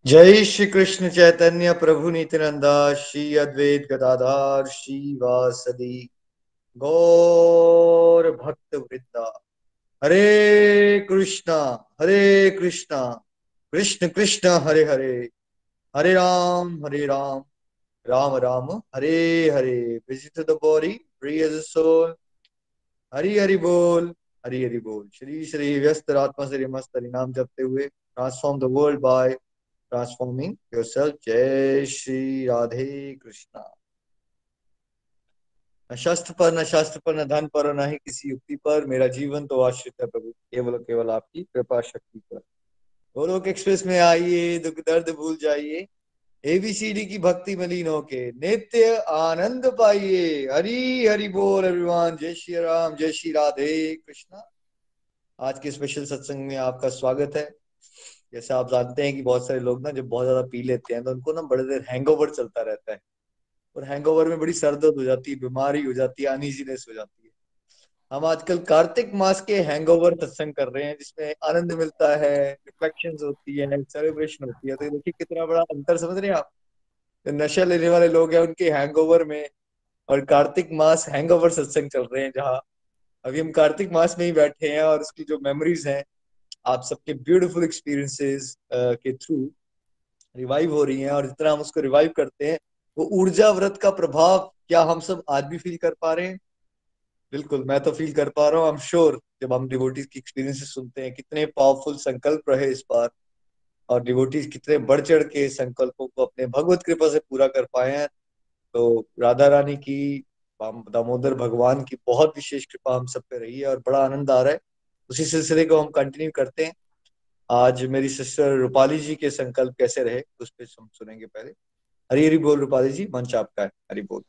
जय श्री कृष्ण चैतन्य प्रभु नित्यानंदा श्री अद्वैत गदाधार श्रीवासदि गौर भक्त वृंदा। Hare Krishna Krishna Krishna Hare Hare, Hare Ram Ram Ram Hare Hare. Visit the body, free as soul. Hari Hari बोल, हरि हरि बोल। श्री श्री व्यस्त आत्मा श्री मस्त हरि नाम जपते हुए transform the world by transforming yourself. जय श्री राधे कृष्णा। न शस्त्र पर, न शास्त्र पर, न धन पर, और न ही किसी युक्ति पर, मेरा जीवन तो आश्रित है प्रभु केवल केवल आपकी कृपा शक्ति पर। गोलोक एक्सप्रेस में आइए, दुख दर्द भूल जाइए, एबीसीडी की भक्ति में लीन होके नित्य आनंद पाइए। हरि हरि बोल एवरीवन। जय श्री राम, जय श्री राधे कृष्णा। आज के स्पेशल सत्संग में आपका स्वागत है। जैसे आप जानते हैं कि बहुत सारे लोग ना जब बहुत ज्यादा पी लेते हैं तो उनको ना बड़े देर हैंगओवर चलता रहता है, और हैंगओवर में बड़ी सर दर्द हो जाती है, बीमारी हो जाती है, अनइजीनेस हो जाती है। हम आजकल कार्तिक मास के हैंगओवर सत्संग कर रहे हैं, जिसमें आनंद मिलता है, रिफ्लेक्शंस होती है, सेलिब्रेशन होती है। तो ये देखिए कितना बड़ा अंतर, समझ रहे हैं आप? जो नशा लेने वाले लोग हैं उनके हैंगओवर में, और कार्तिक मास हैंगओवर सत्संग चल रहे हैं, जहाँ अभी हम कार्तिक मास में ही बैठे हैं और उसकी जो मेमोरीज हैं आप सबके ब्यूटीफुल एक्सपीरियंसेस के थ्रू रिवाइव हो रही हैं। और जितना हम उसको रिवाइव करते हैं, वो ऊर्जा व्रत का प्रभाव क्या हम सब आज भी फील कर पा रहे हैं? बिल्कुल, मैं तो फील कर पा रहा हूँ। आई एम श्योर जब हम डिवोटीज की एक्सपीरियंसेस सुनते हैं, कितने पावरफुल संकल्प रहे इस बार, और डिवोटीज कितने बढ़ चढ़ के संकल्पों को अपने भगवत कृपा से पूरा कर पाए हैं। तो राधा रानी की, दामोदर भगवान की बहुत विशेष कृपा हम सब पे रही है, और बड़ा आनंद आ रहा है। उसी सिलसिले को हम कंटिन्यू करते हैं। आज मेरी सिस्टर रूपाली जी के संकल्प कैसे रहे उस पर हम सुनेंगे पहले। हरी हरी बोल रूपाली जी, मंच आपका है। हरी बोल।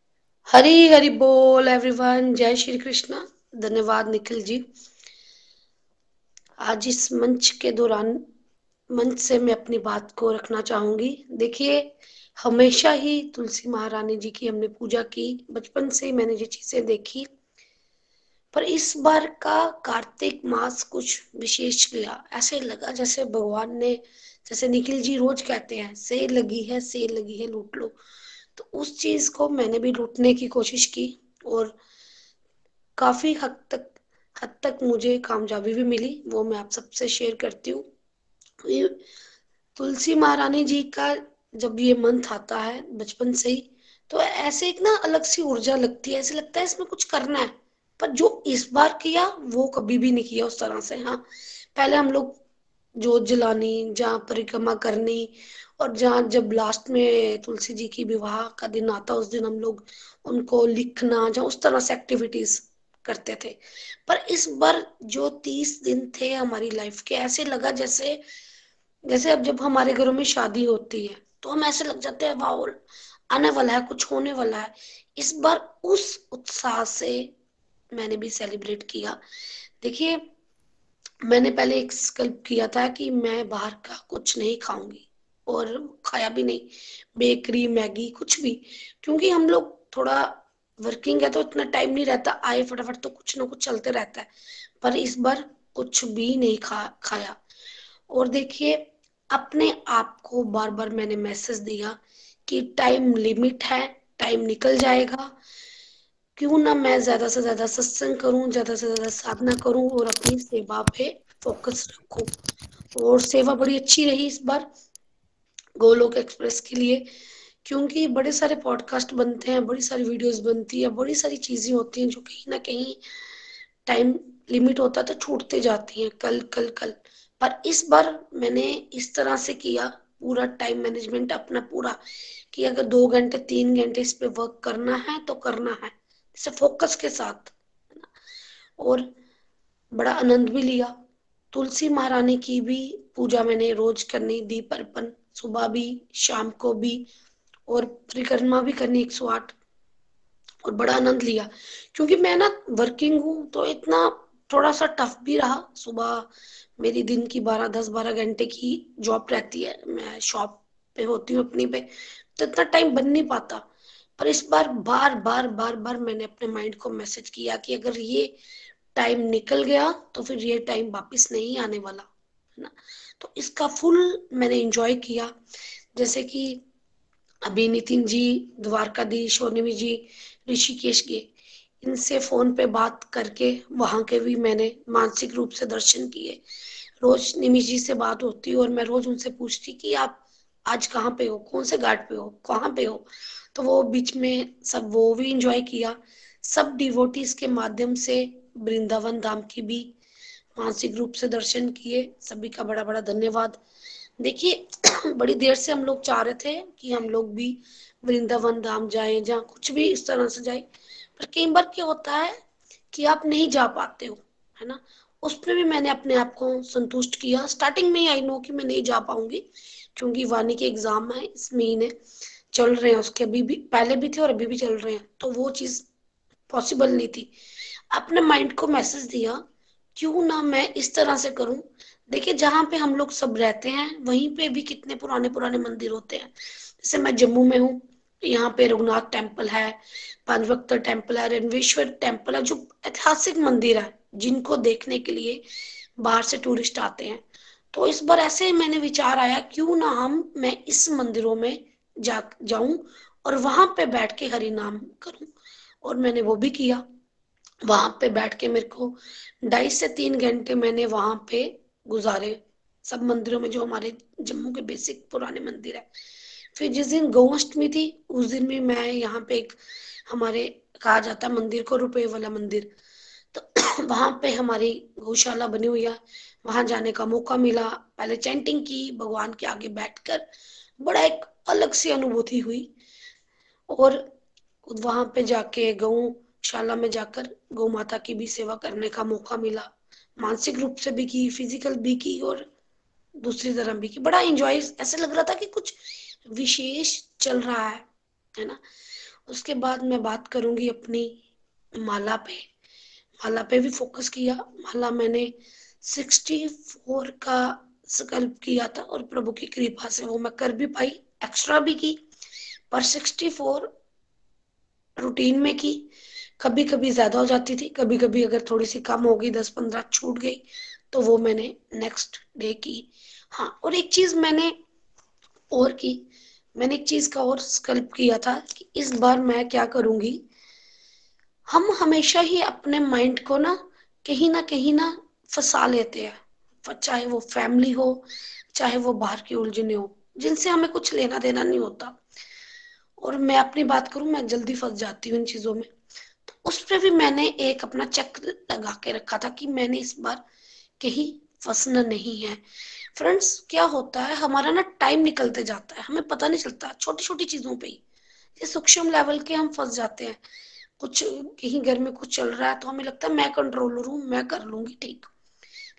हरी हरि बोल एवरीवन। जय श्री कृष्णा। धन्यवाद निखिल जी। आज इस मंच के दौरान मंच से मैं अपनी बात को रखना चाहूंगी। देखिए, हमेशा ही तुलसी महारानी जी की हमने पूजा की, बचपन से ही मैंने ये चीजें देखी। पर इस बार का कार्तिक मास कुछ विशेष गया। ऐसे लगा जैसे भगवान ने, जैसे निखिल जी रोज कहते हैं, सेल लगी है, सेल लगी है, लूट लो। तो उस चीज को मैंने भी लूटने की कोशिश की, और काफी हद तक मुझे कामयाबी भी मिली। वो मैं आप सबसे शेयर करती हूँ। ये तुलसी महारानी जी का जब ये मंथ आता है बचपन से ही, तो ऐसे एक ना अलग सी ऊर्जा लगती है, ऐसे लगता है इसमें कुछ करना है। पर जो इस बार किया वो कभी भी नहीं किया उस तरह से। हाँ, पहले हम लोग जोत जलानी, जहाँ परिक्रमा करनी, और जहाँ जब लास्ट में तुलसी जी की विवाह का दिन आता उस दिन हम लोग उनको लिखना, जहाँ उस तरह से एक्टिविटीज करते थे। पर इस बार जो 30 दिन थे हमारी लाइफ के, ऐसे लगा जैसे जैसे अब जब हमारे घरों में शादी होती है तो हम ऐसे लग जाते हैं, वाह आने वाला है, कुछ होने वाला है। इस बार उस उत्साह से मैंने भी सेलिब्रेट किया। देखिए, मैंने पहले एक संकल्प किया था कि मैं बाहर का कुछ नहीं खाऊंगी, और खाया भी नहीं, बेकरी मैगी कुछ भी। क्योंकि हम लोग थोड़ा वर्किंग है तो इतना टाइम नहीं रहता, आए फटाफट तो कुछ ना कुछ चलते रहता है। पर इस बार कुछ भी नहीं खाया। और देखिए, अपने आप को बार बार मैंने मैसेज दिया कि टाइम लिमिट है, टाइम निकल जाएगा। क्यों ना मैं ज्यादा से ज्यादा सत्संग करूं, ज्यादा से ज्यादा साधना करूं, और अपनी सेवा पे फोकस रखूं। और सेवा बड़ी अच्छी रही इस बार गोलोक एक्सप्रेस के लिए। क्योंकि बड़े सारे पॉडकास्ट बनते हैं, बड़ी सारी वीडियोस बनती है, बड़ी सारी चीजें होती हैं जो कहीं ना कहीं टाइम लिमिट होता है तो छूटते जाती हैं, कल कल कल। पर इस बार मैंने इस तरह से किया, पूरा टाइम मैनेजमेंट अपना पूरा, कि अगर 2 घंटे 3 घंटे इस पे वर्क करना है तो करना है, जैसे फोकस के साथ। और बड़ा आनंद भी लिया। तुलसी महारानी की भी पूजा मैंने रोज करनी, दीप अर्पण सुबह भी, शाम को भी, और परिक्रमा भी करनी 108। और बड़ा आनंद लिया। क्योंकि मैं ना वर्किंग हूँ तो इतना थोड़ा सा टफ भी रहा। सुबह मेरी दिन की 10-12 घंटे की जॉब रहती है, मैं शॉप पे होती हूँ अपनी पे, तो इतना टाइम बन नहीं पाता। पर इस बार बार बार बार बार मैंने अपने माइंड को मैसेज किया कि अगर ये टाइम निकल गया तो फिर ये टाइम वापस नहीं आने वाला। है ना। तो इसका फुल मैंने एंजॉय किया। जैसे कि अभी नितिन जी, द्वारकाधीश और निमि जी ऋषिकेश गए, इनसे फोन पे बात करके वहां के भी मैंने मानसिक रूप से दर्शन किए। रोज निमि जी से बात होती और मैं रोज उनसे पूछती कि आप आज कहाँ पे हो, कौन से घाट पे हो, कहाँ पे हो। तो वो बीच में सब वो भी इंजॉय किया। सब डिवोटीज के माध्यम से वृंदावन धाम की भी मानसिक रूप से दर्शन किए। सभी का बड़ा बड़ा धन्यवाद। देखिए बड़ी देर से हम लोग चाह रहे थे कि हम लोग भी वृंदावन धाम जाएं, जहाँ कुछ भी इस तरह से जाए। पर कई बार क्या होता है कि आप नहीं जा पाते हो, है ना। उसमें भी मैंने अपने आप को संतुष्ट किया। स्टार्टिंग में ही आई नो कि मैं नहीं जा पाऊंगी, क्योंकि वानी के एग्जाम है इस महीने चल रहे हैं, उसके अभी भी पहले भी थे और अभी भी चल रहे हैं, तो वो चीज पॉसिबल नहीं थी। अपने माइंड को मैसेज दिया, क्यों ना मैं इस तरह से करूं। देखिए जहां पे हम लोग सब रहते हैं वहीं पे भी कितने पुराने पुराने मंदिर होते हैं। जैसे मैं जम्मू में हूँ, यहाँ पे रघुनाथ टेम्पल है, पांचवक्ता टेम्पल है, रणवेश्वर टेम्पल है, जो ऐतिहासिक मंदिर है जिनको देखने के लिए बाहर से टूरिस्ट आते हैं। तो इस बार ऐसे ही मैंने विचार आया, क्यों ना मैं इस मंदिरों में जा जाऊं और वहां पे बैठ के हरि नाम करूं। और मैंने वो भी किया। वहां पे बैठ के मेरे को 2.5 से 3 घंटे मैंने वहां पे गुजारे, सब मंदिरों में जो हमारे जम्मू के बेसिक पुराने मंदिर है। फिर जिस दिन गौअष्टमी थी उस दिन भी मैं यहाँ पे एक हमारे कहा जाता है मंदिर को रुपए वाला मंदिर, तो वहां पे हमारी गौशाला बनी हुई है, वहां जाने का मौका मिला। पहले चैंटिंग की, भगवान के आगे बैठकर बड़ा एक अलग सी अनुभूति हुई। और वहां पे जाके गौशाला में जाकर गौ माता की भी सेवा करने का मौका मिला। मानसिक रूप से भी की, फिजिकल भी की और दूसरी तरफ भी की। बड़ा एंजॉय, ऐसे लग रहा था कि कुछ विशेष चल रहा है ना। उसके बाद मैं बात करूंगी अपनी माला पे। माला पे भी फोकस किया। माला मैंने 64 का संकल्प किया था और प्रभु की कृपा से वो मैं कर भी पाई, एक्स्ट्रा भी की। पर 64 रूटीन में की, कभी कभी ज्यादा हो जाती थी, कभी कभी अगर थोड़ी सी कम हो गई, 10-15 छूट गई, तो वो मैंने नेक्स्ट डे की। हाँ, और एक चीज मैंने और की, मैंने एक चीज का और संकल्प किया था कि इस बार मैं क्या करूंगी। हम हमेशा ही अपने माइंड को ना कहीं ना फंसा लेते हैं, चाहे वो फैमिली हो, चाहे वो बाहर की उलझने हो, जिनसे हमें कुछ लेना देना नहीं होता। और मैं अपनी बात करूं, मैं जल्दी फंस जाती हूँ इन चीजों में। तो उस पे भी मैंने एक अपना चेक लगा के रखा था कि मैंने इस बार कहीं फंसना नहीं है। फ्रेंड्स, क्या होता है हमारा टाइम निकलते जाता है, हमें पता नहीं चलता, छोटी छोटी चीजों पे ही ये सूक्ष्म लेवल के हम फंस जाते हैं। कुछ कहीं घर में कुछ चल रहा है तो हमें लगता है मैं कंट्रोलर हूँ, मैं कर लूंगी ठीक।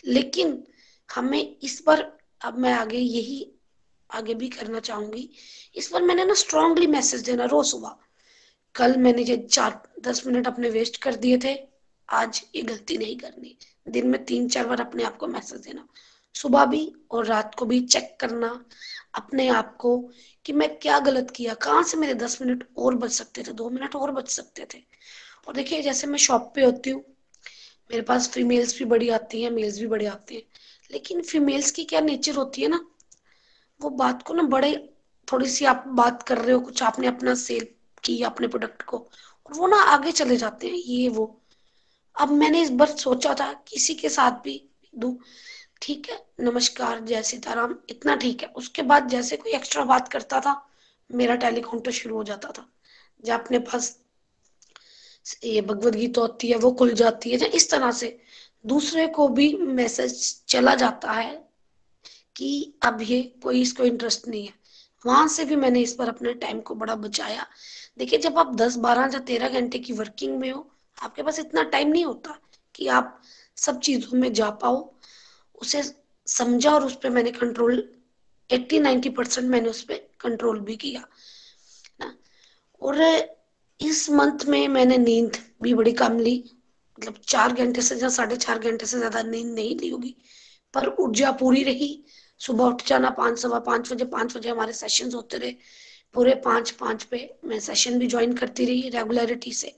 लेकिन हमें इस बार, अब मैं आगे यही आगे भी करना चाहूंगी। इस बार मैंने स्ट्रांगली मैसेज देना रोज सुबह। कल मैंने जो 4-10 मिनट अपने वेस्ट कर दिए थे, आज ये गलती नहीं करनी। दिन में 3-4 बार अपने आप को मैसेज देना, सुबह भी और रात को भी चेक करना अपने आप को कि मैं क्या गलत किया, कहाँ से मेरे 10 मिनट और बच सकते थे, 2 मिनट और बच सकते थे। और देखिए जैसे मैं शॉप पे होती हूँ, मेरे पास फीमेल्स भी बड़ी आती हैं, मेल्स भी बड़े आते हैं। लेकिन फीमेल्स की क्या नेचर होती है वो बात को बड़े, थोड़ी सी आप बात कर रहे हो, कुछ आपने अपना सेल किया अपने प्रोडक्ट को, और वो आगे चले जाते हैं ये वो। अब मैंने इस बार सोचा था किसी के साथ भी दूं, ठीक है, नमस्कार, जय सीताराम, इतना ठीक है। उसके बाद जैसे कोई एक्स्ट्रा बात करता था, मेरा टेलीकाउंटर शुरू हो जाता था। जब अपने पास ये भगवत गीता होती है वो खुल जाती है, इस तरह से दूसरे को भी मैसेज चला जाता है कि अब ये कोई इसको इंटरेस्ट नहीं है। वहां से भी मैंने इस बार अपने टाइम को बड़ा बचाया। देखिए जब आप 10, 12 या 13 घंटे की वर्किंग में हो, आपके पास इतना टाइम नहीं होता कि आप सब चीजों में जा पाओ। उसे समझा और उस पर मैंने कंट्रोल, 80-90% मैंने उस पर कंट्रोल भी किया ना। और इस मंथ में मैंने नींद भी बड़ी कम ली, मतलब 4 घंटे से या 4.5 घंटे से ज्यादा नींद नहीं ली होगी, पर ऊर्जा पूरी रही। सुबह उठ जाना 5, 5:15 बजे, 5 बजे हमारे सेशंस होते रहे, पूरे 5 पे मैं सेशन भी ज्वाइन करती रही रेगुलरिटी से।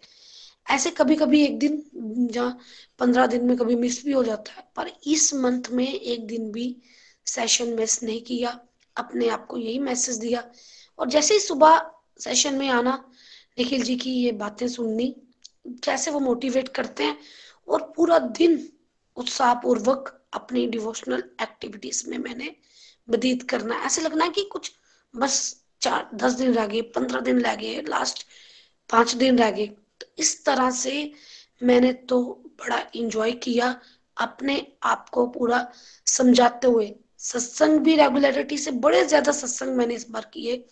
ऐसे कभी कभी एक दिन, जहाँ 15 दिन में कभी मिस भी हो जाता है, पर इस मंथ में एक दिन भी सेशन मिस नहीं किया। अपने आप को यही मैसेज दिया, और जैसे ही सुबह सेशन में आना, निखिल जी की ये बातें सुननी, कैसे वो मोटिवेट करते हैं, और पूरा दिन उत्साहपूर्वक अपनी डिवोशनल एक्टिविटीज में मैंने व्यतीत करना। ऐसे लगना है कि कुछ बस 4-10 दिन रह गए, 15 दिन रह गए, लास्ट 5 दिन रह गए। तो इस तरह से मैंने तो बड़ा इंजॉय किया, अपने आप को पूरा समझाते हुए। सत्संग भी रेगुलरिटी से बड़े ज्यादा सत्संग मैंने इस बार किए,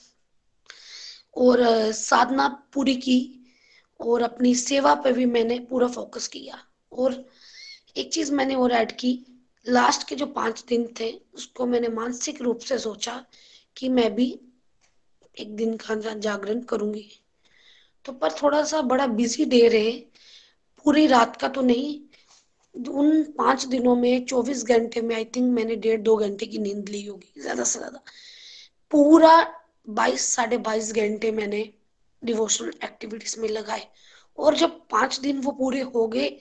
और साधना पूरी की, और अपनी सेवा पे भी मैंने पूरा फोकस किया। और एक चीज मैंने और ऐड की, लास्ट के जो 5 दिन थे उसको मैंने मानसिक रूप से सोचा कि मैं भी एक दिन का जागरण करूंगी। तो पर थोड़ा सा बड़ा बिजी डे रहे, पूरी रात का तो नहीं। उन 5 दिनों में 24 घंटे में आई थिंक मैंने 1.5-2 घंटे की नींद ली होगी, ज्यादा से ज्यादा। पूरा 22-22.5 घंटे मैंने डिवोशनल एक्टिविटीज में लगाए। और जब 5 दिन वो पूरे हो गए,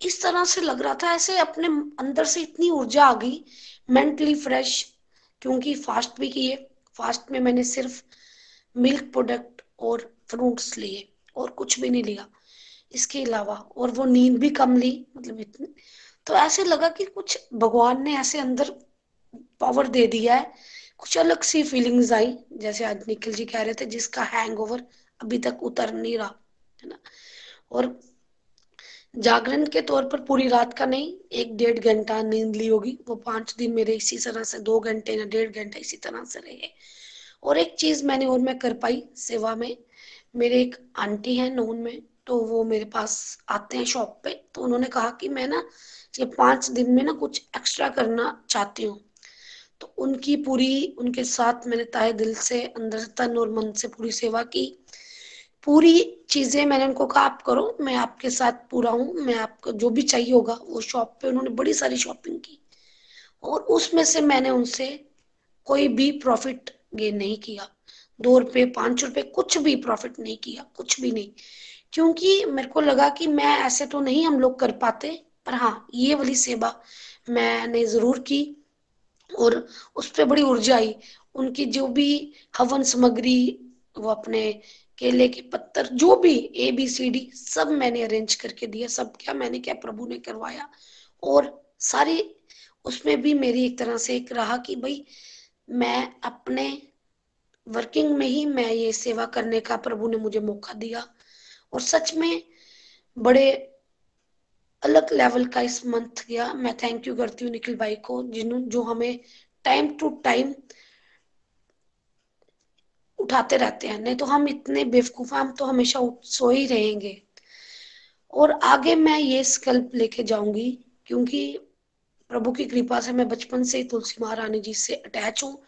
इस तरह से लग रहा था ऐसे अपने अंदर से इतनी ऊर्जा आ गई, मेंटली फ्रेश। क्योंकि फास्ट भी किए, फास्ट में मैंने सिर्फ मिल्क प्रोडक्ट और फ्रूट्स लिए, और कुछ भी नहीं लिया इसके अलावा। और वो नींद भी कम ली, मतलब इतनी। तो ऐसे लगा कि कुछ भगवान ने ऐसे अंदर पावर दे दिया है। कुछ अलग सी फीलिंग्स आई, जैसे आज निखिल जी कह रहे थे, जिसका हैंगओवर अभी तक उतर नहीं रहा, है ना। और जागरण के तौर पर पूरी रात का नहीं, 1-1.5 घंटा नींद ली होगी। वो 5 दिन मेरे इसी तरह से 2 घंटे या 1.5 घंटा इसी तरह से रहे। और एक चीज मैंने और मैं कर पाई सेवा में, मेरे एक आंटी है नोन में, तो वो मेरे पास आते हैं शॉप पे, तो उन्होंने कहा कि मैं ना ये 5 दिन में ना कुछ एक्स्ट्रा करना चाहती हूँ। तो उनकी पूरी, उनके साथ मैंने ताहे दिल से, अंदर से, तन और मन से पूरी सेवा की। पूरी चीजें मैंने उनको कहा आप करो, मैं आपके साथ पूरा हूँ, मैं आपको जो भी चाहिए होगा। वो शॉप पे उन्होंने बड़ी सारी शॉपिंग की, और उसमें से मैंने उनसे कोई भी प्रॉफिट गेन नहीं किया। 2 रुपए, 5 रुपए, कुछ भी प्रॉफिट नहीं किया, कुछ भी नहीं। क्योंकि मेरे को लगा कि मैं ऐसे तो नहीं हम लोग कर पाते, पर हाँ ये वाली सेवा मैंने जरूर की। और उस पे बड़ी ऊर्जा आई। उनकी जो भी हवन सामग्री, वो अपने केले के पत्तर, जो भी ABCD सब मैंने अरेंज करके दिया। सब क्या मैंने, क्या प्रभु ने करवाया। और सारी उसमें भी मेरी एक तरह से एक रहा कि भाई मैं अपने वर्किंग में ही मैं ये सेवा करने का प्रभु ने मुझे मौका दिया। और सच में बड़े अलग लेवल का इस मंथ गया। मैं थैंक यू करती हूँ निखिल भाई को, जिन्होंने जो हमें टाइम टू टाइम उठाते रहते हैं। नहीं तो हम इतने बेवकूफ हैं, हम तो हमेशा सो ही रहेंगे। और आगे मैं ये संकल्प लेके जाऊंगी, क्योंकि प्रभु की कृपा से मैं बचपन से ही तुलसी महारानी जी से अटैच हूँ।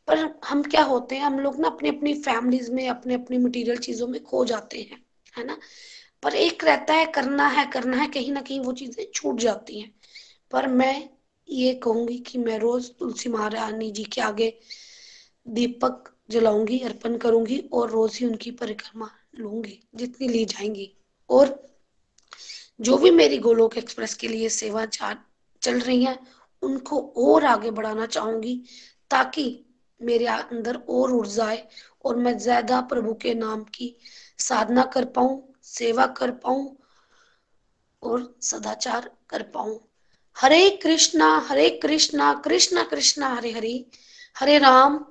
पर हम क्या होते हैं, हम लोग ना अपनी अपनी फैमिलीज में, अपने अपनी मटेरियल चीजों में खो जाते हैं, है ना। पर एक रहता है, करना है करना है, कहीं ना कहीं वो चीजें छूट जाती हैं। पर मैं ये कहूंगी कि मैं रोज तुलसी महारानी जी के आगे दीपक जलाऊंगी, अर्पण करूंगी, और रोज ही उनकी परिक्रमा लूंगी जितनी ली जाएंगी। और जो भी मेरी गोलोक एक्सप्रेस के लिए सेवा चल रही है, उनको और आगे बढ़ाना चाहूंगी, ताकि मेरे अंदर और ऊर्जा आए, और मैं ज्यादा प्रभु के नाम की साधना कर पाऊं, सेवा कर पाऊं, और सदाचार कर पाऊं। हरे कृष्णा कृष्णा कृष्णा हरे हरे, हरे राम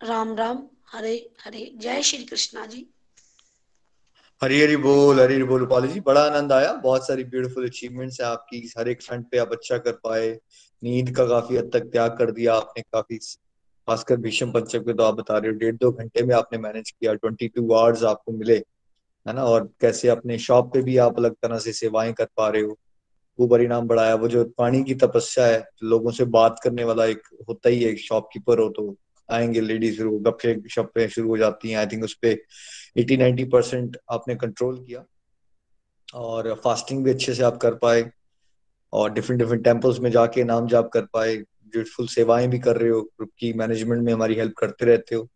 राम राम हरे हरे। जय श्री कृष्णा जी। हरी हरी बोल, हरी हरी बोल। रूपाली जी, बड़ा आनंद आया। बहुत सारी ब्यूटीफुल अचीवमेंट्स है आपकी, हर एक फ्रंट पे आप अच्छा कर पाए। नींद का काफी हद तक त्याग कर दिया आपने, काफी खासकर भीष्म पंचक पे तो आप बता रहे हो 1.5-2 घंटे में आपने मैनेज किया, 22 आवर्स आपको मिले, है ना। और कैसे अपने शॉप पे भी आप अलग तरह से सेवाएं कर पा रहे हो, वो परिणाम बढ़ाया। वो जो पानी की तपस्या है, लोगों से बात करने वाला एक होता ही है, शॉपकीपर हो तो आएंगे लेडीज, फिर वो गप्पे शप्पे शुरू हो जाती हैं। आई थिंक उस पे 80-90% आपने कंट्रोल किया, और फास्टिंग भी अच्छे से आप कर पाए, और डिफरेंट डिफरेंट टेम्पल्स में जाके नाम जाप कर पाए। ब्यूटीफुल सेवाएं भी कर रहे हो, ग्रुप की मैनेजमेंट में हमारी हेल्प करते रहते हो।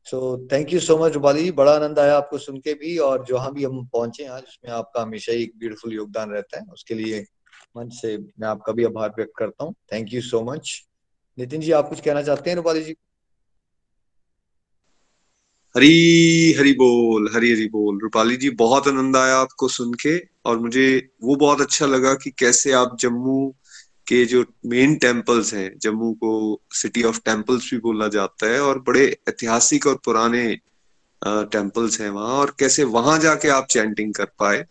So thank you so much Rupali ji, बड़ा आनंद आया आपको सुन के भी, और जहां भी हम पहुंचे आज उसमें आपका हमेशा ही एक ब्यूटीफुल योगदान रहता है, उसके लिए मन से मैं आपका भी आभार व्यक्त करता हूँ। Thank you so much. Nitin ji, आप कुछ कहना चाहते हैं रूपाली जी? हरी हरी बोल, हरी हरी बोल। रूपाली जी, बहुत आनंद आया आपको सुन के, और मुझे वो बहुत अच्छा लगा कि कैसे आप जम्मू के जो मेन टेम्पल्स हैं, जम्मू को सिटी ऑफ टेम्पल्स भी बोला जाता है, और बड़े ऐतिहासिक और पुराने टेम्पल्स हैं वहां, और कैसे वहां जाके आप चैंटिंग कर पाए।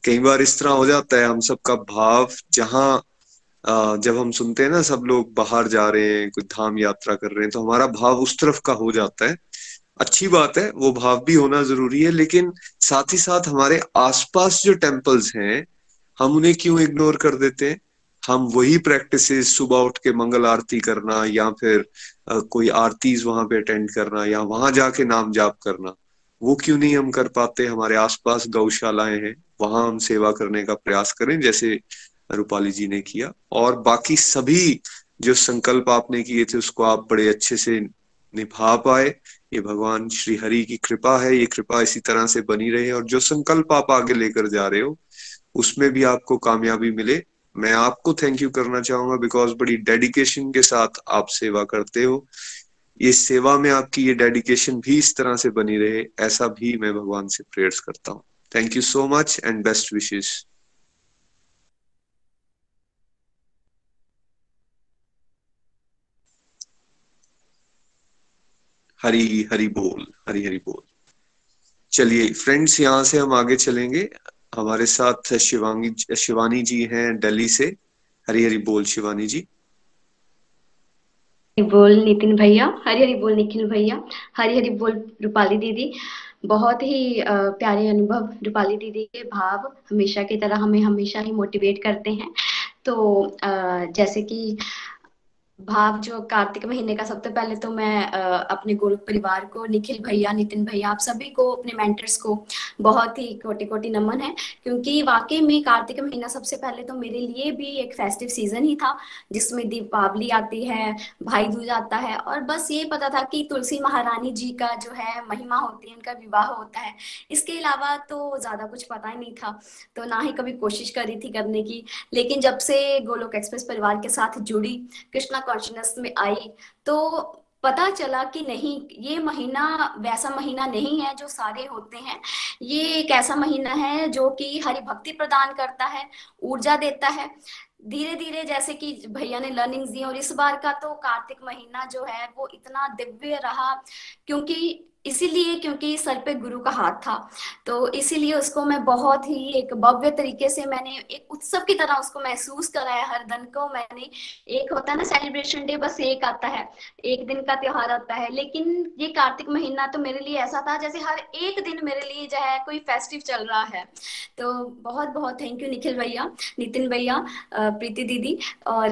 कई बार इस तरह हो जाता है, हम सबका भाव जहाँ जब हम सुनते हैं ना सब लोग बाहर जा रहे हैं, कोई धाम यात्रा कर रहे हैं, तो हमारा भाव उस तरफ का हो जाता है। अच्छी बात है, वो भाव भी होना जरूरी है, लेकिन साथ ही साथ हमारे आसपास जो टेम्पल्स हैं, हम उन्हें क्यों इग्नोर कर देते हैं? हम वही प्रैक्टिसेस, सुबह उठ के मंगल आरती करना, या फिर कोई आरतीज वहां पे अटेंड करना, या वहां जाके नाम जाप करना, वो क्यों नहीं हम कर पाते? हमारे आसपास गौशालाएं हैं, वहां हम सेवा करने का प्रयास करें, जैसे रूपाली जी ने किया। और बाकी सभी जो संकल्प आपने किए थे उसको आप बड़े अच्छे से निभा पाए। ये भगवान श्री हरि की कृपा है, ये कृपा इसी तरह से बनी रहे, और जो संकल्प आप आगे लेकर जा रहे हो उसमें भी आपको कामयाबी मिले। मैं आपको थैंक यू करना चाहूंगा, बिकॉज बड़ी डेडिकेशन के साथ आप सेवा करते हो। ये सेवा में आपकी ये डेडिकेशन भी इस तरह से बनी रहे, ऐसा भी मैं भगवान से प्रेयर्स करता हूँ। Thank you so much and best wishes. Hari Hari बोल, हरी हरी बोल। चलिए फ्रेंड्स, यहाँ से हम आगे चलेंगे। हमारे साथ शिवानी जी हैं दिल्ली से। हरी हरी बोल शिवानी जी। हरी बोल नितिन भैया, हरी हरी बोल निखिल भैया, हरी हरी बोल रूपाली दीदी। बहुत ही प्यारे अनुभव। रूपाली दीदी के भाव हमेशा की तरह हमें हमेशा ही मोटिवेट करते हैं। तो जैसे कि भाव जो कार्तिक महीने का, सबसे पहले तो मैं अपने गोलक परिवार को, निखिल भैया, नितिन भैया, आप सभी को, अपने मेंटर्स को बहुत ही कोटि कोटि नमन है। क्योंकि वाकई में कार्तिक महीना सबसे पहले तो मेरे लिए भी एक फेस्टिव सीजन ही था, जिसमें दीपावली आती है, भाई दूज आता है, और बस ये पता था कि तुलसी महारानी जी का जो है महिमा होती है, उनका विवाह होता है। इसके अलावा तो ज्यादा कुछ पता ही नहीं था, तो ना ही कभी कोशिश करी थी करने की। लेकिन जब से गोलोक एक्सप्रेस परिवार के साथ जुड़ी, कृष्णा कॉन्शियसनेस में आई, तो पता चला कि नहीं, ये महीना वैसा महीना नहीं है जो सारे होते हैं। ये एक ऐसा महीना है जो कि हरि भक्ति प्रदान करता है, ऊर्जा देता है। धीरे धीरे जैसे कि भैया ने लर्निंग्स दी, और इस बार का तो कार्तिक महीना जो है वो इतना दिव्य रहा, क्योंकि इसीलिए क्योंकि सर पे गुरु का हाथ था। तो इसीलिए उसको मैं बहुत ही एक भव्य तरीके से, मैंने एक उत्सव की तरह उसको महसूस कराया। हर दिन को मैंने, एक होता है ना सेलिब्रेशन डे, बस एक आता है, एक दिन का त्योहार आता है, लेकिन ये कार्तिक महीना तो मेरे लिए ऐसा था जैसे हर एक दिन मेरे लिए जो है कोई फेस्टिव चल रहा है। तो बहुत बहुत थैंक यू निखिल भैया, नितिन भैया, प्रीति दीदी। और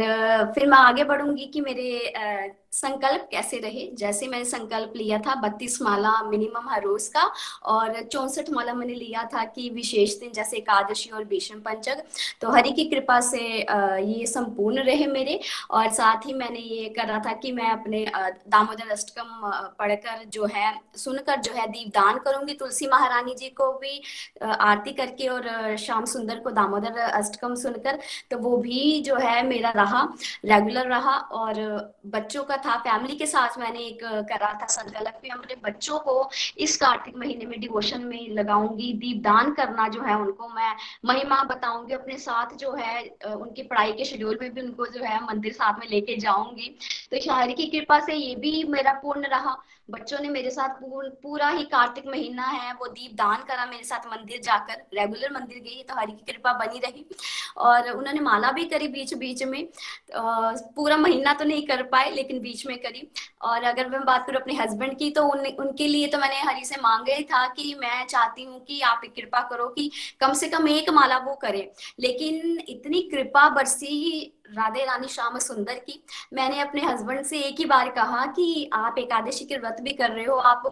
फिर मैं आगे बढ़ूंगी कि मेरे संकल्प कैसे रहे। जैसे मैंने संकल्प लिया था 32 माला मिनिमम हर रोज का, और 64 माला मैंने लिया था कि विशेष दिन जैसे एकादशी और भीष्म पंचक। तो हरि की कृपा से ये संपूर्ण रहे मेरे। और साथ ही मैंने ये करा था कि मैं अपने दामोदर अष्टकम पढ़कर जो है, सुनकर जो है दीपदान करूंगी, तुलसी महारानी जी को भी आरती करके, और श्याम सुंदर को दामोदर अष्टकम सुनकर। तो वो भी जो है मेरा रहा, रेगुलर रहा। और बच्चों का था, फैमिली के साथ मैंने एक करा था संकल्प भी, अपने बच्चों को इस कार्तिक महीने में डिवोशन में लगाऊंगी, दीपदान करना जो है उनको मैं महिमा बताऊंगी, अपने साथ जो है उनकी पढ़ाई के शेड्यूल में भी उनको जो है मंदिर साथ में लेके जाऊंगी। तो शायरी की कृपा से ये भी मेरा पूर्ण रहा। बच्चों ने मेरे साथ पूरा ही कार्तिक महीना है वो दीपदान करा मेरे साथ, मंदिर जाकर रेगुलर मंदिर गई, तो हरि की कृपा बनी रही। और उन्होंने माला भी करी बीच बीच में, पूरा महीना तो नहीं कर पाए लेकिन बीच में करी। और अगर मैं बात करूं अपने हस्बैंड की, तो उनके लिए तो मैंने हरि से मांगा ही था कि मैं चाहती हूँ कि आप कृपा करो कि कम से कम एक माला वो करें। लेकिन इतनी कृपा बरसी राधे रानी श्याम सुंदर की। मैंने अपने हस्बैंड से एक ही बार कहा कि आप एकादशी के व्रत भी कर रहे हो, आप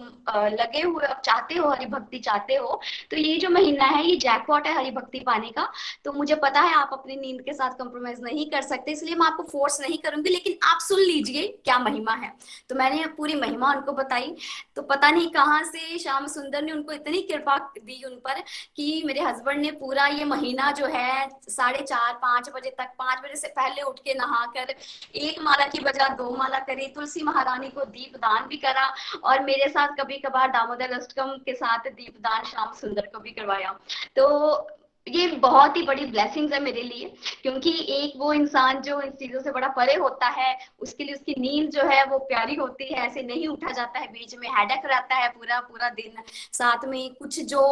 लगे हुए, आप चाहते हो, हरि भक्ति चाहते हो, तो ये जो महीना है ये जैकपॉट है हरि भक्ति पाने का। तो मुझे पता है आप अपनी नींद के साथ कॉम्प्रोमाइज नहीं कर सकते, इसलिए मैं आपको फोर्स नहीं करूंगी, लेकिन आप सुन लीजिए क्या महिमा है। तो मैंने पूरी महिमा उनको बताई। तो पता नहीं कहाँ से श्याम सुंदर ने उनको इतनी कृपा दी उन पर कि मेरे हस्बैंड ने पूरा ये महीना जो है 4:30-5 बजे तक, 5 बजे से पहले उठ के नहाकर 1 माला की बजाय 2 माला करी, तुलसी महारानी को दीप दान भी करा, और मेरे साथ कभी कभार दामोदर अष्टकम के साथ दीप दान श्याम सुंदर को भी करवाया। तो ये बहुत ही बड़ी ब्लेसिंग्स है मेरे लिए, क्योंकि एक वो इंसान जो इन चीजों से बड़ा परे होता है, उसके लिए उसकी नींद जो है वो प्यारी होती है, ऐसे नहीं उठा जाता है, बीच में हेडेक रहता है पूरा पूरा दिन। साथ में कुछ जो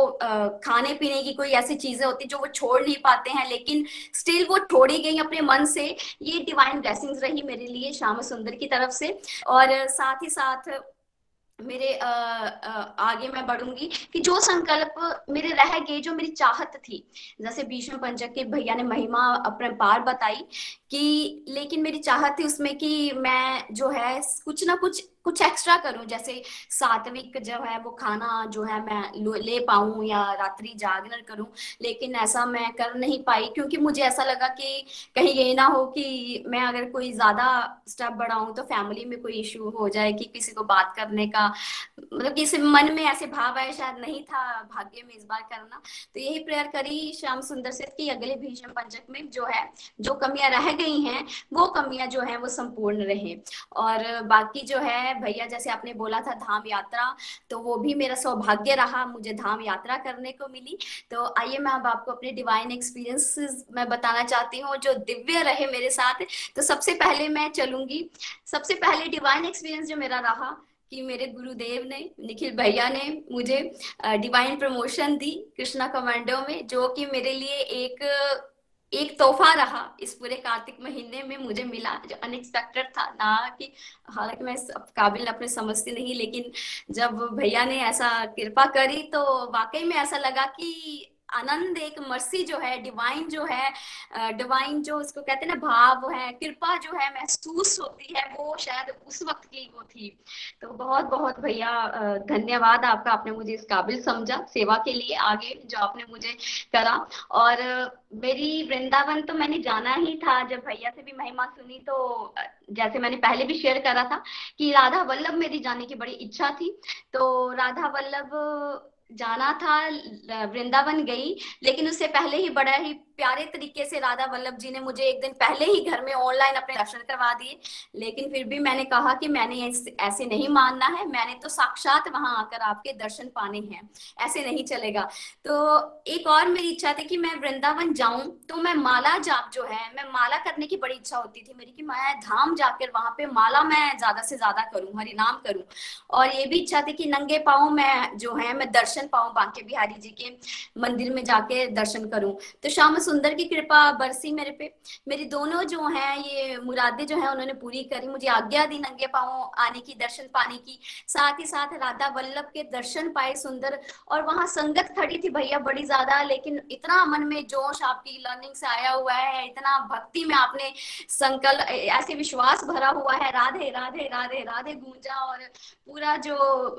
खाने पीने की कोई ऐसी चीजें होती जो वो छोड़ नहीं पाते हैं, लेकिन स्टिल वो छोड़ी गई अपने मन से। ये डिवाइन ब्लेसिंग्स रही मेरे लिए श्याम सुंदर की तरफ से। और साथ ही साथ मेरे आगे मैं बढ़ूंगी कि जो संकल्प मेरे रह गए, जो मेरी चाहत थी, जैसे भीष्म पंचक के भैया ने महिमा अपने पार बताई कि, लेकिन मेरी चाहत थी उसमें कि मैं जो है कुछ ना कुछ एक्स्ट्रा करूं, जैसे सात्विक जो है वो खाना जो है मैं ले पाऊं या रात्रि जागरण करूं, लेकिन ऐसा मैं कर नहीं पाई, क्योंकि मुझे ऐसा लगा कि कहीं ये ना हो कि मैं अगर कोई ज्यादा स्टेप बढ़ाऊं तो फैमिली में कोई इश्यू हो जाए, कि किसी को बात करने का मतलब किसी मन में ऐसे भाव आए, शायद नहीं था भाग्य में इस बार करना। तो यही प्रेयर करी श्याम सुंदर से कि अगले भीष्म पंचक में जो है जो कमियां रह गई हैं वो कमियां जो है वो संपूर्ण रहे। और बाकी जो है भैया जैसे आपने बोला था धाम यात्रा, तो वो भी मेरा सौभाग्य रहा, मुझे धाम यात्रा करने को मिली। तो आइए मैं अब आपको अपने डिवाइन एक्सपीरियंसेस मैं बताना चाहती हूँ जो दिव्य रहे मेरे साथ। तो सबसे पहले मैं चलूंगी, सबसे पहले डिवाइन एक्सपीरियंस जो मेरा रहा कि मेरे गुरुदेव ने, निखिल भैया ने मुझे डिवाइन प्रमोशन दी कृष्णा कमांडो में, जो कि मेरे लिए एक तोहफा रहा इस पूरे कार्तिक महीने में मुझे मिला, जो अनएक्सपेक्टेड था ना, कि हालांकि मैं काबिल अपने समझती नहीं, लेकिन जब भैया ने ऐसा कृपा करी तो वाकई में ऐसा लगा कि आनंद, एक मर्सी जो है, डिवाइन जो है, डिवाइन जो उसको कहते हैं ना भाव है, कृपा जो है महसूस होती है, वो शायद उस वक्त की वो थी। तो बहुत बहुत भैया धन्यवाद आपका, आपने मुझे इस काबिल समझा सेवा के लिए, आगे जो आपने मुझे करा। और मेरी वृंदावन तो मैंने जाना ही था, जब भैया से भी महिमा सुनी तो जैसे मैंने पहले भी शेयर करा था कि राधा वल्लभ मेरी जाने की बड़ी इच्छा थी, तो राधा वल्लभ जाना था, वृंदावन गई, लेकिन उससे पहले ही बड़ा ही प्यारे तरीके से राधा वल्लभ जी ने मुझे एक दिन पहले ही घर में ऑनलाइन अपने दर्शन करवा दिए। लेकिन फिर भी मैंने कहा कि मैंने ऐसे नहीं मानना है, मैंने तो साक्षात वहां आकर आपके दर्शन पाने हैं, ऐसे नहीं चलेगा। तो एक और मेरी इच्छा थी कि मैं वृंदावन जाऊं तो मैं माला जाप जो है, मैं माला करने की बड़ी इच्छा होती थी मेरी कि मैं धाम जाकर वहां पे माला मैं ज्यादा से ज्यादा करूं, हरि नाम करूं। और ये भी इच्छा थी कि नंगे पांव मैं जो है मैं दर्शन पाऊं, बांके बिहारी जी के मंदिर में जाके दर्शन करूं। तो श्याम सुंदर की कृपा बरसी मेरे पे, मेरी दोनों जो हैं ये मुरादें जो हैं उन्होंने पूरी करी, मुझे आज्ञा दी नंगे पांव आने की, दर्शन पाने की, साथ ही साथ राधा वल्लभ के दर्शन पाए सुंदर। और वहां संगत खड़ी थी भैया बड़ी ज्यादा, लेकिन इतना मन में जोश आपकी लर्निंग से आया हुआ है, इतना भक्ति में आपने संकल्प, ऐसे विश्वास भरा हुआ है, राधे राधे राधे राधे गूंजा, और पूरा जो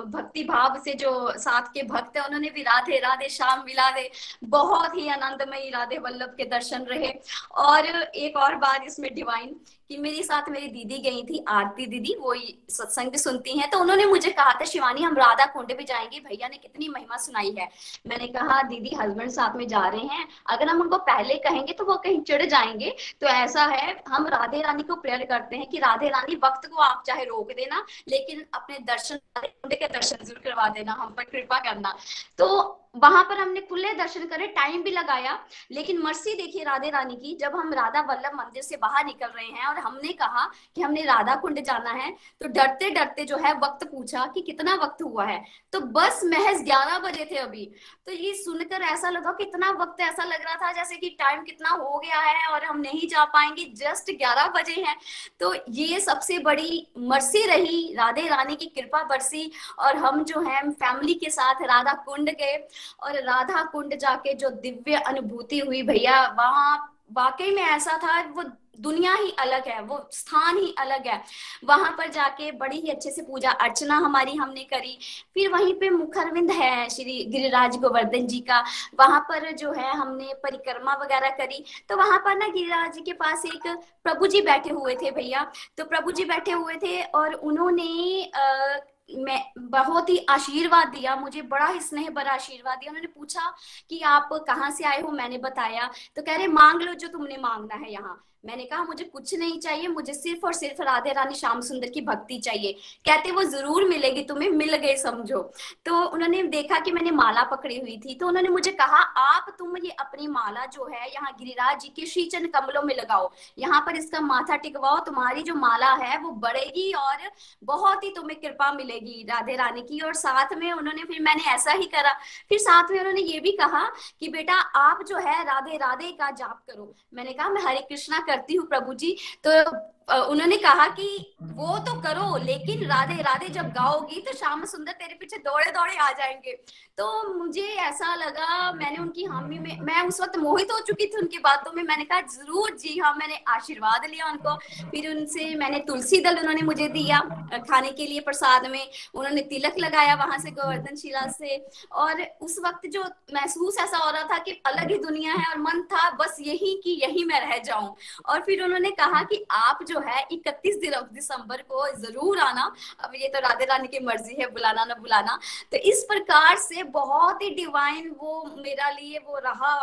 भक्ति भाव से जो साथ के भक्त है उन्होंने भी राधे राधे श्याम मिला दे, बहुत ही आनंदमयी राधे वल्लभ के दर्शन रहे। और एक और बात इसमें डिवाइन कि मेरे साथ मेरी दीदी गई थी, आरती दीदी, वो सत्संग भी सुनती हैं, तो उन्होंने मुझे कहा था शिवानी हम राधा कुंड भी जाएंगे, भैया ने कितनी महिमा सुनाई है। मैंने कहा दीदी हस्बैंड साथ में जा रहे हैं, अगर हम उनको पहले कहेंगे तो वो कहीं चिढ़ जाएंगे, तो ऐसा है हम राधे रानी को प्रेयर करते हैं कि राधे रानी वक्त को आप चाहे रोक देना, लेकिन अपने दर्शन के दर्शन जरूर करवा देना, हम पर कृपा करना। तो वहां पर हमने खुले दर्शन करे, टाइम भी लगाया, लेकिन मर्सी देखिए राधे रानी की, जब हम राधा वल्लभ मंदिर से बाहर निकल रहे हैं और हमने कहा कि हमने राधा कुंड जाना है, तो डरते डरते जो है वक्त पूछा कि कितना वक्त हुआ है, तो बस महज 11 बजे थे अभी। तो ये सुनकर ऐसा लगा कि इतना वक्त, ऐसा लग रहा था जैसे कि टाइम कितना हो गया है और हम नहीं जा पाएंगे, जस्ट 11 बजे हैं। तो ये सबसे बड़ी मर्सी रही, राधे रानी की कृपा बरसी, और हम जो है फैमिली के साथ राधा कुंड गए, और राधा कुंड जाके जो दिव्य अनुभूति हुई भैया, वहां वाकई में ऐसा था, वो दुनिया ही अलग है, वो स्थान ही अलग है। वहां पर जाके बड़ी ही अच्छे से पूजा अर्चना हमारी हमने करी। फिर वहीं पे मुखरविंद है श्री गिरिराज गोवर्धन जी का, वहां पर जो है हमने परिक्रमा वगैरह करी। तो वहां पर ना गिरिराज जी के पास एक प्रभु जी बैठे हुए थे भैया। तो प्रभु जी बैठे हुए थे और उन्होंने मैं बहुत ही आशीर्वाद दिया मुझे, बड़ा ही स्नेह भरा आशीर्वाद दिया। उन्होंने पूछा कि आप कहाँ से आए हो, मैंने बताया। तो कह रहे मांग लो जो तुमने मांगना है यहाँ। मैंने कहा मुझे कुछ नहीं चाहिए, मुझे सिर्फ और सिर्फ राधे रानी श्याम सुंदर की भक्ति चाहिए। कहते वो जरूर मिलेगी तुम्हें, मिल गए समझो। तो उन्होंने देखा कि मैंने माला पकड़ी हुई थी, तो उन्होंने मुझे कहा आप तुम ये अपनी माला जो है यहाँ गिरिराज जी के श्री चरण कमलों में लगाओ, यहाँ पर इसका माथा टिकवाओ, तुम्हारी जो माला है वो बढ़ेगी और बहुत ही तुम्हें कृपा मिलेगी राधे रानी की। और साथ में उन्होंने, फिर मैंने ऐसा ही करा। फिर साथ में उन्होंने ये भी कहा कि बेटा आप जो है राधे राधे का जाप करो। मैंने कहा मैं हरे कृष्णा करती हूँ प्रभु जी। तो उन्होंने कहा कि वो तो करो, लेकिन राधे राधे जब गाओगी तो श्याम सुंदर तेरे पीछे दौड़े दौड़े आ जाएंगे। तो मुझे ऐसा लगा, मैंने उनकी हामी में, मैं उस वक्त मोहित हो चुकी थी उनकी बातों में। मैंने कहा जरूर जी हाँ, मैंने आशीर्वाद लिया उनको। फिर उनसे मैंने तुलसी दल उन्होंने मुझे दिया खाने के लिए प्रसाद में, उन्होंने तिलक लगाया वहां से गोवर्धन शिला से। और उस वक्त जो महसूस ऐसा हो रहा था कि अलग ही दुनिया है, और मन था बस यही कि यही मैं रह जाऊं। और फिर उन्होंने कहा कि आप जो है 31 दिसंबर को जरूर आना। अब ये तो राधे रानी की मर्जी है, बुलाना ना बुलाना। तो इस प्रकार से बहुत ही डिवाइन वो मेरा लिए वो रहा।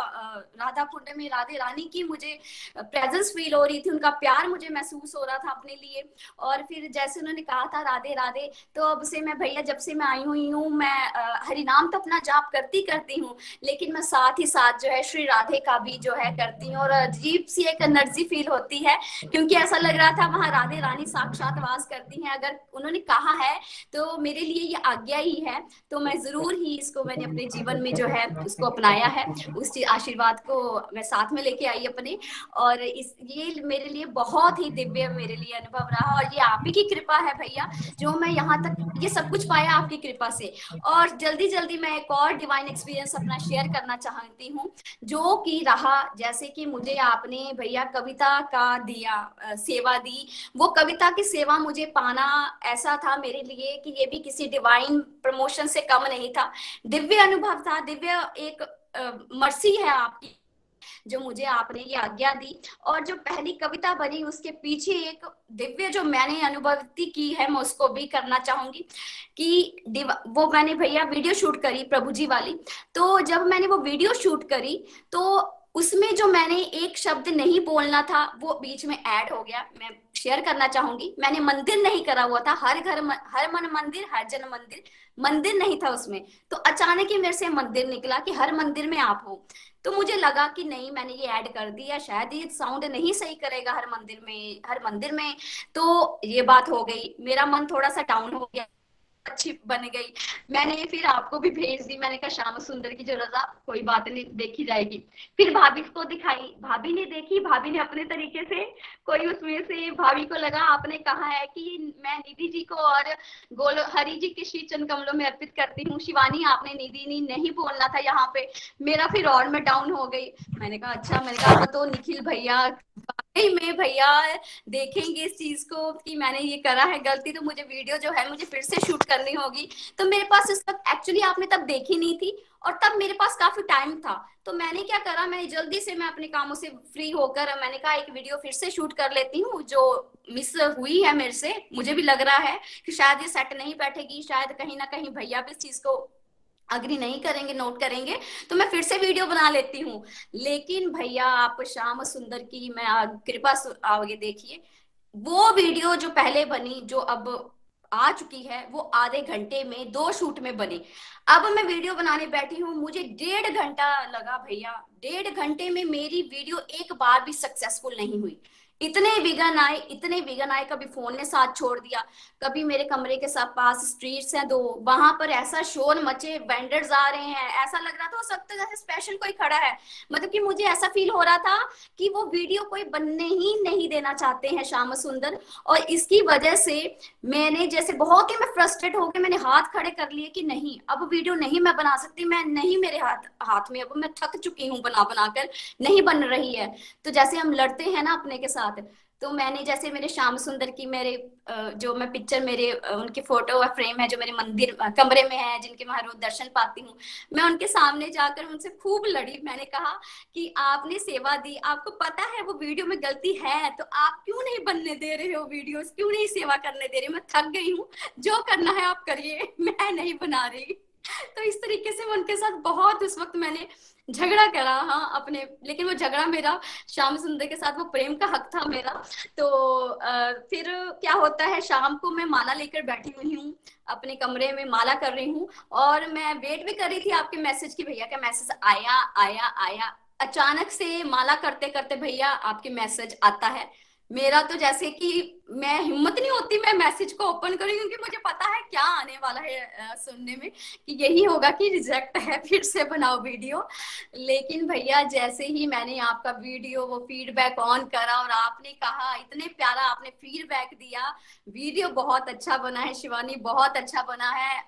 राधा कुंड में राधे रानी की मुझे प्रेजेंस फील हो रही थी, उनका प्यार मुझे महसूस हो रहा था अपने लिए। और फिर जैसे उन्होंने कहा था राधे राधे, तो अब से मैं भैया जब से मैं आई हुई हूँ, मैं हरिनाम तो अपना जाप करती हूँ, लेकिन मैं साथ ही साथ जो है श्री राधे का भी जो है करती हूँ। और अजीब सी एक एनर्जी फील होती है, क्योंकि ऐसा लग रहा था वहां राधे रानी साक्षात वास करती हैं। अगर उन्होंने कहा है तो मेरे लिए ये आज्ञा ही है। तो मैं जरूर ही इसको मैंने अपने जीवन में जो है उसको अपनाया है, उस आशीर्वाद को मैं साथ में लेके आई अपने। और ये मेरे लिए बहुत ही दिव्य मेरे लिए अनुभव रहा। और ये आप ही की कृपा है भैया, जो मैं यहाँ तक ये सब कुछ पाया आपकी कृपा से। और जल्दी जल्दी मैं एक और डिवाइन एक्सपीरियंस अपना शेयर करना चाहती हूँ, जो कि रहा जैसे कि मुझे आपने भैया कविता का दिया, सेवा दी। वो कविता की सेवा मुझे पाना ऐसा था मेरे लिए कि ये भी किसी डिवाइन प्रमोशन से कम नहीं था। दिव्य अनुभव था, दिव्य एक मर्सी है आपकी जो मुझे आपने ये आज्ञा दी। और जो पहली कविता बनी उसके पीछे एक दिव्य जो मैंने अनुभूति की है, मैं उसको भी करना चाहूंगी कि वो मैंने भैया वीडियो शूट करी प्रभु जी वाली। तो जब मैंने वो वीडियो शूट करी तो उसमें जो मैंने एक शब्द नहीं बोलना था वो बीच में ऐड हो गया। मैं शेयर करना चाहूंगी, मैंने मंदिर नहीं करा हुआ था, हर मन मंदिर, हर जन मंदिर, मंदिर नहीं था उसमें। तो अचानक ही मेरे से मंदिर निकला कि हर मंदिर में आप हो। तो मुझे लगा कि नहीं, मैंने ये ऐड कर दिया, शायद ये साउंड नहीं सही करेगा हर मंदिर में। तो ये बात हो गई, मेरा मन थोड़ा सा डाउन हो गया, अच्छी बन गई। मैंने फिर आपको भी भेज दी, मैंने कहा श्याम सुंदर की जो रजा कोई बात नहीं, देखी जाएगी। फिर भाभी को दिखाई, भाभी ने देखी, भाभी ने अपने तरीके से कोई उसमें से, भाभी को लगा आपने कहा है कि मैं निधि जी को और गोल हरि जी के श्री चरण कमलों में अर्पित करती हूँ। शिवानी आपने निधि नहीं बोलना था यहाँ पे। मेरा फिर और मैं डाउन हो गई। मैंने कहा अच्छा, मैंने कहा तो निखिल भैया में भैया देखेंगे इस चीज को कि मैंने ये करा है गलती, तो मुझे वीडियो जो है मुझे फिर से शूट करनी होगी। तो मेरे पास इस वक्त एक्चुअली आपने तब देखी नहीं थी और तब मेरे पास काफी टाइम था। तो मैंने क्या करा, मैंने जल्दी से मैं अपने कामों से फ्री होकर मैंने कहा एक वीडियो फिर से शूट कर लेती हूँ जो मिस हुई है मेरे से। मुझे भी लग रहा है कि शायद ये सेट नहीं बैठेगी, शायद कहीं ना कहीं भैया भी इस चीज को अग्री नहीं करेंगे, नोट करेंगे, तो मैं फिर से वीडियो बना लेती हूँ। लेकिन भैया आप श्याम सुंदर की मैं कृपा आगे देखिए, वो वीडियो जो पहले बनी जो अब आ चुकी है वो आधे घंटे में 2 शूट में बनी। अब मैं वीडियो बनाने बैठी हूँ, मुझे 1.5 घंटा लगा भैया। 1.5 घंटे में मेरी वीडियो एक बार भी सक्सेसफुल नहीं हुई, इतने विघन आए, कभी फोन ने साथ छोड़ दिया, कभी मेरे कमरे के साथ पास स्ट्रीट्स हैं दो, वहां पर ऐसा शोर मचे, वेंडर्स आ रहे हैं, ऐसा लग रहा था वो सब तो जैसे स्पेशल कोई खड़ा है। मतलब कि मुझे ऐसा फील हो रहा था कि वो वीडियो कोई बनने ही नहीं देना चाहते हैं श्याम सुंदर। और इसकी वजह से मैंने जैसे बहुत ही मैं फ्रस्ट्रेट होकर मैंने हाथ खड़े कर लिए कि नहीं, अब वीडियो नहीं मैं बना सकती, मैं नहीं, मेरे हाथ में, अब मैं थक चुकी हूँ बना बना कर, नहीं बन रही है। तो जैसे हम लड़ते हैं ना अपने के साथ, तो मैंने जैसे मेरे श्याम सुंदर की मेरे जो मैं पिक्चर मेरे उनकी फोटो और फ्रेम है जो मेरे मंदिर कमरे में है, जिनके मैं रोज दर्शन पाती हूँ, मैं उनके सामने जाकर उनसे खूब लड़ी। मैंने कहा कि आपने सेवा दी, आपको पता है वो वीडियो में गलती है, तो आप क्यों नहीं बनने दे रहे हो वीडियोस, क्यों नहीं सेवा करने दे रहे हो? मैं थक गई हूँ, जो करना है आप करिए, मैं नहीं बना रही। तो इस तरीके से मैं उनके साथ बहुत उस वक्त मैंने झगड़ा करा, हाँ अपने, लेकिन वो झगड़ा मेरा श्याम सुंदर के साथ वो प्रेम का हक था मेरा। तो फिर क्या होता है, शाम को मैं माला लेकर बैठी हुई हूँ, अपने कमरे में माला कर रही हूँ, और मैं वेट भी कर रही थी आपके मैसेज की, भैया का मैसेज आया आया आया। अचानक से माला करते करते भैया आपके मैसेज आता है। मेरा तो जैसे कि मैं हिम्मत नहीं होती मैं मैसेज को ओपन करूं, क्योंकि मुझे पता है क्या आने वाला है सुनने में, कि यही होगा कि रिजेक्ट है, फिर से बनाओ वीडियो। लेकिन भैया जैसे ही मैंने आपका वीडियो वो फीडबैक ऑन करा और आपने कहा, इतने प्यारा आपने फीडबैक दिया, वीडियो बहुत अच्छा बना है शिवानी, बहुत अच्छा बना है।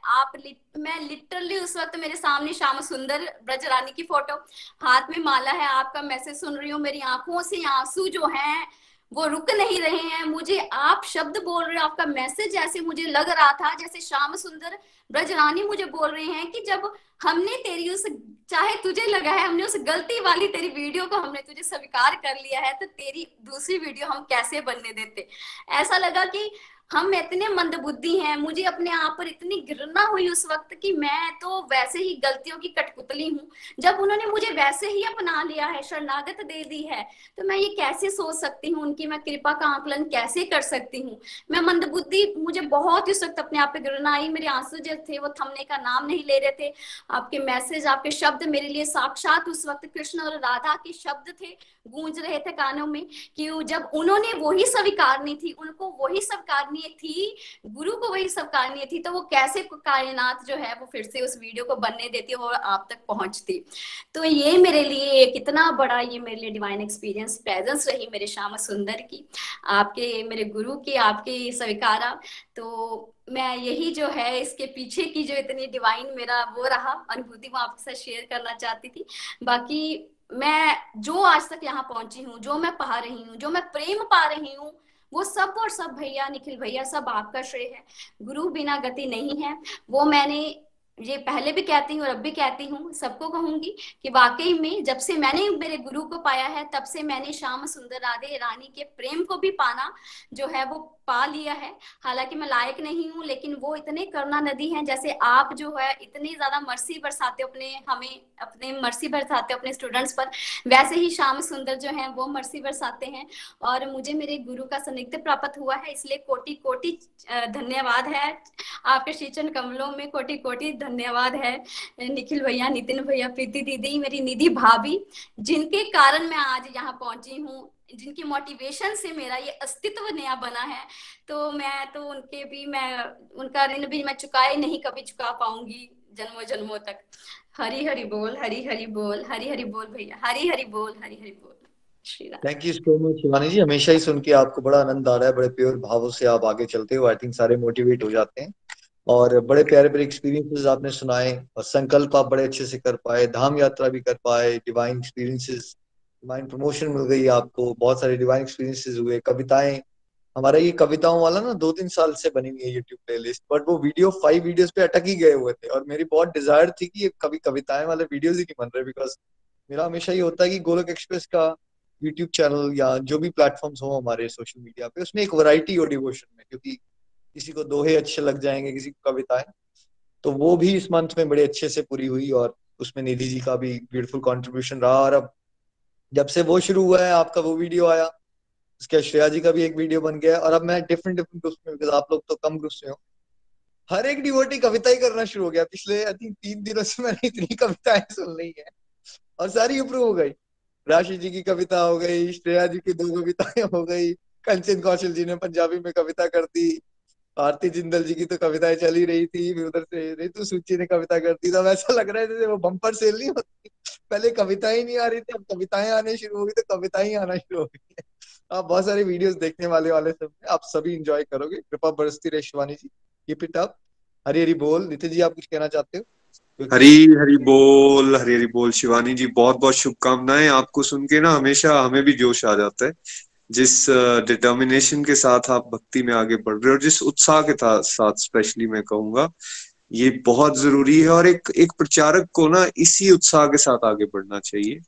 मैं लिटरली उस वक्त मेरे सामने श्याम सुंदर ब्रजरानी की फोटो, हाथ में माला है, आपका मैसेज सुन रही हूँ, मेरी आंखों से आंसू जो हैं वो रुक नहीं रहे हैं। मुझे आप शब्द बोल रहे हो, आपका मैसेज ऐसे मुझे लग रहा था जैसे श्याम सुंदर ब्रजरानी मुझे बोल रहे हैं कि जब हमने तेरी उस, चाहे तुझे लगा है हमने उस गलती वाली तेरी वीडियो को हमने तुझे स्वीकार कर लिया है, तो तेरी दूसरी वीडियो हम कैसे बनने देते। ऐसा लगा कि हम इतने मंदबुद्धि हैं, मुझे अपने आप पर इतनी घृणा हुई उस वक्त कि मैं तो वैसे ही गलतियों की कठपुतली हूँ। जब उन्होंने मुझे वैसे ही अपना लिया है, शरणागत दे दी है, तो मैं ये कैसे सोच सकती हूँ उनकी मैं कृपा का आकलन कैसे कर सकती हूँ। मैं मंदबुद्धि, मुझे बहुत उस वक्त अपने आप पे घृणा आई, मेरे आंसू जो थे वो थमने का नाम नहीं ले रहे थे। आपके मैसेज, आपके शब्द मेरे लिए साक्षात उस वक्त कृष्ण और राधा के शब्द थे, गूंज रहे थे कानों में, कि जब उन्होंने वही स्वीकारनी थी, उनको वही स्वीकारनी थी, गुरु को वही स्वीकारनी थी, तो वो कैसे कायनात जो है वो फिर से उस वीडियो को बनने देती और आप तक पहुंचती। तो ये मेरे लिए कितना बड़ा, ये मेरे लिए डिवाइन एक्सपीरियंस प्रेजेंस रही मेरे श्याम सुंदर की, आपके मेरे गुरु की, आपके स्वीकारा। तो मैं यही जो है इसके पीछे की जो इतनी डिवाइन मेरा वो रहा अनुभूति, वो आपके साथ शेयर करना चाहती थी। बाकी मैं जो आज तक यहाँ पहुंची हूँ, जो मैं पा रही हूँ, जो मैं प्रेम पा रही हूँ, वो सब और सब भैया, निखिल भैया, सब आपका श्रेय है। गुरु बिना गति नहीं है, वो मैंने ये पहले भी कहती हूँ और अब भी कहती हूँ, सबको कहूंगी कि वाकई में जब से मैंने मेरे गुरु को पाया है, तब से मैंने श्याम सुंदर राधे रानी के प्रेम को भी पाना जो है वो पा लिया है। हालांकि मैं लायक नहीं हूँ, लेकिन वो इतने करुणा नदी हैं, जैसे आप जो है इतनी ज्यादा मर्सी बरसाते हो अपने, हमें अपने मर्सी बरसाते हो अपने स्टूडेंट्स पर, वैसे ही श्याम सुंदर जो है वो मर्सी बरसाते हैं। और मुझे मेरे गुरु का सानिध्य प्राप्त हुआ है, इसलिए कोटि कोटि धन्यवाद है आपके श्रीचरण कमलों में, कोटि कोटि धन्यवाद है निखिल भैया, नितिन भैया, प्रीति दीदी, मेरी निधि भाभी, जिनके कारण मैं आज यहाँ पहुंची हूँ, जिनकी मोटिवेशन से मेरा ये अस्तित्व नया बना है। तो मैं तो उनके भी, मैं उनका ऋण भी मैं चुकाए नहीं कभी चुका पाऊंगी जन्मों जन्मों तक। हरी हरि बोल, हरी हरि बोल, हरी हरि बोल भैया, हरी हरि बोल, हरी हरि बोल। Shri Ram. Thank you so much Shivani ji, हमेशा ही सुन के आपको बड़ा आनंद आ रहा है, बड़े प्योर भावों से आप आगे चलते हो, आई थिंक सारे मोटिवेट हो जाते हैं। और बड़े प्यारे प्यारे एक्सपीरियंसेस आपने सुनाए, और संकल्प आप बड़े अच्छे से कर पाए, धाम यात्रा भी कर पाए, डिवाइन एक्सपीरियंसेस, डिवाइन प्रमोशन मिल गई आपको, बहुत सारे डिवाइन एक्सपीरियंसेस हुए, कविताएं, हमारा ये कविताओं वाला ना 2-3 साल से बनी हुई है यूट्यूब प्लेलिस्ट, बट वो वीडियो 5 वीडियोस पे अटक ही गए हुए थे, और मेरी बहुत डिजायर थी कि ये कभी कविताएं वाले वीडियोस ही नहीं बन रहे, बिकॉज मेरा हमेशा ये होता है कि गोलोक एक्सप्रेस का यूट्यूब चैनल या जो भी प्लेटफॉर्म्स हो हमारे सोशल मीडिया पे, उसमें एक वैरायटी हो डिवोशन में, क्योंकि किसी को दोहे अच्छे लग जाएंगे, किसी को कविताएं, तो वो भी इस मंथ में बड़े अच्छे से पूरी हुई, और उसमें निधि जी का भी ब्यूटीफुल कंट्रीब्यूशन रहा। और अब जब से वो शुरू हुआ है, आपका वो वीडियो आया, उसके श्रेया जी का भी एक वीडियो बन गया, और अब मैं डिफरेंट डिफरेंट ग्रुप्स में, बिकॉज आप लोग तो कम ग्रुप्स में हो, हर एक डिवोटी कविता ही करना शुरू हो गया। पिछले आई थिंक 3 दिनों से मैंने इतनी कविताएं सुन ली है, और सारी अप्रूव हो गई। राशि जी की कविता हो गई, श्रेया जी की 2 कविताएं हो गई, कंचन कौशल जी ने पंजाबी में कविता कर दी, आरती जिंदल जी की तो कविताएं चल ही रही थी, फिर उधर से रितु सूची ने कविता कर दी। तो अब ऐसा लग रहा है जैसे वो बम्पर सेल नहीं होती, पहले कविताएं नहीं आ रही थी, अब कविताएं आने शुरू हो गई, तो कविताएं आना शुरू हो गई है। आप बहुत सारे वीडियोस देखने वाले सब हैं, आप सभी इंजॉय करोगे। कृपा बरसती रहे शिवानी जी, कीप इट अप। हरी हरी बोल। नितिन जी, आप कुछ कहना चाहते हो? हरी क्योंकि हरी बोल, हरी हरी बोल। शिवानी जी, बहुत बहुत शुभकामनाएं। आपको सुन के ना हमेशा हमें भी जोश आ जाता है, जिस डिटर्मिनेशन के साथ आप भक्ति में आगे बढ़ रहे हो, और जिस उत्साह के साथ स्पेशली मैं कहूंगा, ये बहुत जरूरी है। और एक एक प्रचारक को ना इसी उत्साह के साथ आगे बढ़ना चाहिए।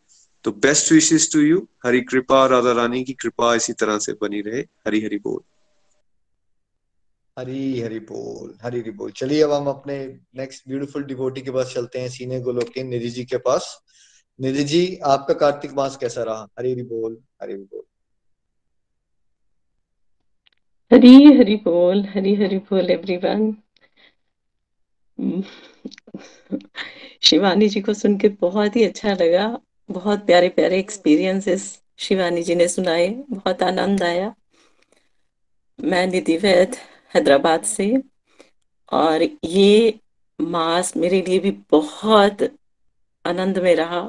तो बेस्ट विशेस टू यू। हरी कृपा, राधा रानी की कृपा इसी तरह से बनी रहे। हरी हरी बोल। हरी हरी बोल, हरी हरी बोल। चलिए अब हम अपने नेक्स्ट ब्यूटीफुल डिवोटी के पास चलते हैं, सीने गोलोक के निधि जी के पास। निधि जी, आपका कार्तिक मास कैसा रहा? हरी हरी बोल, हरी हरी बोल। हरी हरी बोल, हरी हरी बोल एवरीवन। शिवानी जी को सुन के बहुत ही अच्छा लगा, बहुत प्यारे प्यारे एक्सपीरियंसेस शिवानी जी ने सुनाए, बहुत आनंद आया। मैं निधि वैद, हैदराबाद से, और ये मास मेरे लिए भी बहुत आनंद में रहा,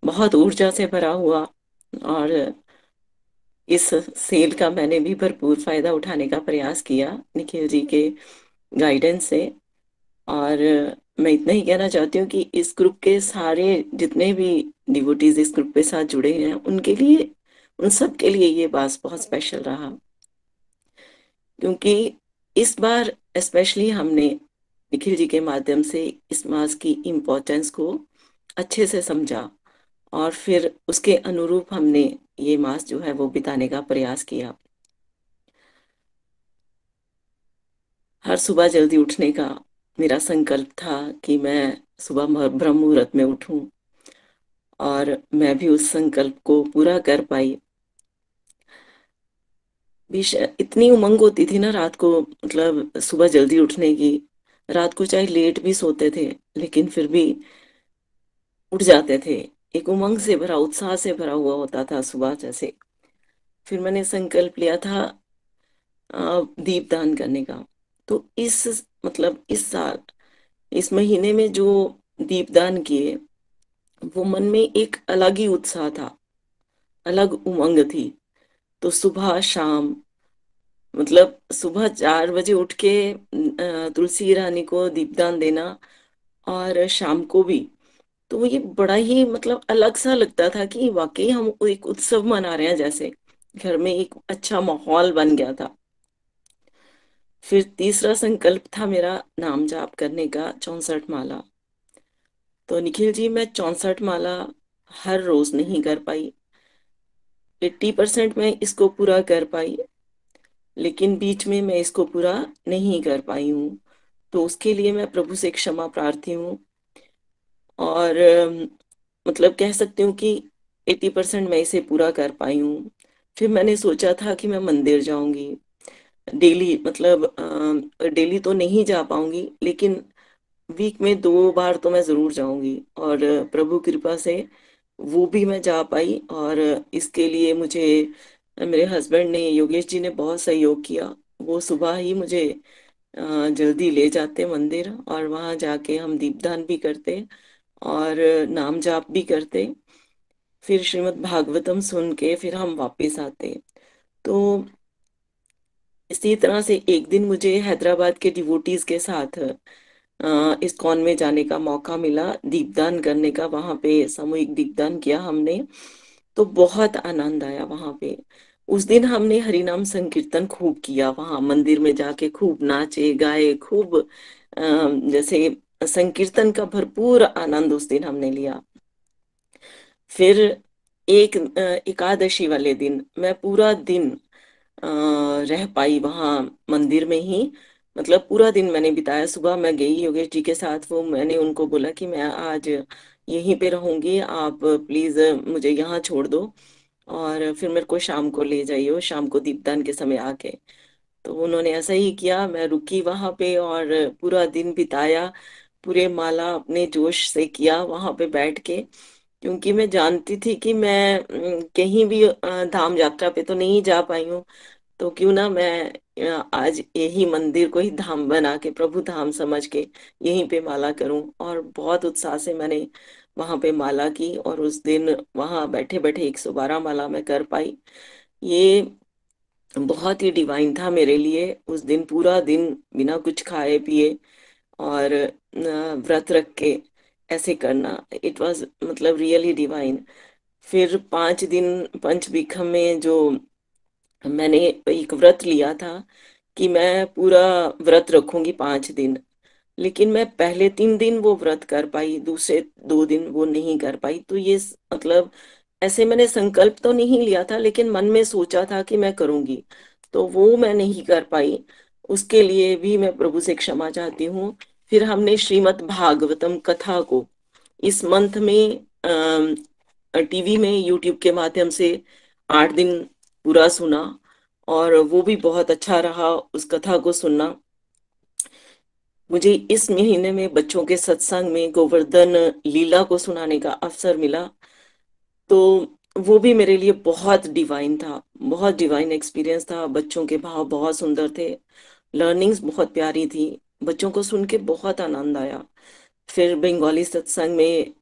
बहुत ऊर्जा से भरा हुआ। और इस सेल का मैंने भी भरपूर फायदा उठाने का प्रयास किया निखिल जी के गाइडेंस से। और मैं इतना ही कहना चाहती हूँ कि इस ग्रुप के सारे जितने भी डिवोटीज इस ग्रुप के साथ जुड़े हैं, उनके लिए, उन सब के लिए ये बात बहुत स्पेशल रहा, क्योंकि इस बार स्पेशली हमने निखिल जी के माध्यम से इस मास की इम्पोर्टेंस को अच्छे से समझा, और फिर उसके अनुरूप हमने ये मास जो है वो बिताने का प्रयास किया। हर सुबह जल्दी उठने का मेरा संकल्प था कि मैं सुबह ब्रह्म मुहूर्त में उठूं, और मैं भी उस संकल्प को पूरा कर पाई। इतनी उमंग होती थी ना रात को, मतलब सुबह जल्दी उठने की। रात को चाहे लेट भी सोते थे, लेकिन फिर भी उठ जाते थे। एक उमंग से भरा, उत्साह से भरा हुआ होता था सुबह जैसे। फिर मैंने संकल्प लिया था दीपदान करने का। तो मतलब इस साल, इस महीने में जो दीपदान किए, वो मन में एक अलग ही उत्साह था, अलग उमंग थी। तो सुबह शाम, मतलब सुबह 4 बजे उठ के तुलसी रानी को दीपदान देना, और शाम को भी, तो ये बड़ा ही मतलब अलग सा लगता था कि वाकई हम एक उत्सव मना रहे हैं जैसे। घर में एक अच्छा माहौल बन गया था। फिर तीसरा संकल्प था मेरा नाम जाप करने का, 64 माला। तो निखिल जी, मैं 64 माला हर रोज नहीं कर पाई, 80% मैं इसको पूरा कर पाई, लेकिन बीच में मैं इसको पूरा नहीं कर पाई हूँ। तो उसके लिए मैं प्रभु से क्षमा प्रार्थी हूँ। और मतलब कह सकती हूँ कि 80% मैं इसे पूरा कर पाई हूँ। फिर मैंने सोचा था कि मैं मंदिर जाऊंगी डेली, मतलब डेली तो नहीं जा पाऊंगी, लेकिन वीक में 2 बार तो मैं जरूर जाऊंगी। और प्रभु कृपा से वो भी मैं जा पाई। और इसके लिए मुझे मेरे हस्बैंड ने, योगेश जी ने बहुत सहयोग किया। वो सुबह ही मुझे जल्दी ले जाते मंदिर, और वहां जाके हम दीपदान भी करते और नाम जाप भी करते। फिर श्रीमद् भागवतम सुन के फिर हम वापस आते। तो इसी तरह से एक दिन मुझे हैदराबाद के डिवोटीज के साथ इस्कॉन में जाने का मौका मिला, दीपदान करने का। वहां पे सामूहिक दीपदान किया हमने, तो बहुत आनंद आया वहां पे। उस दिन हमने हरिनाम संकीर्तन खूब किया, वहां मंदिर में जाके खूब नाचे गाए, खूब जैसे संकीर्तन का भरपूर आनंद उस दिन हमने लिया। फिर एक एकादशी वाले दिन मैं पूरा दिन रह पाई वहां मंदिर में ही, मतलब पूरा दिन मैंने बिताया। सुबह मैं गई योगेश जी के साथ, वो मैंने उनको बोला कि मैं आज यहीं पे रहूंगी, आप प्लीज मुझे यहाँ छोड़ दो, और फिर मेरे को शाम को ले जाइए, शाम को दीपदान के समय आके। तो उन्होंने ऐसा ही किया, मैं रुकी वहां पे और पूरा दिन बिताया, पूरे माला अपने जोश से किया वहां पे बैठ के। क्योंकि मैं जानती थी कि मैं कहीं भी धाम यात्रा पे तो नहीं जा पाई हूँ। तो क्यों ना मैं आज यही मंदिर को ही धाम बना के, प्रभु धाम समझ के यहीं पे माला करूं। और बहुत उत्साह से मैंने वहां पे माला की, और उस दिन वहां बैठे बैठे 112 माला मैं कर पाई। ये बहुत ही डिवाइन था मेरे लिए। उस दिन पूरा दिन बिना कुछ खाए पिए और व्रत रख के ऐसे करना, इट वाज मतलब रियली डिवाइन। फिर 5 दिन पंच बीखम में जो मैंने एक व्रत लिया था कि मैं पूरा व्रत रखूंगी 5 दिन, लेकिन मैं पहले 3 दिन वो व्रत कर पाई, दूसरे 2 दिन वो नहीं कर पाई। तो ये मतलब ऐसे मैंने संकल्प तो नहीं लिया था, लेकिन मन में सोचा था कि मैं करूंगी, तो वो मैं नहीं कर पाई। उसके लिए भी मैं प्रभु से क्षमा चाहती हूँ। फिर हमने श्रीमद् भागवतम कथा को इस मंथ में टीवी में यूट्यूब के माध्यम से 8 दिन पूरा सुना, और वो भी बहुत अच्छा रहा उस कथा को सुनना। मुझे इस महीने में बच्चों के सत्संग में गोवर्धन लीला को सुनाने का अवसर मिला, तो वो भी मेरे लिए बहुत डिवाइन था, बहुत डिवाइन एक्सपीरियंस था। बच्चों के भाव बहुत सुंदर थे, लर्निंग्स बहुत प्यारी थी, बच्चों को सुन के बहुत आनंद आया। फिर बंगाली सत्संग में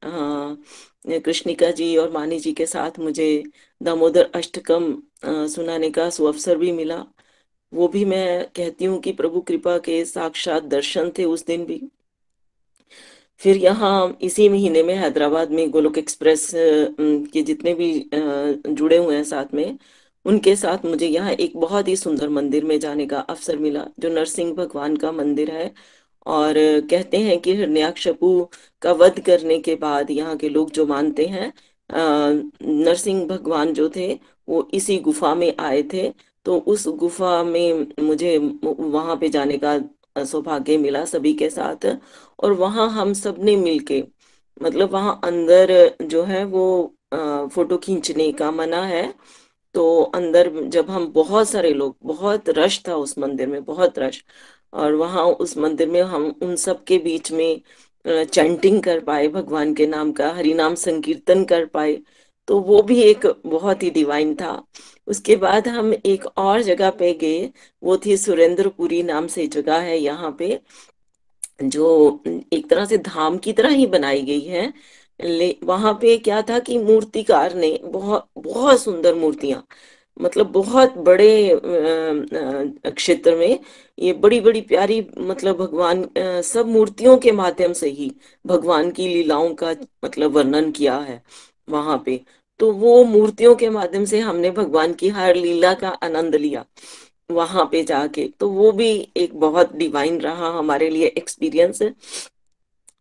कृष्णिका जी और मानी जी के साथ मुझे दामोदर अष्टकम सुनाने का सुअवसर भी मिला। वो भी मैं कहती हूँ कि प्रभु कृपा के साक्षात दर्शन थे उस दिन भी। फिर यहाँ इसी महीने में हैदराबाद में गोलोक एक्सप्रेस के जितने भी जुड़े हुए हैं साथ में, उनके साथ मुझे यहाँ एक बहुत ही सुंदर मंदिर में जाने का अवसर मिला, जो नरसिंह भगवान का मंदिर है। और कहते हैं कि हिरण्याकश्यपु का वध करने के बाद यहाँ के लोग जो मानते हैं, नरसिंह भगवान जो थे वो इसी गुफा में आए थे। तो उस गुफा में मुझे वहां पे जाने का सौभाग्य मिला सभी के साथ। और वहां हम सब ने मिलके, मतलब वहां अंदर जो है वो फोटो खींचने का मना है। तो अंदर जब हम बहुत सारे लोग, बहुत रश था उस मंदिर में, बहुत रश, और वहां उस मंदिर में हम उन सब के बीच में चैंटिंग कर पाए, भगवान के नाम का हरि नाम संकीर्तन कर पाए। तो वो भी एक बहुत ही डिवाइन था। उसके बाद हम एक और जगह पे गए, वो थी सुरेंद्रपुरी नाम से जगह है यहाँ पे, जो एक तरह से धाम की तरह ही बनाई गई है। वहां पे क्या था कि मूर्तिकार ने बहुत बहुत सुंदर मूर्तियां, मतलब बहुत बड़े क्षेत्र में ये बड़ी बड़ी प्यारी, मतलब भगवान सब मूर्तियों के माध्यम से ही भगवान की लीलाओं का मतलब वर्णन किया है वहां पे। तो वो मूर्तियों के माध्यम से हमने भगवान की हर लीला का आनंद लिया वहां पे जाके। तो वो भी एक बहुत डिवाइन रहा हमारे लिए एक्सपीरियंस।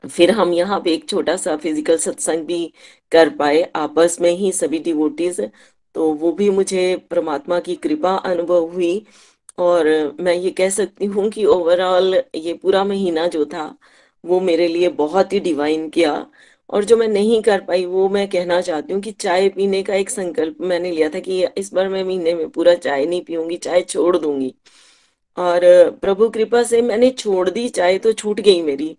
फिर हम यहाँ पे एक छोटा सा फिजिकल सत्संग भी कर पाए आपस में ही सभी डिवोटीज। तो वो भी मुझे परमात्मा की कृपा अनुभव हुई। और मैं ये कह सकती हूँ कि ओवरऑल ये पूरा महीना जो था वो मेरे लिए बहुत ही डिवाइन किया। और जो मैं नहीं कर पाई वो मैं कहना चाहती हूँ कि चाय पीने का एक संकल्प मैंने लिया था कि इस बार मैं महीने में पूरा चाय नहीं पीऊंगी, चाय छोड़ दूंगी। और प्रभु कृपा से मैंने छोड़ दी, चाय तो छूट गई मेरी।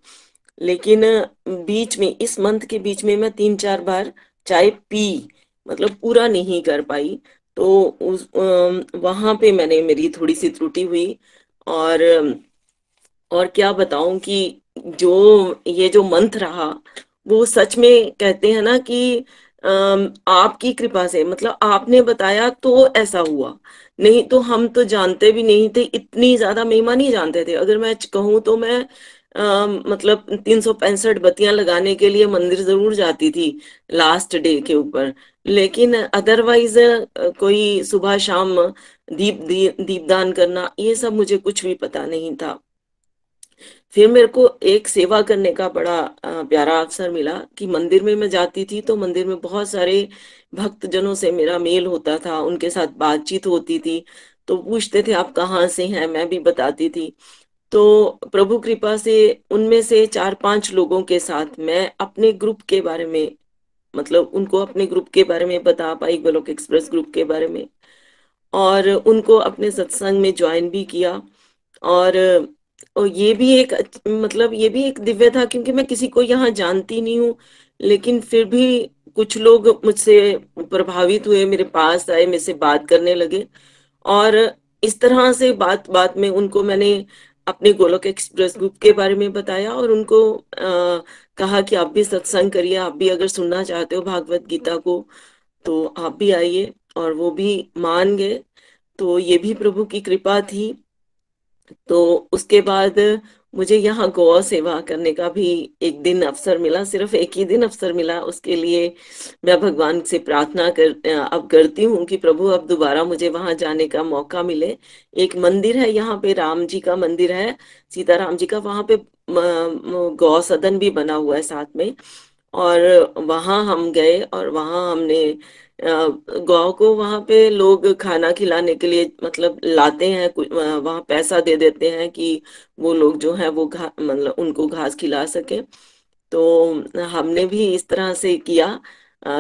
लेकिन बीच में, इस मंथ के बीच में मैं 3-4 बार चाय पी, मतलब पूरा नहीं कर पाई। तो उस वहां पे मैंने, मेरी थोड़ी सी त्रुटि हुई। और और क्या बताऊं कि जो ये जो मंथ रहा वो सच में कहते हैं ना कि आपकी कृपा से, मतलब आपने बताया तो ऐसा हुआ, नहीं तो हम तो जानते भी नहीं थे, इतनी ज्यादा महिमा नहीं जानते थे। अगर मैं कहूँ तो मैं मतलब 365 बत्तियां लगाने के लिए मंदिर जरूर जाती थी लास्ट डे के ऊपर, लेकिन अदरवाइज कोई सुबह शाम दीपदान करना, ये सब मुझे कुछ भी पता नहीं था। फिर मेरे को एक सेवा करने का बड़ा प्यारा अवसर मिला कि मंदिर में मैं जाती थी, तो मंदिर में बहुत सारे भक्त जनों से मेरा मेल होता था, उनके साथ बातचीत होती थी। तो पूछते थे आप कहाँ से हैं, मैं भी बताती थी। तो प्रभु कृपा से उनमें से 4-5 लोगों के साथ मैं अपने ग्रुप के बारे में, मतलब उनको अपने ग्रुप के बारे में बता पाई, गोलोक एक्सप्रेस ग्रुप के बारे में, और उनको अपने सत्संग में ज्वाइन भी किया। और ये भी एक मतलब ये भी एक दिव्य था, क्योंकि मैं किसी को यहाँ जानती नहीं हूँ, लेकिन फिर भी कुछ लोग मुझसे प्रभावित हुए, मेरे पास आए, मेरे से बात करने लगे, और इस तरह से बात बात में उनको मैंने अपने गोलोक एक्सप्रेस ग्रुप के बारे में बताया, और उनको कहा कि आप भी सत्संग करिए, आप भी अगर सुनना चाहते हो भागवत गीता को तो आप भी आइए, और वो भी मान गए। तो ये भी प्रभु की कृपा थी। तो उसके बाद मुझे यहाँ गौ सेवा करने का भी एक दिन अवसर मिला, सिर्फ एक ही दिन अवसर मिला। उसके लिए मैं भगवान से प्रार्थना अब करती हूँ कि प्रभु अब दोबारा मुझे वहां जाने का मौका मिले। एक मंदिर है यहाँ पे, राम जी का मंदिर है, सीताराम जी का, वहां पे गौ सदन भी बना हुआ है साथ में। और वहां हम गए, और वहां हमने गौ को, वहां पे लोग खाना खिलाने के लिए मतलब लाते हैं, वहां पैसा दे देते हैं कि वो लोग जो है वो मतलब उनको घास खिला सके। तो हमने भी इस तरह से किया,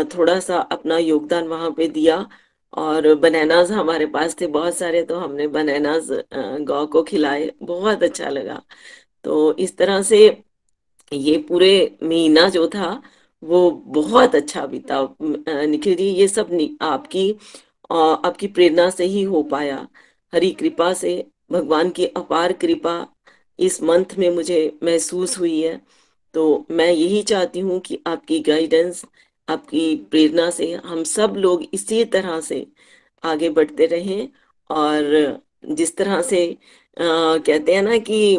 थोड़ा सा अपना योगदान वहां पे दिया। और बनानाज हमारे पास थे बहुत सारे, तो हमने बनानाज गौ को खिलाए, बहुत अच्छा लगा। तो इस तरह से ये पूरे महीना जो था वो बहुत अच्छा बीता। निखिल जी, ये सब आपकी प्रेरणा से ही हो पाया, हरी कृपा से, भगवान की अपार कृपा इस मंथ में मुझे महसूस हुई है। तो मैं यही चाहती हूँ कि आपकी गाइडेंस, आपकी प्रेरणा से हम सब लोग इसी तरह से आगे बढ़ते रहें। और जिस तरह से कहते हैं ना कि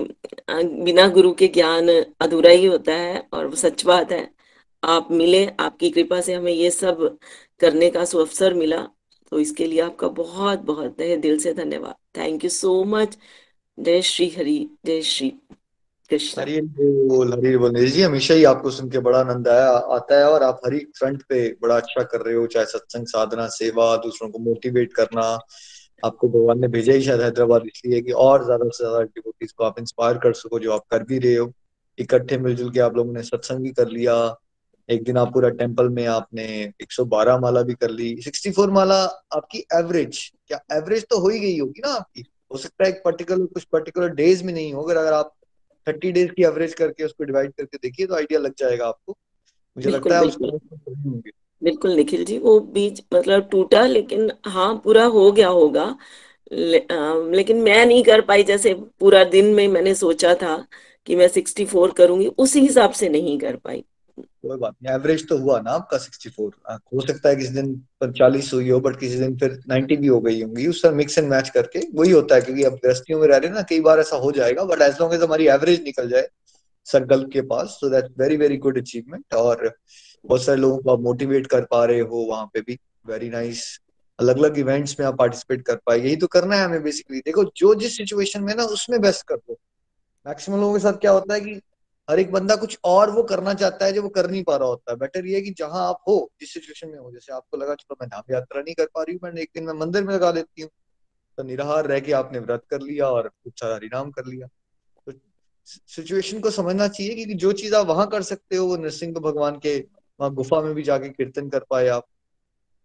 बिना गुरु के ज्ञान अधूरा ही होता है, और वो सच बात है। आप मिले, आपकी कृपा से हमें ये सब करने का सुअवसर मिला, तो इसके लिए आपका बहुत बहुत तहे दिल से धन्यवाद। Thank you so much. जय श्री हरि, जय श्री कृष्णा। हरी बोल, हरी बोल। नीरज जी, हमेशा ही आपको सुन के बड़ा आनंद आता है, और आप हर एक फ्रंट पे बड़ा अच्छा कर रहे हो, चाहे सत्संग, साधना, सेवा, दूसरों को मोटिवेट करना। आपको भगवान ने भेजा ही शायद हैदराबाद इसलिए कि और ज्यादा से ज्यादा डिवोटीज को आप इंस्पायर कर सको, जो आप कर भी रहे हो। इकट्ठे मिलजुल के आप लोगों ने सत्संग भी कर लिया। एक दिन आप पूरा टेम्पल में आपने 112 माला भी कर ली, 64 माला। आपकी एवरेज, क्या एवरेज तो हो ही गई होगी ना आपकी? हो सकता है एक कुछ पर्टिकुलर डेज में नहीं हो, अगर आप 30 डेज की एवरेज करके उसको डिवाइड करके देखिए तो आइडिया लग जाएगा आपको। मुझे बिल्कुल लगता है बिल्कुल उसको होंगे। बिल्कुल निखिल जी, वो बीच मतलब टूटा, लेकिन हाँ पूरा हो गया होगा। लेकिन मैं नहीं कर पाई, जैसे पूरा दिन में मैंने सोचा था कि मैं 64 करूंगी, उसी हिसाब से नहीं कर पाई। कोई बात नहीं, एवरेज तो हुआ ना आपका 64। हो सकता है किसी दिन 45 हुई हो, बट किसी दिन फिर 90 भी हो गई होंगी। उसका मिक्स एंड मैच करके वही होता है, क्योंकि अब गृहस्थियों में रह रहे हैं ना, कई बार ऐसा हो जाएगा। बट एज लॉन्ग एज हमारी एवरेज निकल जाए संकल्प के पास, so that's very very good achievement. और बहुत सारे लोगों को आप मोटिवेट कर पा रहे हो वहां पे भी, वेरी नाइस। अलग अलग इवेंट्स में आप पार्टिसिपेट कर पाए, यही तो करना है हमें बेसिकली। देखो, जो जिस सिचुएशन में ना, उसमें बेस्ट कर दो। मैक्सिमम लोगों के साथ क्या होता है कि हर एक बंदा कुछ और वो करना चाहता है जो वो कर नहीं पा रहा होता है। बेटर ये है कि जहां आप हो, जिस सिचुएशन में हो, जैसे आपको लगा चलो मैं धाम यात्रा नहीं कर पा रही हूँ, मैं एक दिन मैं मंदिर में लगा लेती हूँ, तो निराहार रह के आपने व्रत कर लिया और खूब सारा हरिनाम कर लिया। तो सिचुएशन को समझना चाहिए कि जो चीज आप वहां कर सकते हो, वो नरसिंह भगवान के वहां गुफा में भी जाके कीर्तन कर पाए आप।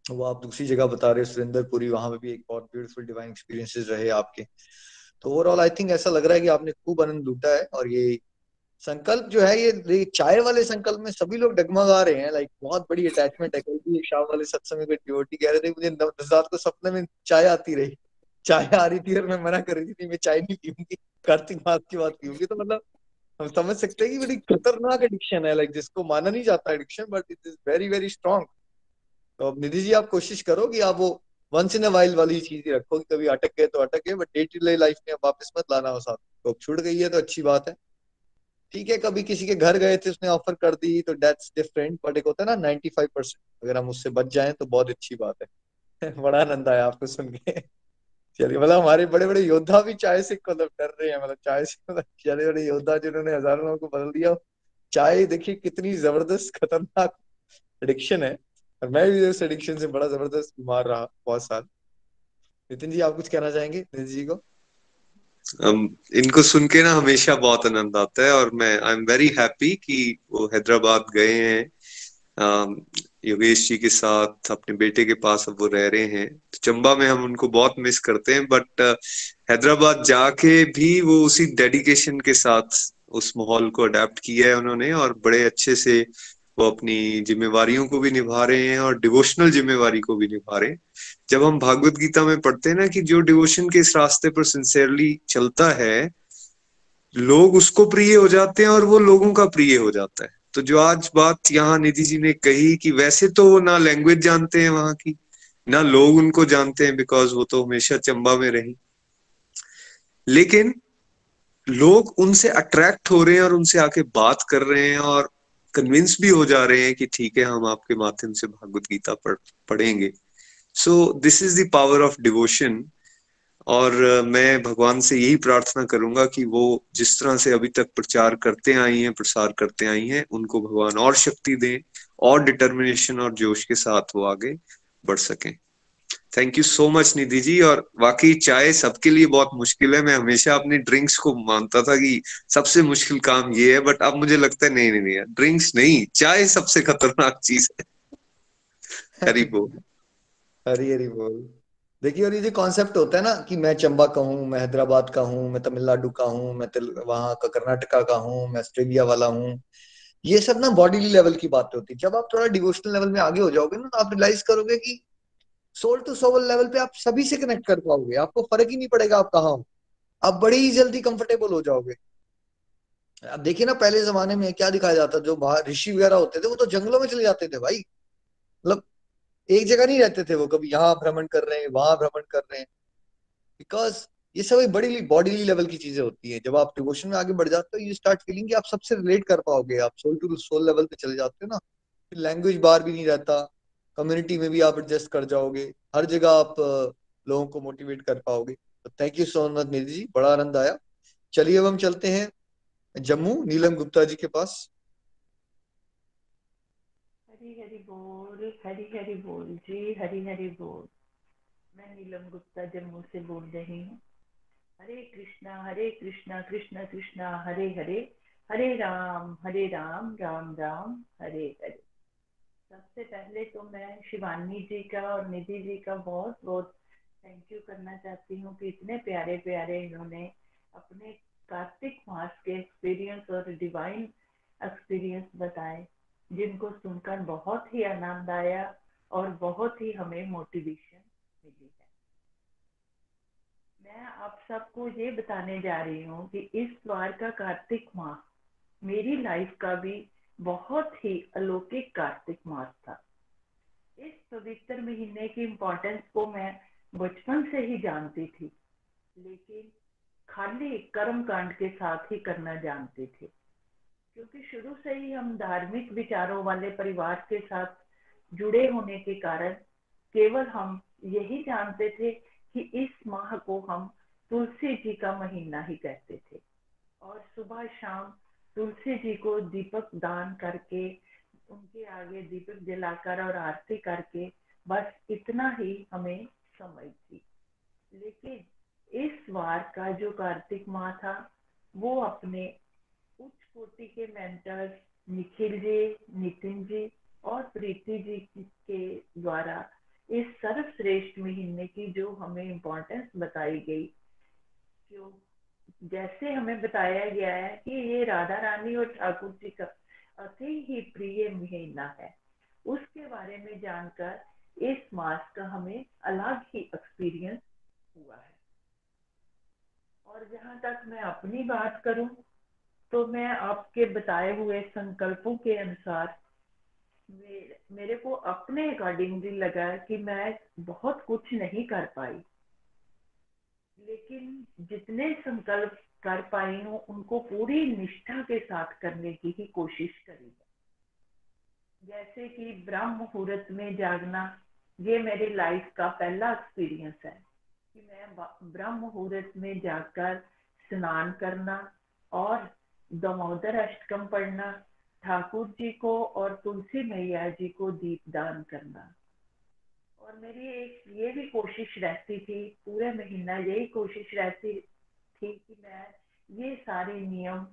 वो आप दूसरी जगह बता रहे हो सुरेंद्रपुरी, वहां पे भी एक बहुत ब्यूटीफुल डिवाइन एक्सपीरियंसेस रहे आपके। तो ओवरऑल आई थिंक ऐसा लग रहा है कि आपने खूब आनंद लूटा है। और ये संकल्प जो है, ये चाय वाले संकल्प में सभी लोग डगमगा रहे हैं, लाइक बहुत बड़ी अटैचमेंट है। कल भी एक शाम वाले सत्संग में कोई डिवोटी कह रहे थे, मुझे रात को सपने में चाय आती रही, चाय आ रही थी और मैं मना कर रही थी, मैं चाय नहीं पीऊंगी, कार्तिक मास की बात पीऊंगी। तो मतलब हम समझ सकते हैं कि बड़ी खतरनाक एडिक्शन है, लाइक जिसको माना नहीं जाता addiction, but it is very very strong. तो अब निधि जी, आप कोशिश करो कि आप वो वंस इन अ वाइल वाली चीज ही रखो, कि कभी अटक गए तो अटक गए, but day to day life में अब वापस मत लाना हो साथ। तो अब छूट गई है तो अच्छी बात है। ठीक है, कभी किसी के घर गए थे, उसने ऑफर कर दी तो दैट्स डिफरेंट, बट एक होता है ना 95%, अगर हम उससे बच जाएं तो बहुत अच्छी बात है। बड़ा आनंद आया आपको सुन के। चलिए, मतलब हमारे बड़े बड़े योद्धा भी चाय से मतलब डर रहे हैं, मतलब चाय से, मतलब बड़े बड़े योद्धा जिन्होंने हजारों लोगों को बदल दिया। चाय देखिए कितनी जबरदस्त खतरनाक एडिक्शन है, और मैं भी उस एडिक्शन से बड़ा जबरदस्त बीमार रहा बहुत साल। नितिन जी, आप कुछ कहना चाहेंगे नितिन जी को? इनको सुन के ना हमेशा बहुत आनंद आता है, और मैं आई एम वेरी हैप्पी कि वो हैदराबाद गए हैं योगेश जी के साथ, अपने बेटे के पास अब वो रह रहे हैं। तो चंबा में हम उनको बहुत मिस करते हैं, बट हैदराबाद जाके भी वो उसी डेडिकेशन के साथ उस माहौल को अडेप्ट किया है उन्होंने, और बड़े अच्छे से वो अपनी जिम्मेवारियों को भी निभा रहे हैं और डिवोशनल जिम्मेवारी को भी निभा रहे हैं। जब हम भागवत गीता में पढ़ते हैं ना कि जो डिवोशन के इस रास्ते पर सिंसियरली चलता है, लोग उसको प्रिय हो जाते हैं और वो लोगों का प्रिय हो जाता है। तो जो आज बात यहाँ निधि जी ने कही कि वैसे तो वो ना लैंग्वेज जानते हैं वहां की, ना लोग उनको जानते हैं, बिकॉज वो तो हमेशा चंबा में रही, लेकिन लोग उनसे अट्रैक्ट हो रहे हैं और उनसे आके बात कर रहे हैं और कन्विंस भी हो जा रहे हैं कि ठीक है, हम आपके माध्यम से भागवत गीता पढ़ेंगे। So this is the power of devotion. और मैं भगवान से यही प्रार्थना करूंगा कि वो जिस तरह से अभी तक प्रचार करते आई हैं, प्रसार करते आई हैं, उनको भगवान और शक्ति दें और डिटर्मिनेशन और जोश के साथ वो आगे बढ़ सकें। Thank you so much Nidhi ji. और वाकई चाय सबके लिए बहुत मुश्किल है। मैं हमेशा अपनी ड्रिंक्स को मानता था कि सबसे मुश्किल काम ये है, बट अब मुझे लगता है नहीं नहीं नहीं, ड्रिंक्स नहीं, चाय सबसे खतरनाक चीज है। हरी बोल। हरी हरी बोल। देखिए, और ये जो कॉन्सेप्ट होता है ना कि मैं चंबा का हूँ, मैं हैदराबाद का हूँ, मैं तमिलनाडु का हूँ, मैं वहां का कर्नाटका का हूँ, मैं ऑस्ट्रेलिया वाला हूँ, ये सब ना बॉडीली लेवल की बातें होती है। जब आप थोड़ा डिवोशनल लेवल में आगे हो जाओगे ना, तो आप रियलाइज करोगे कि सोल टू सोल लेवल पे आप सभी से कनेक्ट कर पाओगे। आपको फर्क ही नहीं पड़ेगा आप कहाँ हो, आप बड़ी ही जल्दी कंफर्टेबल हो जाओगे। अब देखिए ना, पहले जमाने में क्या दिखाया जाता, जो बाहर ऋषि वगैरह होते थे वो तो जंगलों में चले जाते थे भाई। मतलब एक जगह नहीं रहते थे वो, कभी यहाँ भ्रमण कर रहे हैं, वहां भ्रमण कर रहे हैं, बिकॉज ये सब एक बड़ी बॉडी लेवल की चीजें होती हैं। जब आप डिवोशन में आगे बढ़ जाते हो, यू स्टार्ट फीलिंग कि आप सबसे रिलेट कर पाओगे, आप सोल टू सोल लेवल पे चले जाते हो ना, फिर लैंग्वेज बार भी नहीं रहता, कम्युनिटी में भी आप एडजस्ट कर जाओगे, हर जगह आप लोगों को मोटिवेट कर पाओगे। तो thank you so much Nidhi ji, बड़ा आनंद आया। चलिए अब हम चलते हैं जम्मू, नीलम गुप्ता जी के पास। हरी हरी बोल, हरी हरी बोल जी, हरी हरी बोल। मैं नीलम गुप्ता जम्मू से बोल रही हूँ। हरे कृष्णा कृष्णा कृष्णा हरे हरे, हरे राम राम राम हरे हरे। सबसे पहले तो मैं शिवानी जी का और निधि जी का बहुत बहुत थैंक यू करना चाहती हूँ कि इतने प्यारे प्यारे इन्होंने अपने कार्तिक मास के एक्सपीरियंस और डिवाइन एक्सपीरियंस बताए, जिनको सुनकर बहुत ही आनंद आया और बहुत ही हमें मोटिवेशन मिली है। मैं आप सबको ये बताने जा रही हूँ कि इस बार का कार्तिक मास मेरी लाइफ का भी बहुत ही अलौकिक कार्तिक मास था। इस पवित्र महीने की इम्पोर्टेंस को मैं बचपन से ही जानती थी, लेकिन खाली कर्म कांड के साथ ही करना जानती थी, क्योंकि शुरू से ही हम धार्मिक विचारों वाले परिवार के साथ जुड़े होने के कारण केवल हम यही जानते थे कि इस माह को हम तुलसी जी का महीना ही कहते थे, और सुबह शाम तुलसी जी को दीपक दान करके, उनके आगे दीपक जलाकर और आरती करके, बस इतना ही हमें समझ थी। लेकिन इस बार का जो कार्तिक माह था, वो अपने उच्च कोटि के मेंटर्स निखिल जी, नितिन जी और प्रीति जी के द्वारा इस सर्वश्रेष्ठ महीने की जो हमें इम्पोर्टेंस बताई गई, जो जैसे हमें बताया गया है कि ये राधा रानी और ठाकुर जी का अति ही प्रिय महीना है, उसके बारे में जानकर इस मास का हमें अलग ही एक्सपीरियंस हुआ है। और जहाँ तक मैं अपनी बात करूं, तो मैं आपके बताए हुए संकल्पों के अनुसार मेरे को अपने अकॉर्डिंगली लगा कि मैं बहुत कुछ नहीं कर पाई, लेकिन जितने संकल्प कर पाई हूँ उनको पूरी निष्ठा के साथ करने की ही कोशिश करी है। जैसे कि ब्रह्म मुहूर्त में जागना, ये मेरी लाइफ का पहला एक्सपीरियंस है कि मैं ब्रह्म मुहूर्त में जागकर स्नान करना और दामोदर अष्टकम पढ़ना, ठाकुर जी को और तुलसी मैया जी को दीप दान करना। और मेरी एक ये भी कोशिश रहती थी, पूरे महीना यही कोशिश रहती थी कि मैं ये सारे नियम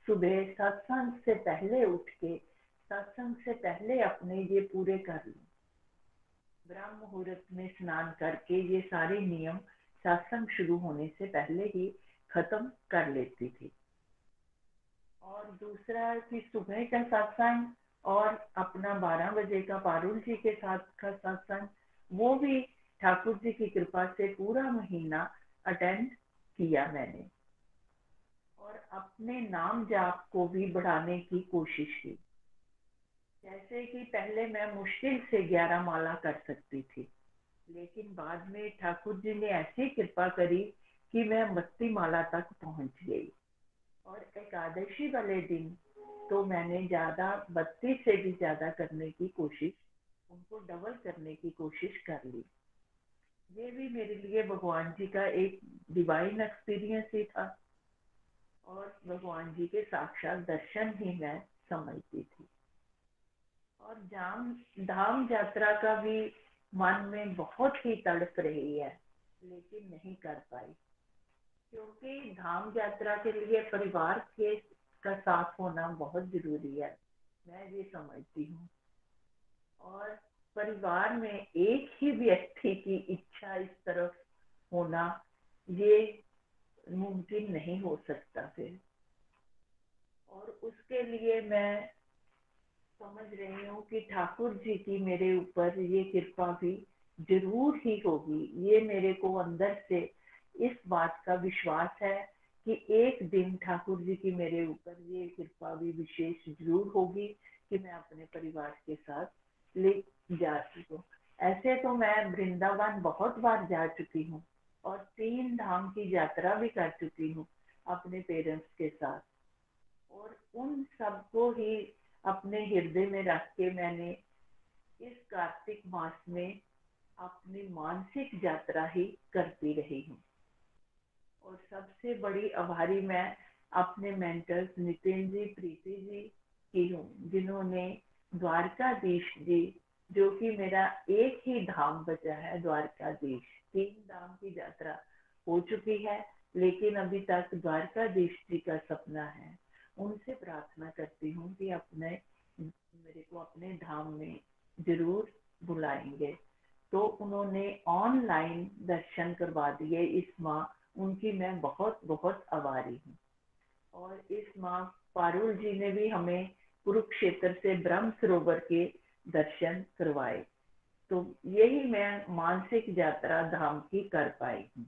सुबह सत्संग से पहले उठ के, सत्संग से पहले अपने ये पूरे कर लूं। ब्रह्म मुहूर्त में स्नान करके ये सारे नियम सत्संग शुरू होने से पहले ही खत्म कर लेती थी। और दूसरा कि सुबह का सत्संग और अपना 12 बजे का पारुल जी के साथ का सत्संग, वो भी ठाकुर जी की कृपा से पूरा महीना अटेंड किया मैंने। और अपने नाम जाप को भी बढ़ाने की कोशिश की। जैसे कि पहले मैं मुश्किल से 11 माला कर सकती थी, लेकिन बाद में ठाकुर जी ने ऐसी कृपा करी कि मैं 32 माला तक पहुंच गई। और एकादशी वाले दिन तो मैंने ज्यादा 32 से भी ज्यादा करने की कोशिश, उनको डबल करने की कोशिश कर ली। ये भी मेरे लिए भगवान जी का एक डिवाइन एक्सपीरियंस ही था और भगवान जी के साक्षात दर्शन ही मैं समझती थी। और धाम यात्रा का भी मन में बहुत ही तड़प रही है, लेकिन नहीं कर पाई, क्योंकि धाम यात्रा के लिए परिवार के का साथ होना बहुत जरूरी है, मैं ये समझती हूँ। और परिवार में एक ही व्यक्ति की इच्छा इस तरफ होना, ये मुमकिन नहीं हो सकता फिर। और उसके लिए मैं समझ रही हूँ कि ठाकुर जी की मेरे ऊपर ये कृपा भी जरूर ही होगी। ये मेरे को अंदर से इस बात का विश्वास है कि एक दिन ठाकुर जी की मेरे ऊपर ये कृपा भी विशेष जरूर होगी कि मैं अपने परिवार के साथ ले जा सकूं। ऐसे तो मैं वृंदावन बहुत बार जा चुकी हूँ और 3 धाम की यात्रा भी कर चुकी हूँ अपने पेरेंट्स के साथ, और उन सबको ही अपने हृदय में रख के मैंने इस कार्तिक मास में अपनी मानसिक यात्रा ही करती रही हूँ। और सबसे बड़ी आभारी मैं अपने मेंटर्स नितिन जी, प्रीति जी की हूँ, जिन्होंने द्वारकाधीश जी, जो कि मेरा एक ही धाम बचा है द्वारकाधीश, 3 धाम की यात्रा हो चुकी है, लेकिन अभी तक द्वारकाधीश जी का सपना है। उनसे प्रार्थना करती हूँ कि मेरे को अपने धाम में जरूर बुलाएंगे। तो उन्होंने ऑनलाइन दर्शन करवा दिए इस माह, उनकी मैं बहुत बहुत आभारी हूँ। और इस माह पारुल जी ने भी हमें कुरुक्षेत्र से ब्रह्म सरोवर के दर्शन करवाए। तो यही मैं मानसिक यात्रा धाम की कर पाई हूँ।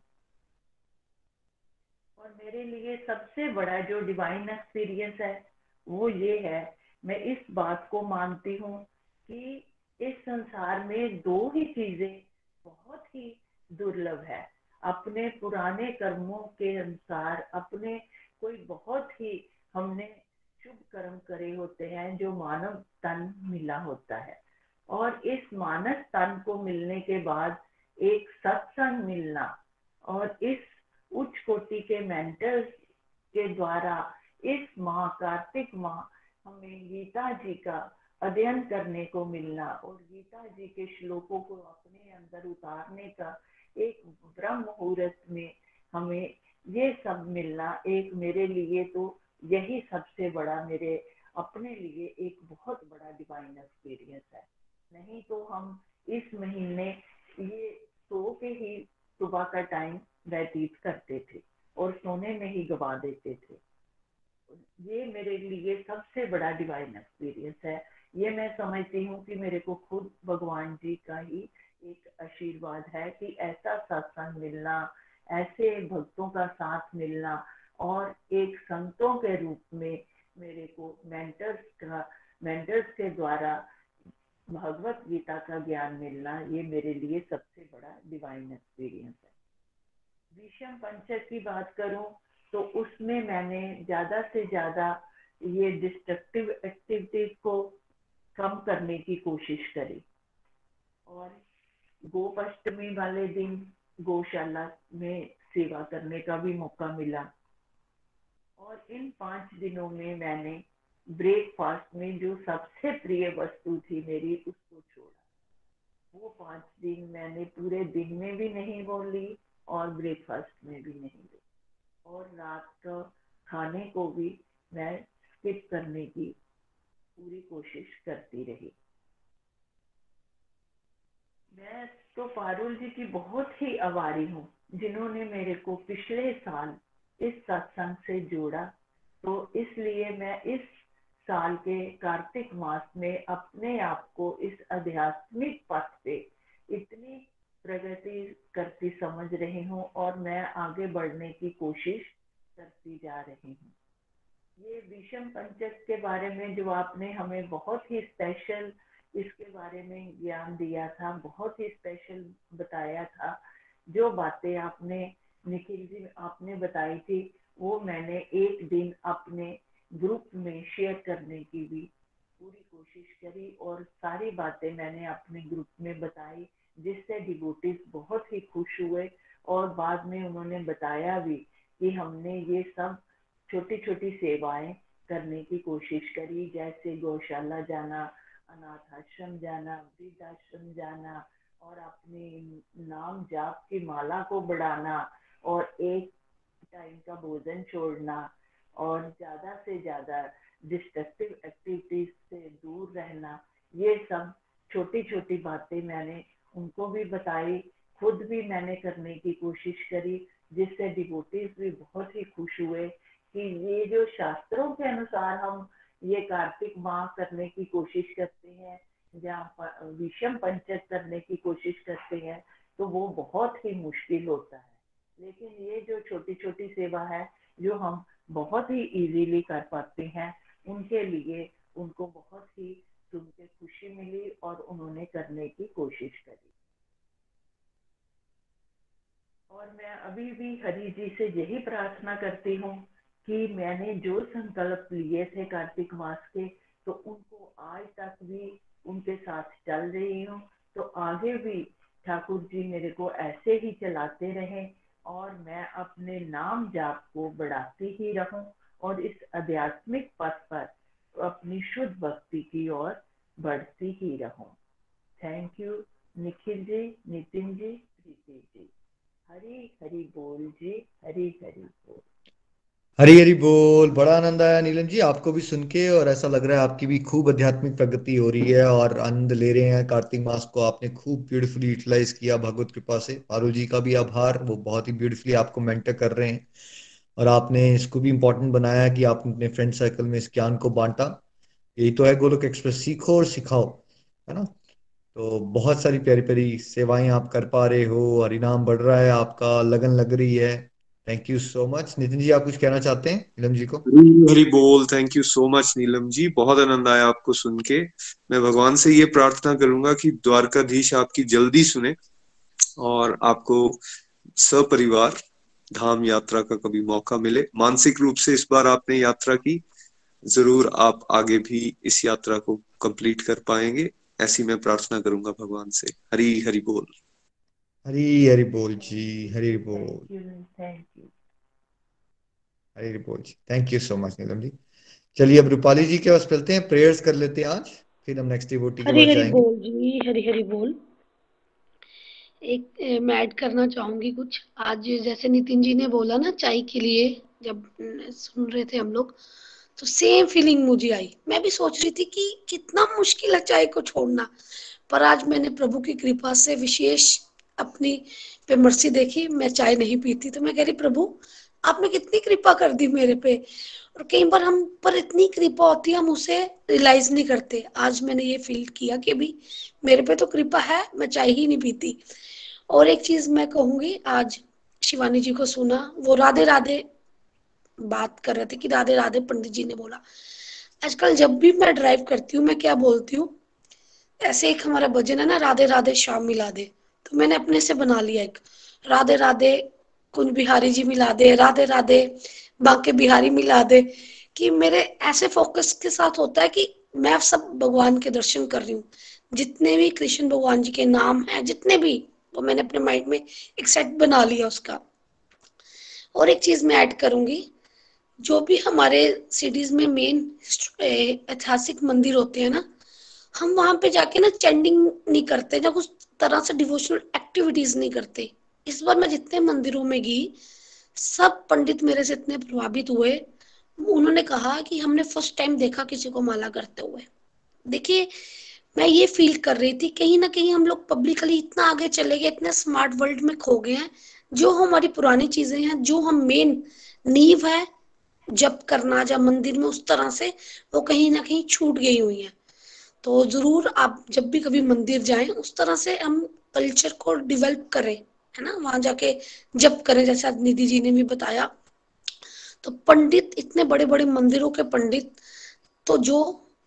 और मेरे लिए सबसे बड़ा जो डिवाइन एक्सपीरियंस है वो ये है, मैं इस बात को मानती हूँ कि इस संसार में 2 ही चीजें बहुत ही दुर्लभ है। अपने पुराने कर्मों के अनुसार अपने कोई बहुत ही हमने शुभ कर्म करे होते हैं जो मानव तन मिला होता है, और इस मानव तन को मिलने के बाद एक सत्संग मिलना और इस उच्च कोटि के मेंटर्स के द्वारा इस माह कार्तिक माह हमें गीता जी का अध्ययन करने को मिलना और गीता जी के श्लोकों को अपने अंदर उतारने का एक ब्रह्म मुहूर्त में हमें ये सब मिलना, एक मेरे लिए तो यही सबसे बड़ा, मेरे अपने लिए एक बहुत बड़ा डिवाइन एक्सपीरियंस है। नहीं तो हम इस महीने ये सो के ही सुबह का टाइम व्यतीत करते थे और सोने में ही गवा देते थे। ये मेरे लिए सबसे बड़ा डिवाइन एक्सपीरियंस है। ये मैं समझती हूँ कि मेरे को खुद भगवान जी का ही एक आशीर्वाद है कि ऐसा सत्संग मिलना, ऐसे भक्तों का साथ मिलना और एक संतों के रूप में मेरे को मेंटर्स के द्वारा भगवत गीता का ज्ञान मिलना, ये मेरे लिए सबसे बड़ा डिवाइन एक्सपीरियंस है। विषम पंचक की बात करूं तो उसमें मैंने ज्यादा से ज्यादा ये डिस्ट्रक्टिव एक्टिविटीज को कम करने की कोशिश करी। और गोपाष्टमी वाले दिन गौशाला में सेवा करने का भी मौका मिला। और इन 5 दिनों में मैंने ब्रेकफास्ट में जो सबसे प्रिय वस्तु थी मेरी, उसको छोड़ा। वो 5 दिन मैंने पूरे दिन में भी नहीं बोली और ब्रेकफास्ट में भी नहीं ली, और रात का खाने को भी मैं स्किप करने की पूरी कोशिश करती रही। मैं तो पारुल जी की बहुत ही आभारी हूँ, जिन्होंने मेरे को पिछले साल इस सत्संग से जोड़ा। तो इसलिए मैं इस साल के कार्तिक मास में अपने आप को इस आध्यात्मिक पथ पे इतनी प्रगति करती समझ रही हूँ और मैं आगे बढ़ने की कोशिश करती जा रही हूँ। ये विषम पंचक के बारे में जो आपने हमें बहुत ही स्पेशल इसके बारे में ज्ञान दिया था, बहुत ही स्पेशल बताया था, जो बातें आपने निखिल जी आपने बताई थी वो मैंने एक दिन अपने ग्रुप में शेयर करने की भी पूरी कोशिश करी और सारी बातें मैंने अपने ग्रुप में बताई, जिससे डिवोटीज बहुत ही खुश हुए और बाद में उन्होंने बताया भी कि हमने ये सब छोटी छोटी सेवाएं करने की कोशिश करी, जैसे गौशाला जाना, अनाथ आश्रम जाना, वृद्धाश्रम जाना और अपने नाम जाप की माला को बढ़ाना और एक टाइम का भोजन छोड़ना और ज्यादा से ज्यादा डिस्ट्रक्टिव एक्टिविटीज से दूर रहना। ये सब छोटी छोटी बातें मैंने उनको भी बताई, खुद भी मैंने करने की कोशिश करी, जिससे डिवोटीज भी बहुत ही खुश हुए कि ये जो शास्त्रों के अनुसार हम ये कार्तिक माह करने की कोशिश करते हैं, जहाँ विषम पंचक करने की कोशिश करते हैं, तो वो बहुत ही मुश्किल होता है। लेकिन ये जो छोटी छोटी सेवा है जो हम बहुत ही इजीली कर पाते हैं, उनके लिए उनको बहुत ही सुन के खुशी मिली और उन्होंने करने की कोशिश करी। और मैं अभी भी हरि जी से यही प्रार्थना करती हूँ कि मैंने जो संकल्प लिए थे कार्तिक मास के, तो उनको आज तक भी उनके साथ चल रही हूँ, तो आगे भी ठाकुर जी मेरे को ऐसे ही चलाते रहें और मैं अपने नाम जाप को बढ़ाती ही रहूं और इस आध्यात्मिक पथ पर अपनी शुद्ध भक्ति की ओर बढ़ती ही रहूं। Thank you Nikhil ji, Nitin ji, Preeti ji. हरी हरी बोल जी, हरी हरी बोल। हरी हरी बोल। बड़ा आनंद आया नीलम जी आपको भी सुन के, और ऐसा लग रहा है आपकी भी खूब आध्यात्मिक प्रगति हो रही है और आनंद ले रहे हैं। कार्तिक मास को आपने खूब ब्यूटीफुली यूटिलाइज किया भगवत कृपा से। पारुल जी का भी आभार, वो बहुत ही ब्यूटीफुली आपको मेंटर कर रहे हैं और आपने इसको भी इम्पोर्टेंट बनाया कि आपने अपने फ्रेंड सर्कल में इस ज्ञान को बांटा। यही तो है गोलोक एक्सप्रेस, सीखो और सिखाओ, है ना। तो बहुत सारी प्यारी प्यारी सेवाएं आप कर पा रहे हो, हरिनाम बढ़ रहा है, आपका लगन लग रही है। Thank you so much. Nitin ji आप कुछ कहना चाहते हैं नीलम जी को? हरी बोल। Thank you so much Neelam जी, बहुत आनंद आया आपको सुन के। मैं भगवान से ये प्रार्थना करूंगा कि द्वारकाधीश आपकी जल्दी सुने और आपको सपरिवार धाम यात्रा का कभी मौका मिले। मानसिक रूप से इस बार आपने यात्रा की, जरूर आप आगे भी इस यात्रा को कंप्लीट कर पाएंगे, ऐसी मैं प्रार्थना करूंगा भगवान से। हरी हरि बोल। हरी हरि बोल जी, हरी बोल, थैंक यू। हरी बोल जी। Thank you so much Neelam ji. चलिए अब रूपाली जी के पास चलते हैं, प्रेयर्स कर लेते हैं आज, फिर हम नेक्स्ट डिवोटी के हरी पास हरी जाएंगे। बोल जी, हरी हरी बोल। एक मैं ऐड करना चाहूंगी कुछ। आज जैसे नितिन जी ने बोला ना चाय के लिए, जब सुन रहे थे हम लोग, तो सेम फीलिंग मुझे आई। मैं भी सोच रही थी कि कितना मुश्किल है चाय को छोड़ना, पर आज मैंने प्रभु की कृपा से विशेष अपनी पे मर्सी देखी। मैं चाय नहीं पीती, तो मैं कह रही प्रभु आपने कितनी कृपा कर दी मेरे पे। और कई बार हम पर इतनी कृपा होती है हम उसे रियलाइज नहीं करते। आज मैंने ये फील किया कि भी मेरे पे तो कृपा है, मैं चाय ही नहीं पीती। और एक चीज मैं कहूंगी, आज शिवानी जी को सुना, वो राधे राधे बात कर रहे थे कि राधे राधे पंडित जी ने बोला। आजकल जब भी मैं ड्राइव करती हूँ मैं क्या बोलती हूँ, ऐसे एक हमारा भजन है ना, राधे राधे श्याम मिला दे, तो मैंने अपने से बना लिया एक, राधे राधे कुंज बिहारी जी मिला दे, राधे राधे बांके बिहारी मिला दे। कि मेरे ऐसे फोकस के साथ होता है कि मैं सब भगवान के दर्शन कर रही हूँ, जितने भी कृष्ण भगवान जी के नाम हैं जितने भी, वो मैंने अपने माइंड में एक सेट बना लिया उसका। और एक चीज मैं ऐड करूंगी, जो भी हमारे सिटीज में मेन ऐतिहासिक मंदिर होते हैं ना, हम वहां पे जाके ना चैंटिंग नहीं करते, या कुछ तरह से डिवोशनल एक्टिविटीज नहीं करते। इस बार मैं जितने मंदिरों में गई, सब पंडित मेरे से इतने प्रभावित हुए, उन्होंने कहा कि हमने फर्स्ट टाइम देखा किसी को माला करते हुए। देखिए मैं ये फील कर रही थी कहीं ना कहीं हम लोग पब्लिकली इतना आगे चले गए, इतने स्मार्ट वर्ल्ड में खो गए हैं। जो हमारी पुरानी चीजें हैं, जो हम मेन नींव है, जप करना या मंदिर में उस तरह से वो कहीं ना कहीं छूट गई हुई है। तो जरूर आप जब भी कभी मंदिर जाएं उस तरह से हम कल्चर को डेवलप करें, है ना, वहां जाके जप करें जैसे आज निधि जी ने भी बताया। तो पंडित, इतने बड़े बड़े मंदिरों के पंडित तो जो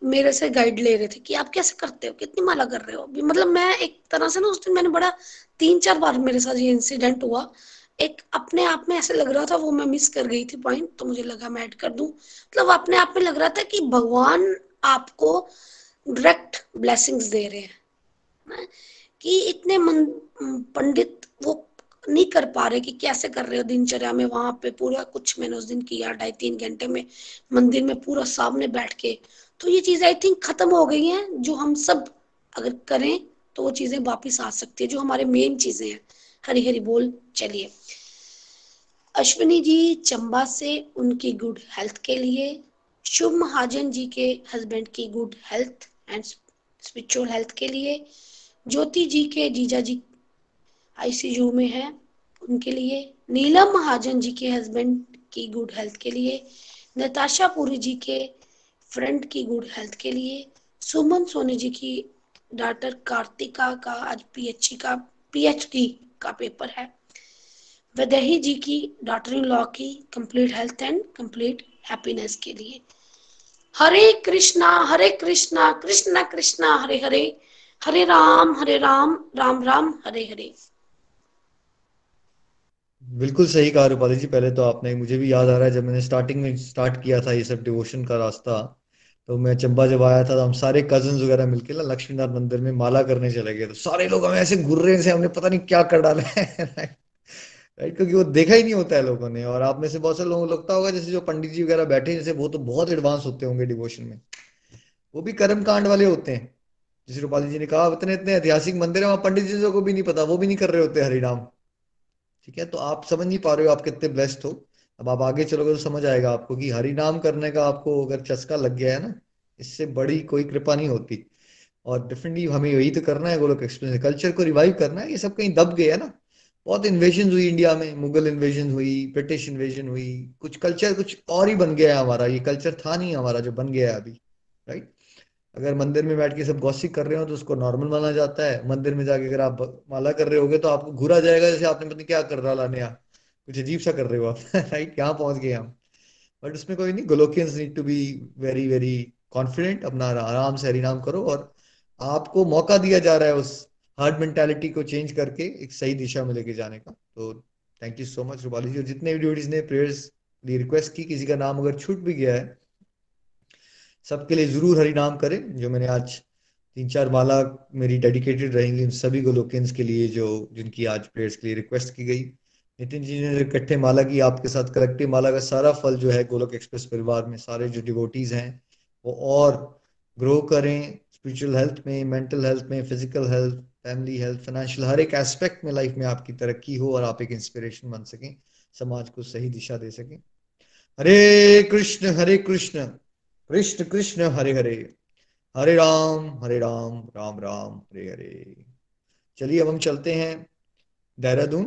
मेरे से गाइड ले रहे थे कि आप कैसे करते हो, कितनी माला कर रहे हो अभी, मतलब मैं एक तरह से ना उस दिन मैंने बड़ा 3-4 बार मेरे साथ ये इंसिडेंट हुआ। एक अपने आप में ऐसे लग रहा था, वो मैं मिस कर गई थी पॉइंट, तो मुझे लगा मैं ऐड कर दूं। मतलब अपने आप में लग रहा था कि भगवान आपको डायरेक्ट ब्लेसिंग्स दे रहे हैं ना, कि इतने पंडित वो नहीं कर पा रहे कि कैसे कर रहे हो दिनचर्या में वहां पे पूरा कुछ मैंने उस दिन किया 2.5-3 घंटे में मंदिर में पूरा सामने बैठ के। तो ये चीज आई थिंक खत्म हो गई है, जो हम सब अगर करें तो वो चीजें वापिस आ सकती है, जो हमारे मेन चीजें हैं। हरी हरी बोल। चलिए, अश्विनी जी चंबा से उनकी गुड हेल्थ के लिए, शुभ महाजन जी के हस्बैंड की good health and spiritual health के लिए, ज्योति जी के जीजा जी आईसीयू में है उनके लिए, नीलम महाजन जी के हस्बैंड की गुड हेल्थ के लिए, नताशा पुरी जी के फ्रेंड की गुड हेल्थ के लिए, सुमन सोनी जी की डॉक्टर कार्तिका का आज पीएचडी का पेपर है, वैदेही जी की डॉक्टर इन लॉ की complete health and complete happiness के लिए। हरे कृष्णा कृष्णा कृष्णा हरे हरे, हरे राम राम राम हरे हरे। बिल्कुल सही कहा रूपाली जी। पहले तो आपने, मुझे भी याद आ रहा है जब मैंने स्टार्टिंग में स्टार्ट किया था ये सब डिवोशन का रास्ता, तो मैं चंबा जब आया था तो हम सारे कजन्स वगैरह मिलके ना लक्ष्मीनाथ मंदिर में माला करने चले गए। तो सारे लोग हमें ऐसे घूर रहे थे, हमने पता नहीं क्या कर डाला है राइट, क्योंकि वो देखा ही नहीं होता है लोगों ने। और आप में से बहुत से लोगों को लगता होगा जैसे जो पंडित जी वगैरह बैठे हैं, जैसे वो तो बहुत एडवांस होते होंगे डिवोशन में, वो भी कर्म कांड वाले होते हैं। जैसे रूपाली जी ने कहा, इतने इतने ऐतिहासिक मंदिर है, वहां पंडित जी को भी नहीं पता, वो भी नहीं कर रहे होते हरिनाम। ठीक है, तो आप समझ नहीं पा रहे हो आप कितने ब्लेस्ड हो। अब आप आगे चलोगे तो समझ आएगा आपको कि हरि नाम करने का आपको अगर चस्का लग गया है ना, इससे बड़ी कोई कृपा नहीं होती। और डेफिनेटली हमें यही तो करना है, गोलोक एक्सप्रेस कल्चर को रिवाइव करना है। ये सब कहीं दब गया है ना, बहुत इन्वेजन हुई इंडिया में, मुगल इन्वेजन हुई, ब्रिटिश इन्वेजन हुई, कुछ कल्चर कुछ और ही बन गया है हमारा। ये कल्चर था नहीं हमारा जो बन गया है अभी, राइट। अगर मंदिर में बैठ के सब गॉसिप कर रहे हो तो उसको नॉर्मल माना जाता है। मंदिर में जाके अगर आप माला कर रहे होगे तो आपको घूरा जाएगा जैसे आपने पता नहीं क्या कर रहा नया, कुछ अजीब सा कर रहे हो आप राइट, यहाँ पहुंच गए हम। बट उसमें कोई नहीं, Golokians need to be very very confident. अपना आराम से हरिनाम करो, और आपको मौका दिया जा रहा है उस हार्ड मेंटालिटी को चेंज करके एक सही दिशा में लेके जाने का। तो thank you so much Rupali ji. और जितने भी डिवोटीज ने प्रेयर्स लिए रिक्वेस्ट की, किसी का नाम अगर छूट भी गया है, सबके लिए जरूर हरि नाम करें। जो मैंने आज 3-4 माला मेरी डेडिकेटेड रहेंगी उन सभी गोलोकियंस के लिए जो जिनकी आज प्रेयर्स के लिए रिक्वेस्ट की गई। नितिन जी ने इकट्ठे माला की, आपके साथ कलेक्टिव माला का सारा फल जो है गोलोक एक्सप्रेस परिवार में सारे जो डिवोटीज हैं वो और ग्रो करें स्पिरिचुअल हेल्थ में, मेंटल हेल्थ में, physical health, family health, financial, हर एक एस्पेक्ट में लाइफ में आपकी तरक्की हो और आप एक इंस्पिरेशन बन सकें, समाज को सही दिशा दे सकें। हरे कृष्ण कृष्ण कृष्ण हरे हरे, हरे राम राम राम हरे हरे। चलिए अब हम चलते हैं देहरादून,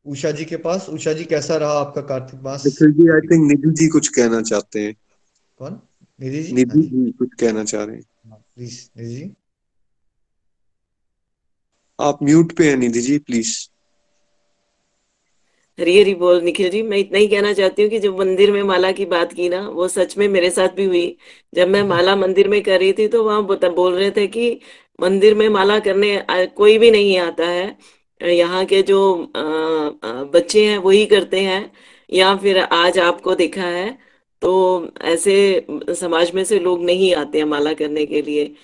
उषा जी के पास। उषा जी, कैसा रहा आपका कार्तिक मास? निखिल जी, आई थिंक निधि जी कुछ कहना चाहते हैं। कौन? निधि जी? हाँ निधि जी, जी कुछ कहना चाह रहे हैं। प्लीज निधि जी। आप म्यूट पे हैं निधि जी, प्लीज। हरी हरी बोल। निखिल जी, मैं इतना ही कहना चाहती हूँ कि जो मंदिर में माला की बात की ना, वो सच में मेरे साथ भी हुई। जब मैं माला मंदिर में कर रही थी तो वहां बोल रहे थे कि मंदिर में माला करने कोई भी नहीं आता है, यहाँ के जो बच्चे हैं वही करते हैं, या फिर आज आपको देखा है तो ऐसे समाज में से लोग नहीं आते हैं माला करने के लिए।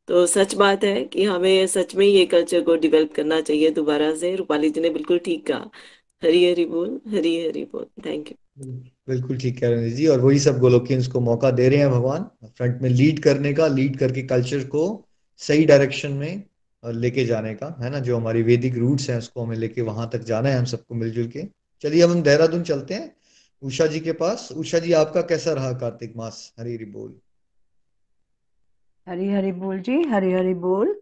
तो सच बात है कि हमें सच में ये कल्चर को डेवलप करना चाहिए दोबारा से। रूपाली जी ने बिल्कुल ठीक कहा। हरी हरी बोल, हरी हरी बोल। Thank you. बिल्कुल ठीक कह रहे हैं निधि जी, और वही सब गोलोकियंस को मौका दे रहे हैं भगवान फ्रंट में लीड करने का, लीड करके कल्चर को सही डायरेक्शन में लेके जाने का, है ना। जो हमारी वैदिक रूट्स हैं उसको हमें लेके वहां तक जाना है हम सबको मिलजुल के। चलिए अब हम देहरादून चलते हैं उषा जी के पास। उषा जी, आपका कैसा रहा कार्तिक मास? हरी हरी बोल। हरी हरी बोल जी, हरी हरी बोल।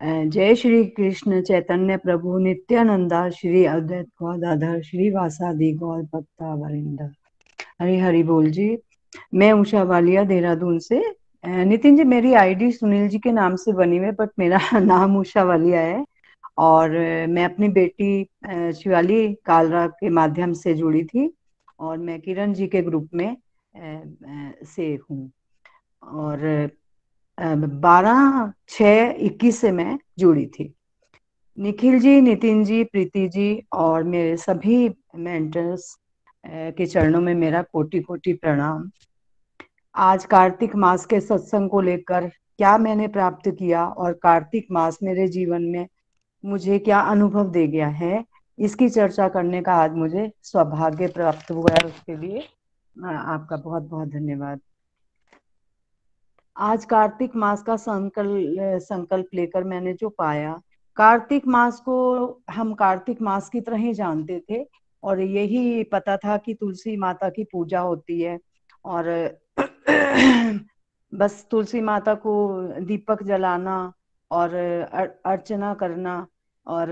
जय श्री कृष्ण चैतन्य प्रभु नित्यानंदा, श्री अद्वैत गदाधर श्री वासादि गौर भक्ता वरिंदा। हरी हरी बोल जी। मैं उषा वालिया देहरादून से। नितिन जी, मेरी आईडी सुनील जी के नाम से बनी हुई है, बट मेरा नाम उषा वालिया है। और मैं अपनी बेटी शिवाली कालरा के माध्यम से जुड़ी थी, और मैं किरण जी के ग्रुप में से हूँ। और 12/6/21 से मैं जुड़ी थी। निखिल जी, नितिन जी, प्रीति जी और मेरे सभी मेंटर्स के चरणों में मेरा कोटि कोटि प्रणाम। आज कार्तिक मास के सत्संग को लेकर क्या मैंने प्राप्त किया और कार्तिक मास मेरे जीवन में मुझे क्या अनुभव दे गया है, इसकी चर्चा करने का आज मुझे सौभाग्य प्राप्त हुआ है। उसके लिए आपका बहुत बहुत धन्यवाद। आज कार्तिक मास का संकल्प लेकर मैंने जो पाया, कार्तिक मास को हम कार्तिक मास की तरह ही जानते थे, और यही पता था कि तुलसी माता की पूजा होती है, और बस तुलसी माता को दीपक जलाना और अर्चना करना, और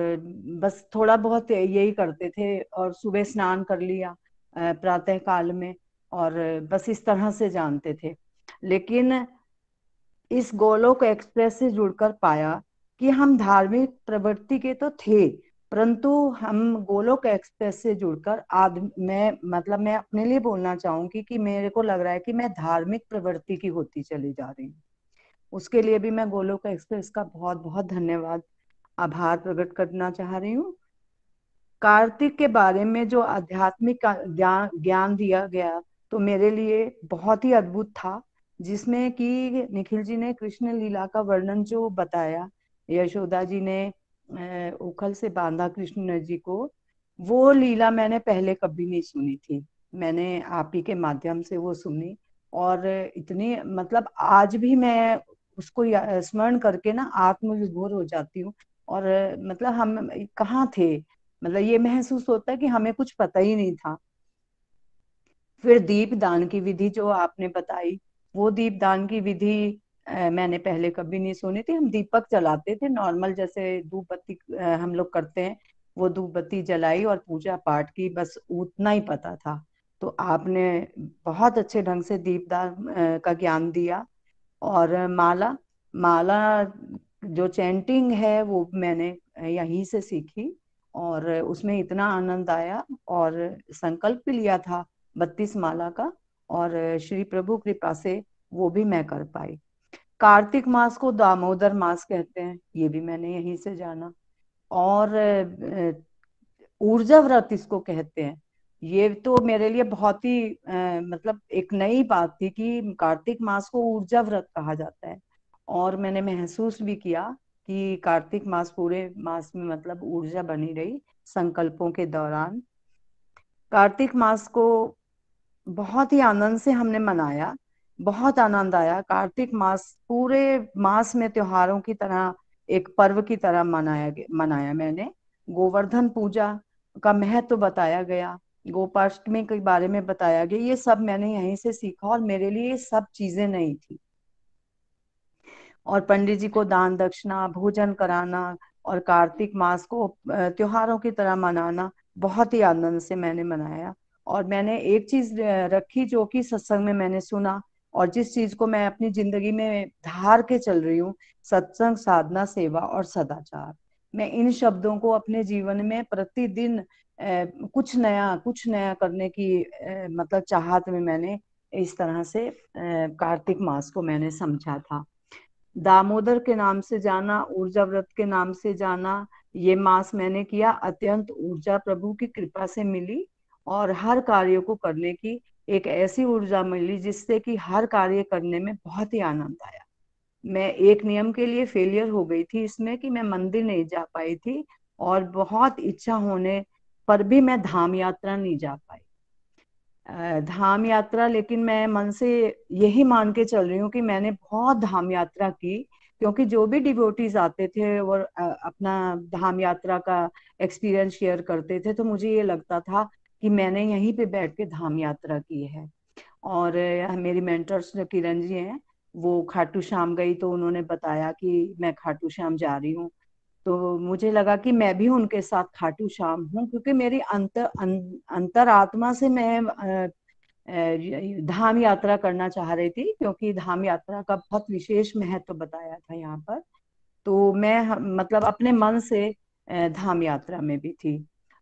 बस थोड़ा बहुत यही करते थे। और सुबह स्नान कर लिया प्रातः काल में, और बस इस तरह से जानते थे। लेकिन इस गोलोक एक्सप्रेस से जुड़कर पाया कि हम धार्मिक प्रवृत्ति के तो थे, परंतु हम गोलोक एक्सप्रेस से जुड़कर आज मैं अपने लिए बोलना चाहूंगी कि मेरे को लग रहा है कि मैं धार्मिक प्रवृत्ति की होती चली जा रही हूँ। उसके लिए भी मैं गोलोक एक्सप्रेस का बहुत बहुत धन्यवाद, आभार प्रकट करना चाह रही हूँ। कार्तिक के बारे में जो आध्यात्मिक ज्ञान दिया गया तो मेरे लिए बहुत ही अद्भुत था, जिसमें कि निखिल जी ने कृष्ण लीला का वर्णन जो बताया, यशोदा जी ने उखल से बांधा कृष्ण जी को, वो लीला मैंने पहले कभी नहीं सुनी थी। मैंने आप ही के माध्यम से वो सुनी, और इतनी मतलब आज भी मैं उसको स्मरण करके ना आत्मविभोर हो जाती हूँ। और मतलब हम कहाँ थे, मतलब ये महसूस होता है कि हमें कुछ पता ही नहीं था। फिर दीप दान की विधि जो आपने बताई, वो दीप दान की विधि मैंने पहले कभी नहीं सुनी थी। हम दीपक जलाते थे नॉर्मल, जैसे धूप बत्ती हम लोग करते हैं, वो धूप बत्ती जलाई और पूजा पाठ की, बस उतना ही पता था। तो आपने बहुत अच्छे ढंग से दीपदान का ज्ञान दिया। और माला माला जो चैंटिंग है वो मैंने यहीं से सीखी, और उसमें इतना आनंद आया, और संकल्प भी लिया था 32 माला का, और श्री प्रभु कृपा से वो भी मैं कर पाई। कार्तिक मास को दामोदर मास कहते हैं, ये भी मैंने यहीं से जाना। और ऊर्जा व्रत इसको कहते हैं, ये तो मेरे लिए बहुत ही मतलब एक नई बात थी कि कार्तिक मास को ऊर्जा व्रत कहा जाता है। और मैंने महसूस भी किया कि कार्तिक मास पूरे मास में मतलब ऊर्जा बनी रही संकल्पों के दौरान। कार्तिक मास को बहुत ही आनंद से हमने मनाया, बहुत आनंद आया। कार्तिक मास पूरे मास में त्योहारों की तरह, एक पर्व की तरह मनाया मैंने। गोवर्धन पूजा का महत्व बताया गया, गोपाष्टमी के बारे में बताया गया, ये सब मैंने यहीं से सीखा, और मेरे लिए ये सब चीजें नहीं थी। और पंडित जी को दान दक्षिणा, भोजन कराना, और कार्तिक मास को त्योहारों की तरह मनाना बहुत ही आनंद से मैंने मनाया। और मैंने एक चीज रखी जो कि सत्संग में मैंने सुना, और जिस चीज को मैं अपनी जिंदगी में धार के चल रही हूँ, सत्संग, साधना, सेवा और सदाचार। मैं इन शब्दों को अपने जीवन में प्रतिदिन कुछ नया करने की मतलब चाहत में मैंने इस तरह से कार्तिक मास को मैंने समझा था। दामोदर के नाम से जाना, ऊर्जा व्रत के नाम से जाना, ये मास मैंने किया। अत्यंत ऊर्जा प्रभु की कृपा से मिली, और हर कार्य को करने की एक ऐसी ऊर्जा मिली जिससे कि हर कार्य करने में बहुत ही आनंद आया। मैं एक नियम के लिए फेलियर हो गई थी इसमें कि मैं मंदिर नहीं जा पाई थी, और बहुत इच्छा होने पर भी मैं धाम यात्रा नहीं जा पाई। धाम यात्रा, लेकिन मैं मन से यही मान के चल रही हूँ कि मैंने बहुत धाम यात्रा की, क्योंकि जो भी डिवोटीज आते थे और अपना धाम यात्रा का एक्सपीरियंस शेयर करते थे, तो मुझे ये लगता था कि मैंने यहीं पे बैठ के धाम यात्रा की है। और मेरी मेंटर्स जो किरण जी हैं, वो खाटू श्याम गई तो उन्होंने बताया कि मैं खाटू श्याम जा रही हूँ, तो मुझे लगा कि मैं भी उनके साथ खाटू श्याम हूँ, क्योंकि मेरी अंतर आत्मा से मैं धाम यात्रा करना चाह रही थी, क्योंकि धाम यात्रा का बहुत विशेष महत्व बताया था यहाँ पर। तो मैं मतलब अपने मन से धाम यात्रा में भी थी।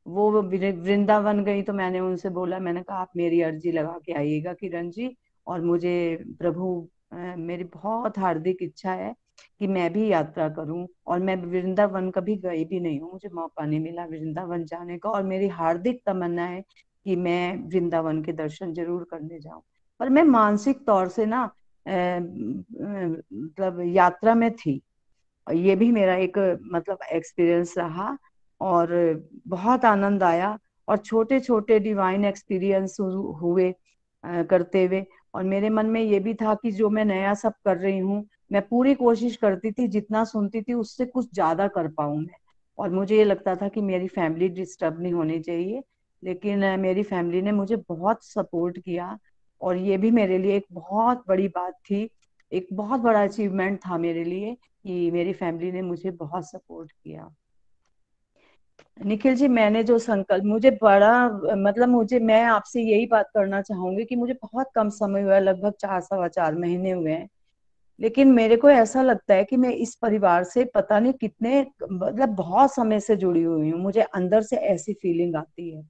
वो वृंदावन गई तो मैंने उनसे बोला, मैंने कहा आप मेरी अर्जी लगा के आइएगा किरण जी, और मुझे प्रभु मेरी बहुत हार्दिक इच्छा है कि मैं भी यात्रा करूं। और मैं वृंदावन कभी गई भी नहीं हूँ, मुझे मौका नहीं मिला वृंदावन जाने का, और मेरी हार्दिक तमन्ना है कि मैं वृंदावन के दर्शन जरूर करने जाऊं। पर मैं मानसिक तौर से ना मतलब यात्रा में थी। ये भी मेरा एक मतलब एक्सपीरियंस रहा, और बहुत आनंद आया, और छोटे छोटे डिवाइन एक्सपीरियंस हुए करते हुए। और मेरे मन में ये भी था कि जो मैं नया सब कर रही हूँ, मैं पूरी कोशिश करती थी, जितना सुनती थी उससे कुछ ज्यादा कर पाऊं मैं। और मुझे ये लगता था कि मेरी फैमिली डिस्टर्ब नहीं होनी चाहिए, लेकिन मेरी फैमिली ने मुझे बहुत सपोर्ट किया, और ये भी मेरे लिए एक बहुत बड़ी बात थी, एक बहुत बड़ा अचीवमेंट था मेरे लिए कि मेरी फैमिली ने मुझे बहुत सपोर्ट किया। निखिल जी, मैंने जो संकल्प, मुझे बड़ा मतलब मुझे, मैं आपसे यही बात करना चाहूंगी कि मुझे बहुत कम समय हुआ है, लगभग 4 सवा 4 महीने हुए हैं, लेकिन मेरे को ऐसा लगता है कि मैं इस परिवार से पता नहीं कितने मतलब बहुत समय से जुड़ी हुई हूँ। मुझे अंदर से ऐसी फीलिंग आती है।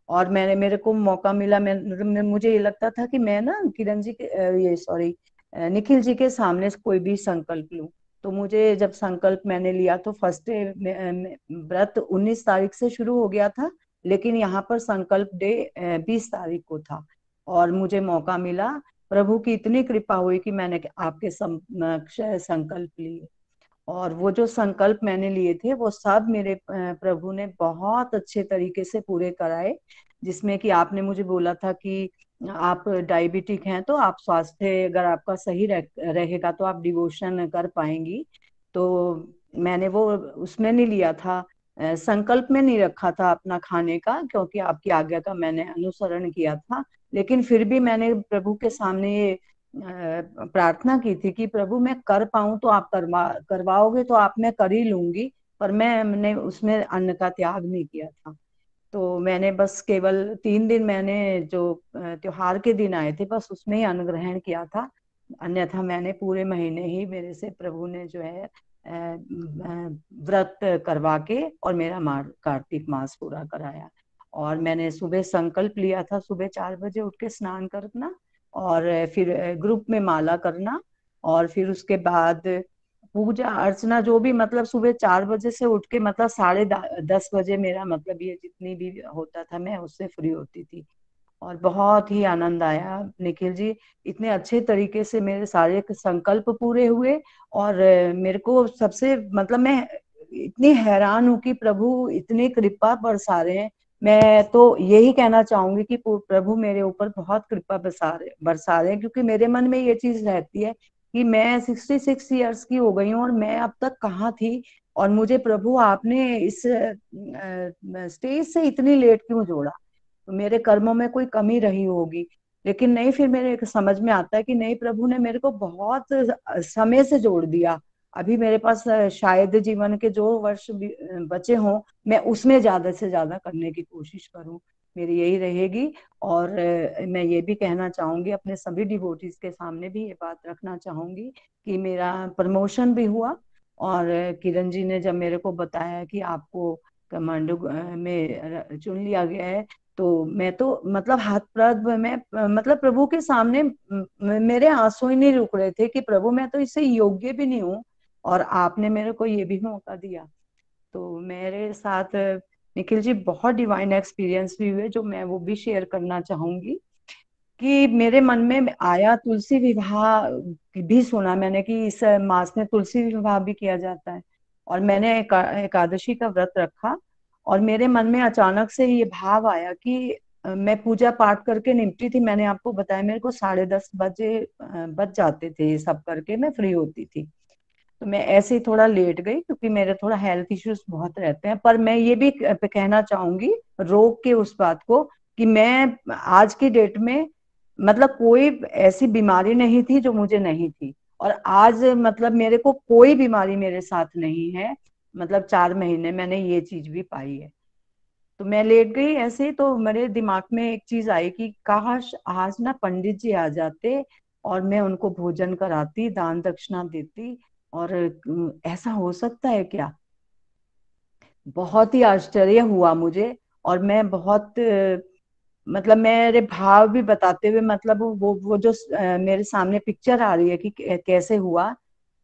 और मेरे को मौका मिला, मुझे ये लगता था कि मैं ना किरण जी के ये सॉरी निखिल जी के सामने कोई भी संकल्प लूं। तो मुझे जब संकल्प मैंने लिया तो फर्स्ट डे व्रत 19 तारीख से शुरू हो गया था, लेकिन यहाँ पर संकल्प डे 20 तारीख को था। और मुझे मौका मिला, प्रभु की इतनी कृपा हुई कि मैंने आपके समक्ष संकल्प लिए। और वो जो संकल्प मैंने लिए थे वो सब मेरे प्रभु ने बहुत अच्छे तरीके से पूरे कराए। जिसमें कि आपने मुझे बोला था कि आप डायबिटिक हैं, तो आप स्वास्थ्य अगर आपका सही रहेगा तो आप डिवोशन कर पाएंगी। तो मैंने वो उसमें नहीं लिया था, संकल्प में नहीं रखा था अपना खाने का, क्योंकि आपकी आज्ञा का मैंने अनुसरण किया था। लेकिन फिर भी मैंने प्रभु के सामने ये प्रार्थना की थी कि प्रभु मैं कर पाऊं तो आप करवाओगे तो आप, मैं कर ही लूंगी, पर मैंने उसमें अन्न का त्याग नहीं किया था। तो मैंने बस केवल 3 दिन मैंने जो त्योहार के दिन आए थे बस उसमें ही अन्न ग्रहण किया था। अन्यथा मैंने पूरे महीने ही मेरे से प्रभु ने जो है व्रत करवा के और मेरा कार्तिक मास पूरा कराया। और मैंने सुबह संकल्प लिया था सुबह 4 बजे उठ के स्नान करना, और फिर ग्रुप में माला करना, और फिर उसके बाद पूजा अर्चना जो भी, मतलब सुबह 4 बजे से उठ के मतलब 10:30 बजे मेरा मतलब ये जितनी भी होता था मैं उससे फ्री होती थी। और बहुत ही आनंद आया निखिल जी, इतने अच्छे तरीके से मेरे सारे संकल्प पूरे हुए। और मेरे को सबसे मतलब मैं इतनी हैरान हूँ कि प्रभु इतनी कृपा बरसा रहे हैं। मैं तो यही कहना चाहूंगी कि प्रभु मेरे ऊपर बहुत कृपा बरसा रहे हैं, क्योंकि मेरे मन में ये चीज रहती है कि मैं 66 ईयर्स की हो गई हूँ और मैं अब तक कहाँ थी, और मुझे प्रभु आपने इस स्टेज से इतनी लेट क्यों जोड़ा। तो मेरे कर्मों में कोई कमी रही होगी, लेकिन नहीं, फिर मेरे समझ में आता है कि नहीं, प्रभु ने मेरे को बहुत समय से जोड़ दिया। अभी मेरे पास शायद जीवन के जो वर्ष बचे हों मैं उसमें ज्यादा से ज्यादा करने की कोशिश करूं, मेरी यही रहेगी। और मैं ये भी कहना चाहूंगी, अपने सभी डिवोटीज के सामने भी ये बात रखना चाहूंगी कि मेरा प्रमोशन भी हुआ। और किरण जी ने जब मेरे को बताया कि आपको कमांडो में चुन लिया गया है, तो मैं तो मतलब हाथ प्रद में मतलब प्रभु के सामने मेरे आंसू ही नहीं रुक रहे थे कि प्रभु मैं तो इससे योग्य भी नहीं हूँ, और आपने मेरे को ये भी मौका दिया। तो मेरे साथ निखिल जी बहुत डिवाइन एक्सपीरियंस भी हुए, जो मैं वो भी शेयर करना चाहूंगी। कि मेरे मन में आया, तुलसी विवाह भी सुना मैंने कि इस मास में तुलसी विवाह भी किया जाता है। और मैंने एकादशी का व्रत रखा, और मेरे मन में अचानक से ये भाव आया कि मैं पूजा पाठ करके निपटी थी, मैंने आपको बताया मेरे को 10:30 बजे बज जाते थे, ये सब करके मैं फ्री होती थी। तो मैं ऐसे ही थोड़ा लेट गई, क्योंकि मेरे थोड़ा हेल्थ इश्यूज बहुत रहते हैं। पर मैं ये भी कहना चाहूंगी रोक के उस बात को कि मैं आज की डेट में मतलब कोई ऐसी बीमारी नहीं थी जो मुझे नहीं थी, और आज मतलब मेरे को कोई बीमारी मेरे साथ नहीं है। मतलब 4 महीने मैंने ये चीज भी पाई है। तो मैं लेट गई ऐसे ही, तो मेरे दिमाग में एक चीज आई कि काश आज ना पंडित जी आ जाते और मैं उनको भोजन कराती, दान दक्षिणा देती। और ऐसा हो सकता है क्या? बहुत ही आश्चर्य हुआ मुझे। और मैं बहुत मतलब मेरे भाव भी बताते हुए, मतलब वो जो मेरे सामने पिक्चर आ रही है कि कैसे हुआ,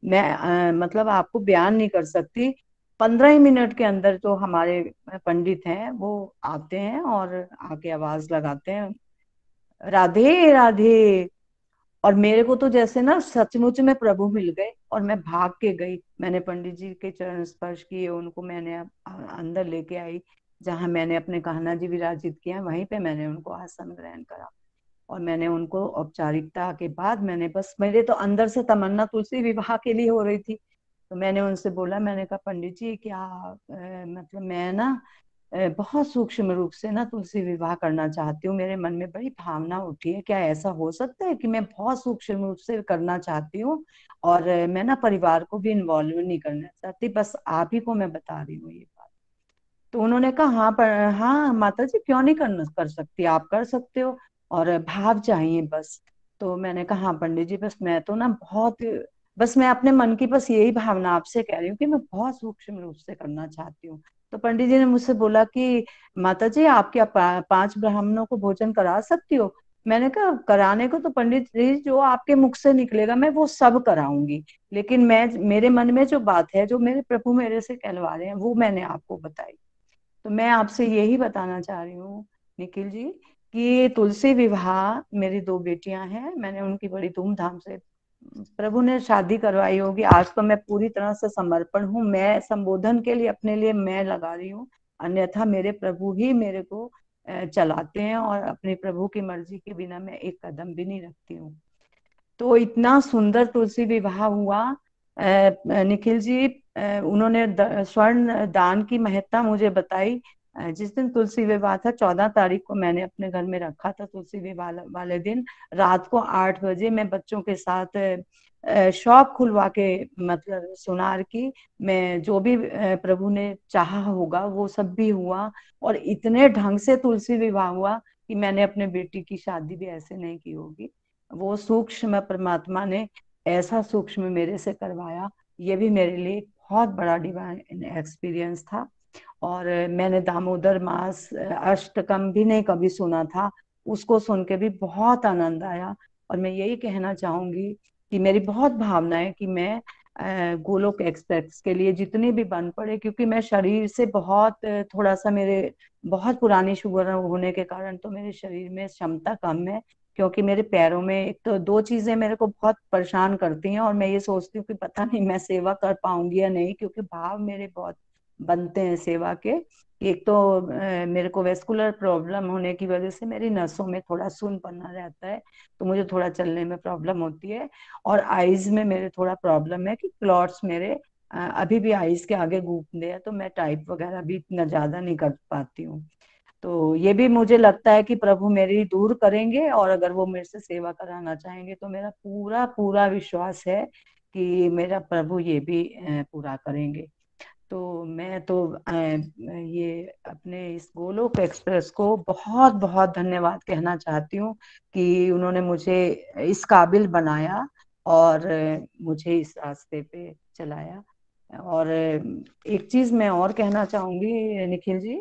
मैं मतलब आपको बयान नहीं कर सकती। 15 ही मिनट के अंदर जो हमारे पंडित हैं वो आते हैं और आके आवाज लगाते हैं, राधे राधे। और मेरे को तो जैसे ना सचमुच में प्रभु मिल गए, और मैं भाग के गई, मैंने पंडित जी के चरण स्पर्श किए, उनको मैंने अंदर लेके आई, जहां मैंने अपने कान्हा जी विराजित किए हैं, वहीं पे मैंने उनको आसन ग्रहण करा। और मैंने उनको औपचारिकता के बाद, मैंने बस, मेरे तो अंदर से तमन्ना तुलसी विवाह के लिए हो रही थी। तो मैंने उनसे बोला, मैंने कहा पंडित जी क्या मतलब मैं ना बहुत सूक्ष्म रूप से ना तुलसी विवाह करना चाहती हूँ, मेरे मन में बड़ी भावना उठी है, क्या ऐसा हो सकता है कि मैं बहुत सूक्ष्म रूप से करना चाहती हूँ, और मैं ना परिवार को भी इन्वॉल्व नहीं करना चाहती, बस आप ही को मैं बता रही हूँ ये बात। तो उन्होंने कहा हाँ पर हाँ माता जी, क्यों नहीं कर सकती, आप कर सकते हो, और भाव चाहिए बस। तो मैंने कहा हाँ पंडित जी, बस मैं तो ना बहुत, बस मैं अपने मन की बस यही भावना आपसे कह रही हूँ कि मैं बहुत सूक्ष्म रूप से करना चाहती हूँ। तो पंडित जी ने मुझसे बोला कि माता जी आप क्या 5 ब्राह्मणों को भोजन करा सकती हो? मैंने कहा कराने को तो पंडित जी जो आपके मुख से निकलेगा मैं वो सब कराऊंगी, लेकिन मैं, मेरे मन में जो बात है, जो मेरे प्रभु मेरे से कहलवा रहे हैं, वो मैंने आपको बताई। तो मैं आपसे यही बताना चाह रही हूँ निखिल जी, कि तुलसी विवाह, मेरी 2 बेटियां हैं, मैंने उनकी बड़ी धूमधाम से, प्रभु ने शादी करवाई होगी। आज तो मैं पूरी तरह से समर्पण हूँ, मैं संबोधन के लिए अपने लिए मैं लगा रही हूँ, अन्यथा मेरे प्रभु ही मेरे को चलाते हैं, और अपने प्रभु की मर्जी के बिना मैं एक कदम भी नहीं रखती हूँ। तो इतना सुंदर तुलसी विवाह हुआ निखिल जी। उन्होंने स्वर्ण दान की महत्ता मुझे बताई। जिस दिन तुलसी विवाह था, 14 तारीख को मैंने अपने घर में रखा था तुलसी विवाह वाले दिन, रात को 8 बजे मैं बच्चों के साथ शॉप खुलवा के, मतलब सुनार की, मैं जो भी प्रभु ने चाहा होगा वो सब भी हुआ। और इतने ढंग से तुलसी विवाह हुआ कि मैंने अपने बेटी की शादी भी ऐसे नहीं की होगी। वो सूक्ष्म परमात्मा ने ऐसा सूक्ष्म मेरे से करवाया, ये भी मेरे लिए बहुत बड़ा डिवाइन एक्सपीरियंस था। और मैंने दामोदर मास अष्टकम भी नहीं कभी सुना था, उसको सुन के भी बहुत आनंद आया। और मैं यही कहना चाहूंगी कि मेरी बहुत भावना है कि मैं गोलोक एक्सप्रेस के लिए जितनी भी बन पड़े, क्योंकि मैं शरीर से बहुत थोड़ा सा, मेरे बहुत पुरानी शुगर होने के कारण तो मेरे शरीर में क्षमता कम है, क्योंकि मेरे पैरों में एक तो 2 चीजें मेरे को बहुत परेशान करती हैं, और मैं ये सोचती हूँ कि पता नहीं मैं सेवा कर पाऊंगी या नहीं, क्योंकि भाव मेरे बहुत बनते हैं सेवा के। एक तो मेरे को वेस्कुलर प्रॉब्लम होने की वजह से मेरी नसों में थोड़ा सुनपना रहता है, तो मुझे थोड़ा चलने में प्रॉब्लम होती है। और आईज में मेरे थोड़ा प्रॉब्लम है कि क्लॉट्स मेरे अभी भी आईज के आगे घूमते हैं, तो मैं टाइप वगैरह भी इतना ज्यादा नहीं कर पाती हूँ। तो ये भी मुझे लगता है कि प्रभु मेरी दूर करेंगे, और अगर वो मेरे से सेवा कराना चाहेंगे तो मेरा पूरा पूरा विश्वास है कि मेरा प्रभु ये भी पूरा करेंगे। तो मैं तो ये अपने इस गोलोक एक्सप्रेस को बहुत बहुत धन्यवाद कहना चाहती हूँ कि उन्होंने मुझे इस काबिल बनाया और मुझे इस रास्ते पे चलाया। और एक चीज मैं और कहना चाहूंगी निखिल जी,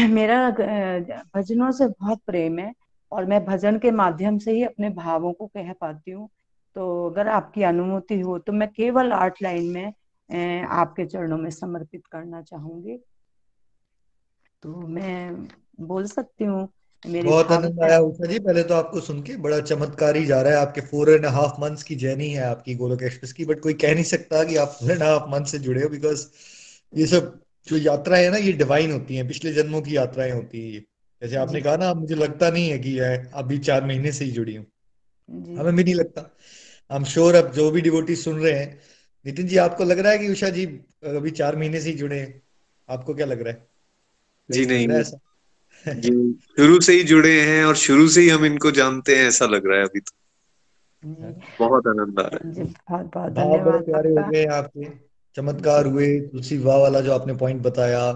मेरा भजनों से बहुत प्रेम है, और मैं भजन के माध्यम से ही अपने भावों को कह पाती हूँ। तो अगर आपकी अनुमति हो तो मैं केवल 8 लाइन में आपके चरणों में समर्पित करना चाहूंगी। तो मैं बोल सकती हूँ मेरी बहुत आनंद भावना। आया उषा जी, पहले तो आपको सुन के बड़ा चमत्कार ही जा रहा है। आपके 4.5 मंथ्स की जर्नी है आपकी गोलोक एक्सप्रेस की, बट कोई कह नहीं सकता कि आप 4.5 मंथ से जुड़े हो, बिकॉज ये सब जो यात्रा है ना, ये डिवाइन होती है, पिछले जन्मों की यात्राएं होती है। जैसे आपने जी कहा ना, अब मुझे लगता नहीं है कि है अभी 4 महीने से ही जुड़ी हूँ, जी हमें भी नहीं लगता। आई एम श्योर अब जो भी डिवोटी सुन रहे हैं, नितिन जी आपको लग रहा है कि उषा जी अभी 4 महीने से ही जुड़े हैं? आपको क्या लग रहा है, जी कहीं लग रहा है नहीं ऐसा? जी, शुरू से ही जुड़े हैं और शुरू से ही हम इनको जानते हैं, ऐसा लग रहा है अभी तो। जी बहुत आनंद आ रहा है। जी, बहुत बहुत भाव बड़े धन्यवाद प्यारे हो आपका। गए हैं आपके। चमत्कार जी हुए। तुलसी विवाह वाला जो आपने पॉइंट बताया,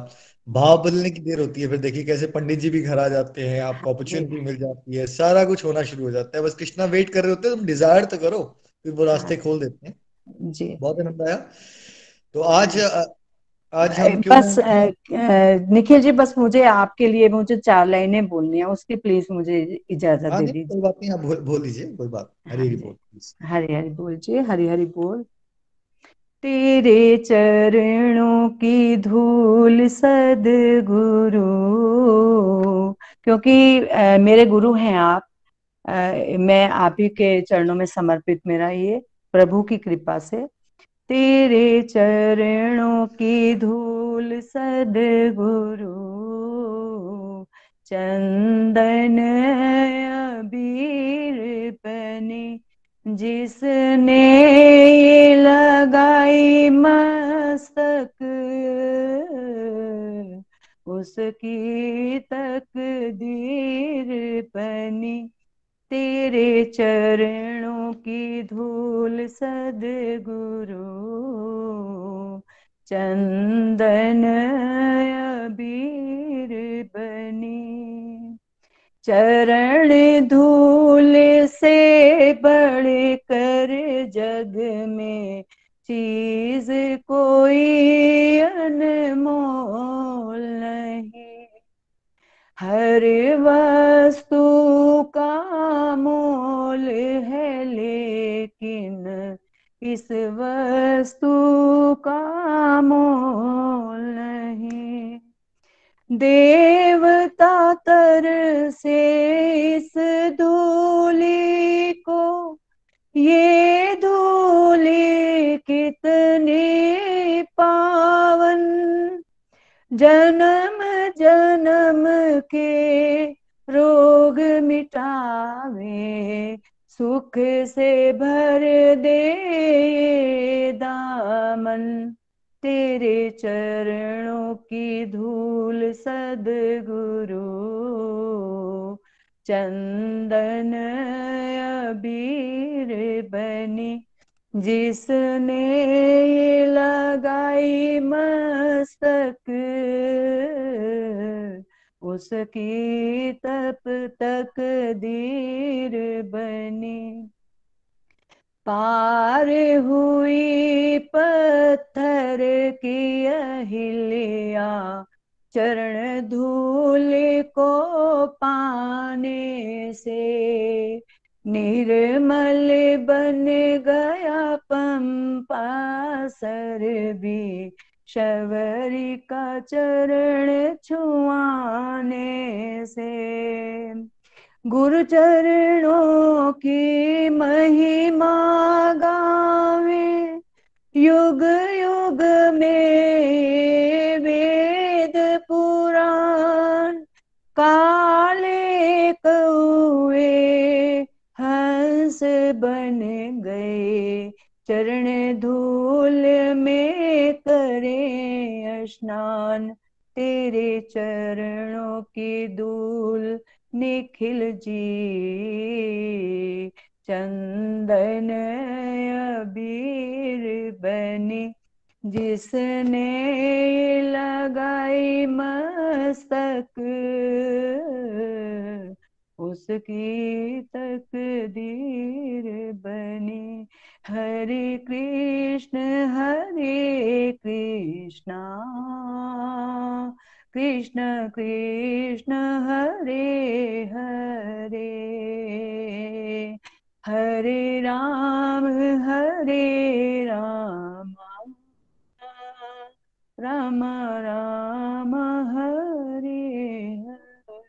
भाव बदलने की देर होती है, फिर देखिए कैसे पंडित जी भी घर आ जाते हैं, आपको जी अपॉर्चुनिटी मिल जाती है, सारा कुछ होना शुरू हो जाता है। बस कृष्णा वेट कर रहे होते हैं, तुम डिजायर तो करो, फिर वो हाँ रास्ते खोल देते हैं। जी बहुत आनंद आया। तो आज हाँ आज हम क्यों बस निखिल जी, बस मुझे 4 लाइनें बोलनी है, उसकी प्लीज मुझे इजाजत हाँ दे नहीं, कोई दीजिए। बात नहीं, आप बोल दीजिए, कोई बात, हाँ हरी हरी जी, बोल प्लीज। हरि हरि बोल जी, हरि हरि बोल। तेरे चरणों की धूल सद्गुरु, क्योंकि मेरे गुरु हैं आप। मैं आप ही के चरणों में समर्पित, मेरा ये प्रभु की कृपा से। तेरे चरणों की धूल सद्गुरु, चंदन अबीर पनी जिसने लगाई मस्तक, उसकी तकदीर बनी। तेरे चरणों की धूल सद्गुरु, चंदन अबीर बनी। चरण धूल से बढ़कर जग में चीज कोई अनमोल नहीं। हर वस्तु का मोल है, लेकिन इस वस्तु का मोल नहीं। देवता तर से इस धूलि को, ये धूलि कितनी पावन। जन्म जन्म के रोग मिटावे, सुख से भर दे दामन। तेरे चरणों की धूल सद्गुरु, चंदन अबीर बनी जिसने लगाई मस्तक, उसकी तप तकदीर बनी। पार हुई पत्थर की अहिल्या, चरण धूल को पाने से निर्मल बन गया पंपा सर भी, शबरी का चरण छुआने से। गुरु चरणों की महिमा गावे, युग युग में वेद पुराण। काले कौए हंस बन गए, चरण धूल में करे स्नान। तेरे चरणों की धूल निखिल जी, चंदन अबीर बनी जिसने लगाई मस्तक, उसकी तकदीर बनी। हरे कृष्ण कृष्ण कृष्ण हरे हरे, हरे राम राम राम हरे हरे।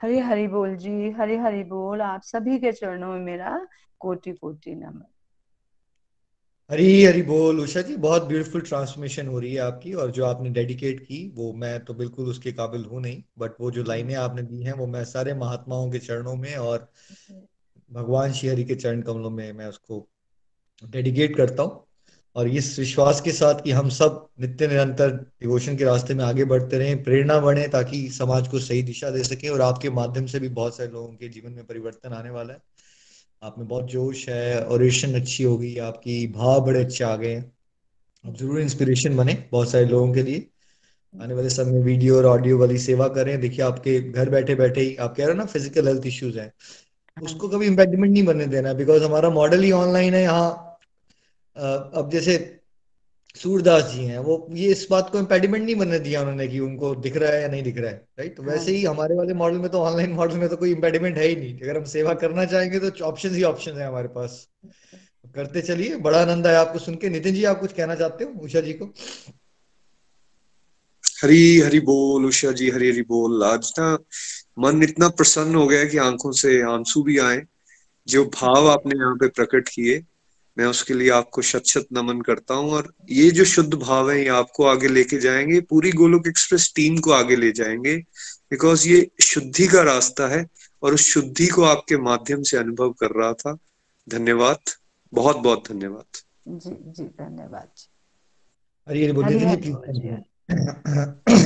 हरे हरि बोल जी, हरे हरि बोल। आप सभी के चरणों में मेरा कोटि कोटि नमन। हरी हरी बोल। उषा जी, बहुत ब्यूटीफुल ट्रांसफॉर्मेशन हो रही है आपकी, और जो आपने डेडिकेट की वो मैं तो बिल्कुल उसके काबिल हूँ नहीं, बट वो जो लाइनें आपने दी हैं वो मैं सारे महात्माओं के चरणों में और भगवान श्री हरि के चरण कमलों में मैं उसको डेडिकेट करता हूँ। और इस विश्वास के साथ कि हम सब नित्य निरंतर डिवोशन के रास्ते में आगे बढ़ते रहें, प्रेरणा बने, ताकि समाज को सही दिशा दे सके, और आपके माध्यम से भी बहुत सारे लोगों के जीवन में परिवर्तन आने वाला है। आप में बहुत जोश है, ओरेशन अच्छी होगी आपकी, भाव बड़े अच्छे आ गए हैं। आप जरूर इंस्पिरेशन बने बहुत सारे लोगों के लिए। आने वाले समय में वीडियो और ऑडियो वाली सेवा करें। देखिए आपके घर बैठे बैठे ही आप कह रहे हो ना फिजिकल हेल्थ इश्यूज हैं, उसको कभी इम्पेडिमेंट नहीं बनने देना, बिकॉज हमारा मॉडल ही ऑनलाइन है यहाँ। अब जैसे सूरदास जी हैं, वो ये इस बात को इम्पेडिमेंट नहीं बनने दिया उन्होंने कि उनको दिख रहा है या नहीं दिख रहा है, राइट। तो हाँ वैसे ही जी। हमारे वाले मॉडल में तो, ऑनलाइन मॉडल में तो कोई इम्पेडिमेंट है ही नहीं। अगर हम सेवा करना चाहेंगे तो ऑप्शन ही ऑप्शन है हमारे पास। करते चलिए। बड़ा आनंद आया आपको सुन के। नितिन जी, आप कुछ कहना चाहते हो उषा जी को? हरी हरी बोल उषा जी, हरी हरी बोल। आज ना मन इतना प्रसन्न हो गया कि आंखों से आंसू भी आए। जो भाव आपने यहाँ पे प्रकट किए, मैं उसके लिए आपको शत शत नमन करता हूँ। और ये जो शुद्ध भाव है, ये आपको आगे लेके जाएंगे, पूरी गोलोक एक्सप्रेस टीम को आगे ले जाएंगे। बिकॉज ये शुद्धि का रास्ता है, और उस शुद्धि को आपके माध्यम से अनुभव कर रहा था। धन्यवाद, बहुत बहुत धन्यवाद। जी जी, धन्यवाद जी। हरी हरी बोल। हरी नितिन जी हरी बोल जी। Please.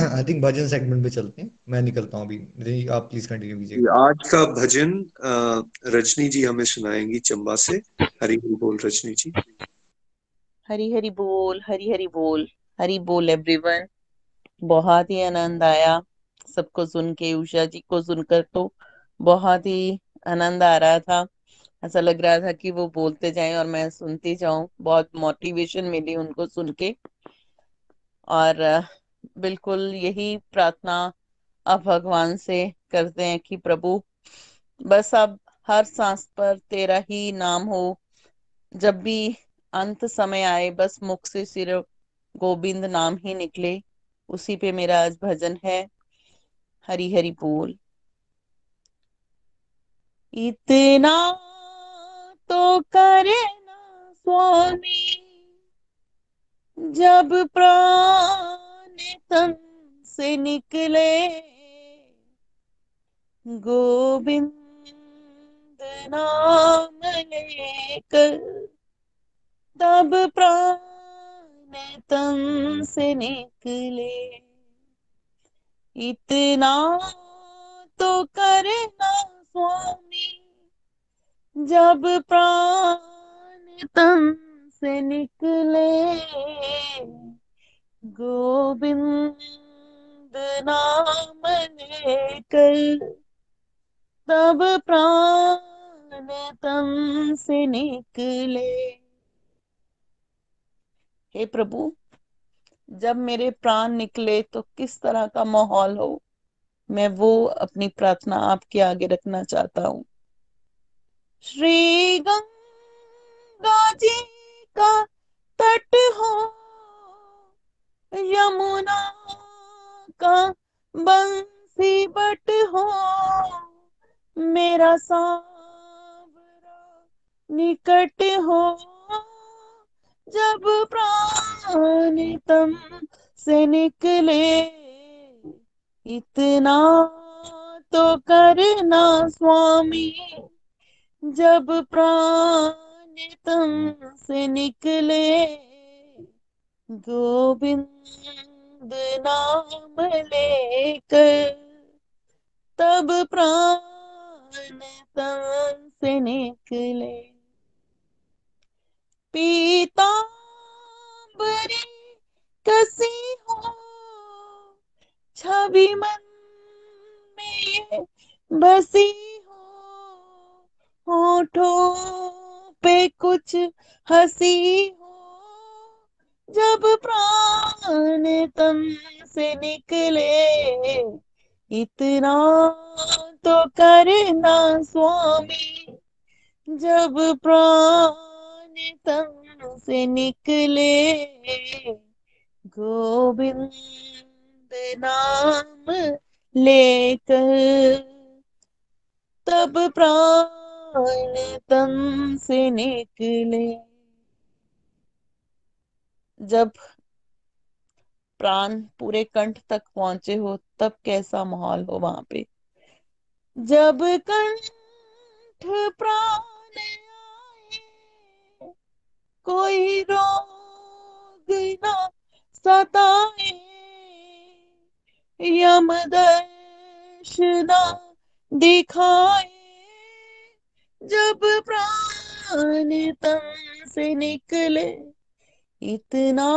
I think bhajan segment पे चलते हैं, मैं निकलता हूँ अभी। नितिन जी आप प्लीज कंटिन्यू कीजिएगा। आज का भजन रजनी जी हमें सुनाएंगी चंबा से। हरी हरी बोल रजनी जी। हरी हरी बोल, हरी हरी बोल, हरी बोल एवरीवन। बहुत ही आनंद आया सबको सुन के। उषा जी को सुनकर तो बहुत ही आनंद आ रहा था। ऐसा लग रहा था कि वो बोलते जाएं और मैं सुनती जाऊं। बहुत मोटिवेशन मिली उनको सुन के। और बिल्कुल यही प्रार्थना अब भगवान से करते हैं कि प्रभु, बस अब हर सांस पर तेरा ही नाम हो। जब भी अंत समय आए, बस मुख से सिर्फ गोविंद नाम ही निकले। उसी पे मेरा आज भजन है। हरी हरी बोल। इतना तो करे ना स्वामी, जब प्राण तन से निकले, गोविंद नाम लेकर तब प्राण तन से निकले। इतना तो करना स्वामी, जब प्राण तन से निकले, गोविंद नाम लेकर तब प्राण तन से निकले। हे प्रभु, जब मेरे प्राण निकले तो किस तरह का माहौल हो, मैं वो अपनी प्रार्थना आपके आगे रखना चाहता हूँ। श्री गंगा जी का तट हो, यमुना का बंसी बट हो, मेरा सांवरा निकट हो, जब प्राण तन से निकले। इतना तो करना स्वामी, जब प्राण तन से निकले, गोविंद नाम लेकर तब प्राण तन से निकले। पीतांबरी कसी हो, छवि मन में बसी हो, होठों पे कुछ हंसी हो, जब प्राण तन से निकले। इतना तो करना स्वामी, जब प्राण तन से निकले, गोविंद नाम लेकर तब प्राण तन से निकले। जब प्राण पूरे कंठ तक पहुंचे हो, तब कैसा माहौल हो वहां पे। जब कंठ प्राण आए, कोई रोग ना सताए, यमदर्श ना दिखाए, जब प्राण तन से निकले, इतना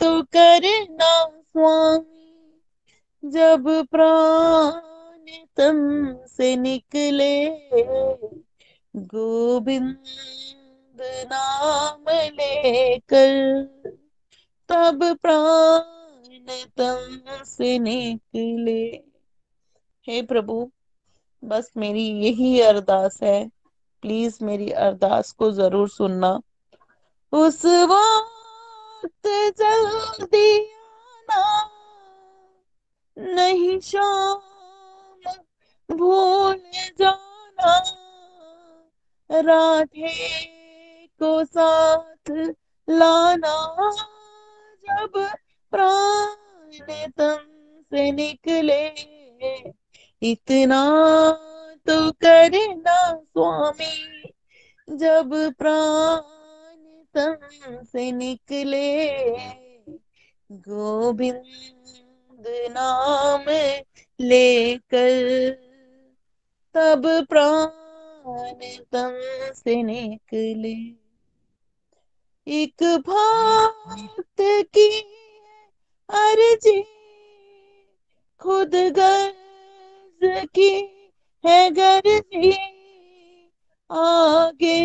तो करना स्वामी, जब प्राण तन से निकले, गोविंद नाम लेकर, तब प्राण तन से निकले। हे प्रभु, बस मेरी यही अरदास है, प्लीज मेरी अरदास को जरूर सुनना। उस वक्त जल्दी आना, नहीं शाम भूल जाना, राधे को साथ लाना, जब प्राण तन से निकले। इतना तो करना स्वामी, जब प्राण तन से निकले, गोविंद नाम लेकर, तब प्राण तन से निकले। एक भक्त की अर्जी, खुद गर्ज की है गर्जी, आगे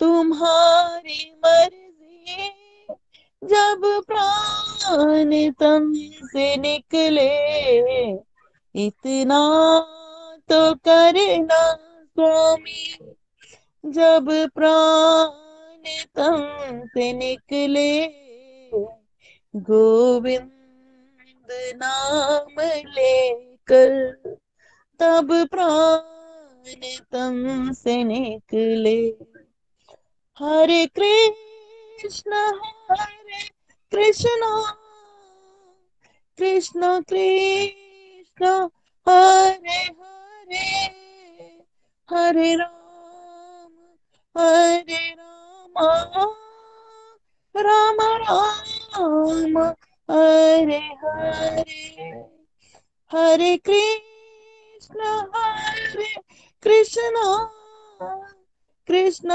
तुम्हारी मर्जी, जब प्राण तन से निकले। इतना तो करना स्वामी, जब प्राण तन से निकले, गोविंद नाम लेकर, तब प्राण तन से निकले। हरे कृष्ण कृष्ण कृष्ण हरे हरे, हरे राम राम राम हरे हरे। हरे कृष्ण कृष्ण कृष्ण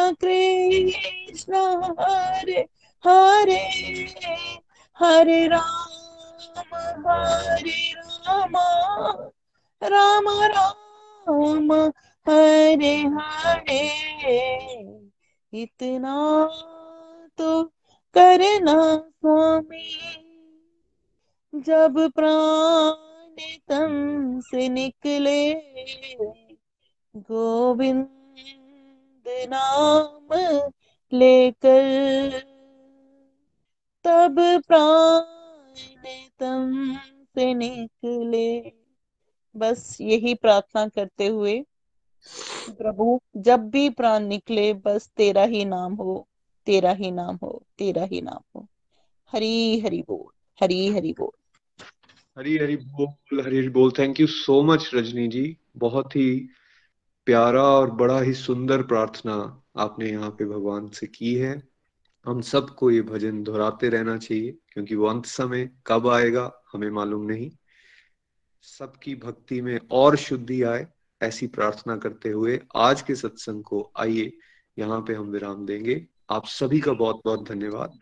हरे हरे, हरे राम राम राम हरे हरे। इतना तो करना स्वामी, जब प्राण तन से निकले, गोविंद नाम लेकर, तब प्राण तन से निकले। बस यही प्रार्थना करते हुए, प्रभु जब भी प्राण निकले, बस तेरा ही नाम हो, तेरा ही नाम हो, तेरा ही नाम हो। हरी हरि बोल, हरी हरि बोल, हरी हरी बोल, हरी हरी बोल। Thank you so much Rajni ji, बहुत ही प्यारा और बड़ा ही सुंदर प्रार्थना आपने यहाँ पे भगवान से की है। हम सबको ये भजन दोहराते रहना चाहिए, क्योंकि वो अंत समय कब आएगा हमें मालूम नहीं। सबकी भक्ति में और शुद्धि आए, ऐसी प्रार्थना करते हुए आज के सत्संग को आइए यहाँ पे हम विराम देंगे। आप सभी का बहुत बहुत धन्यवाद।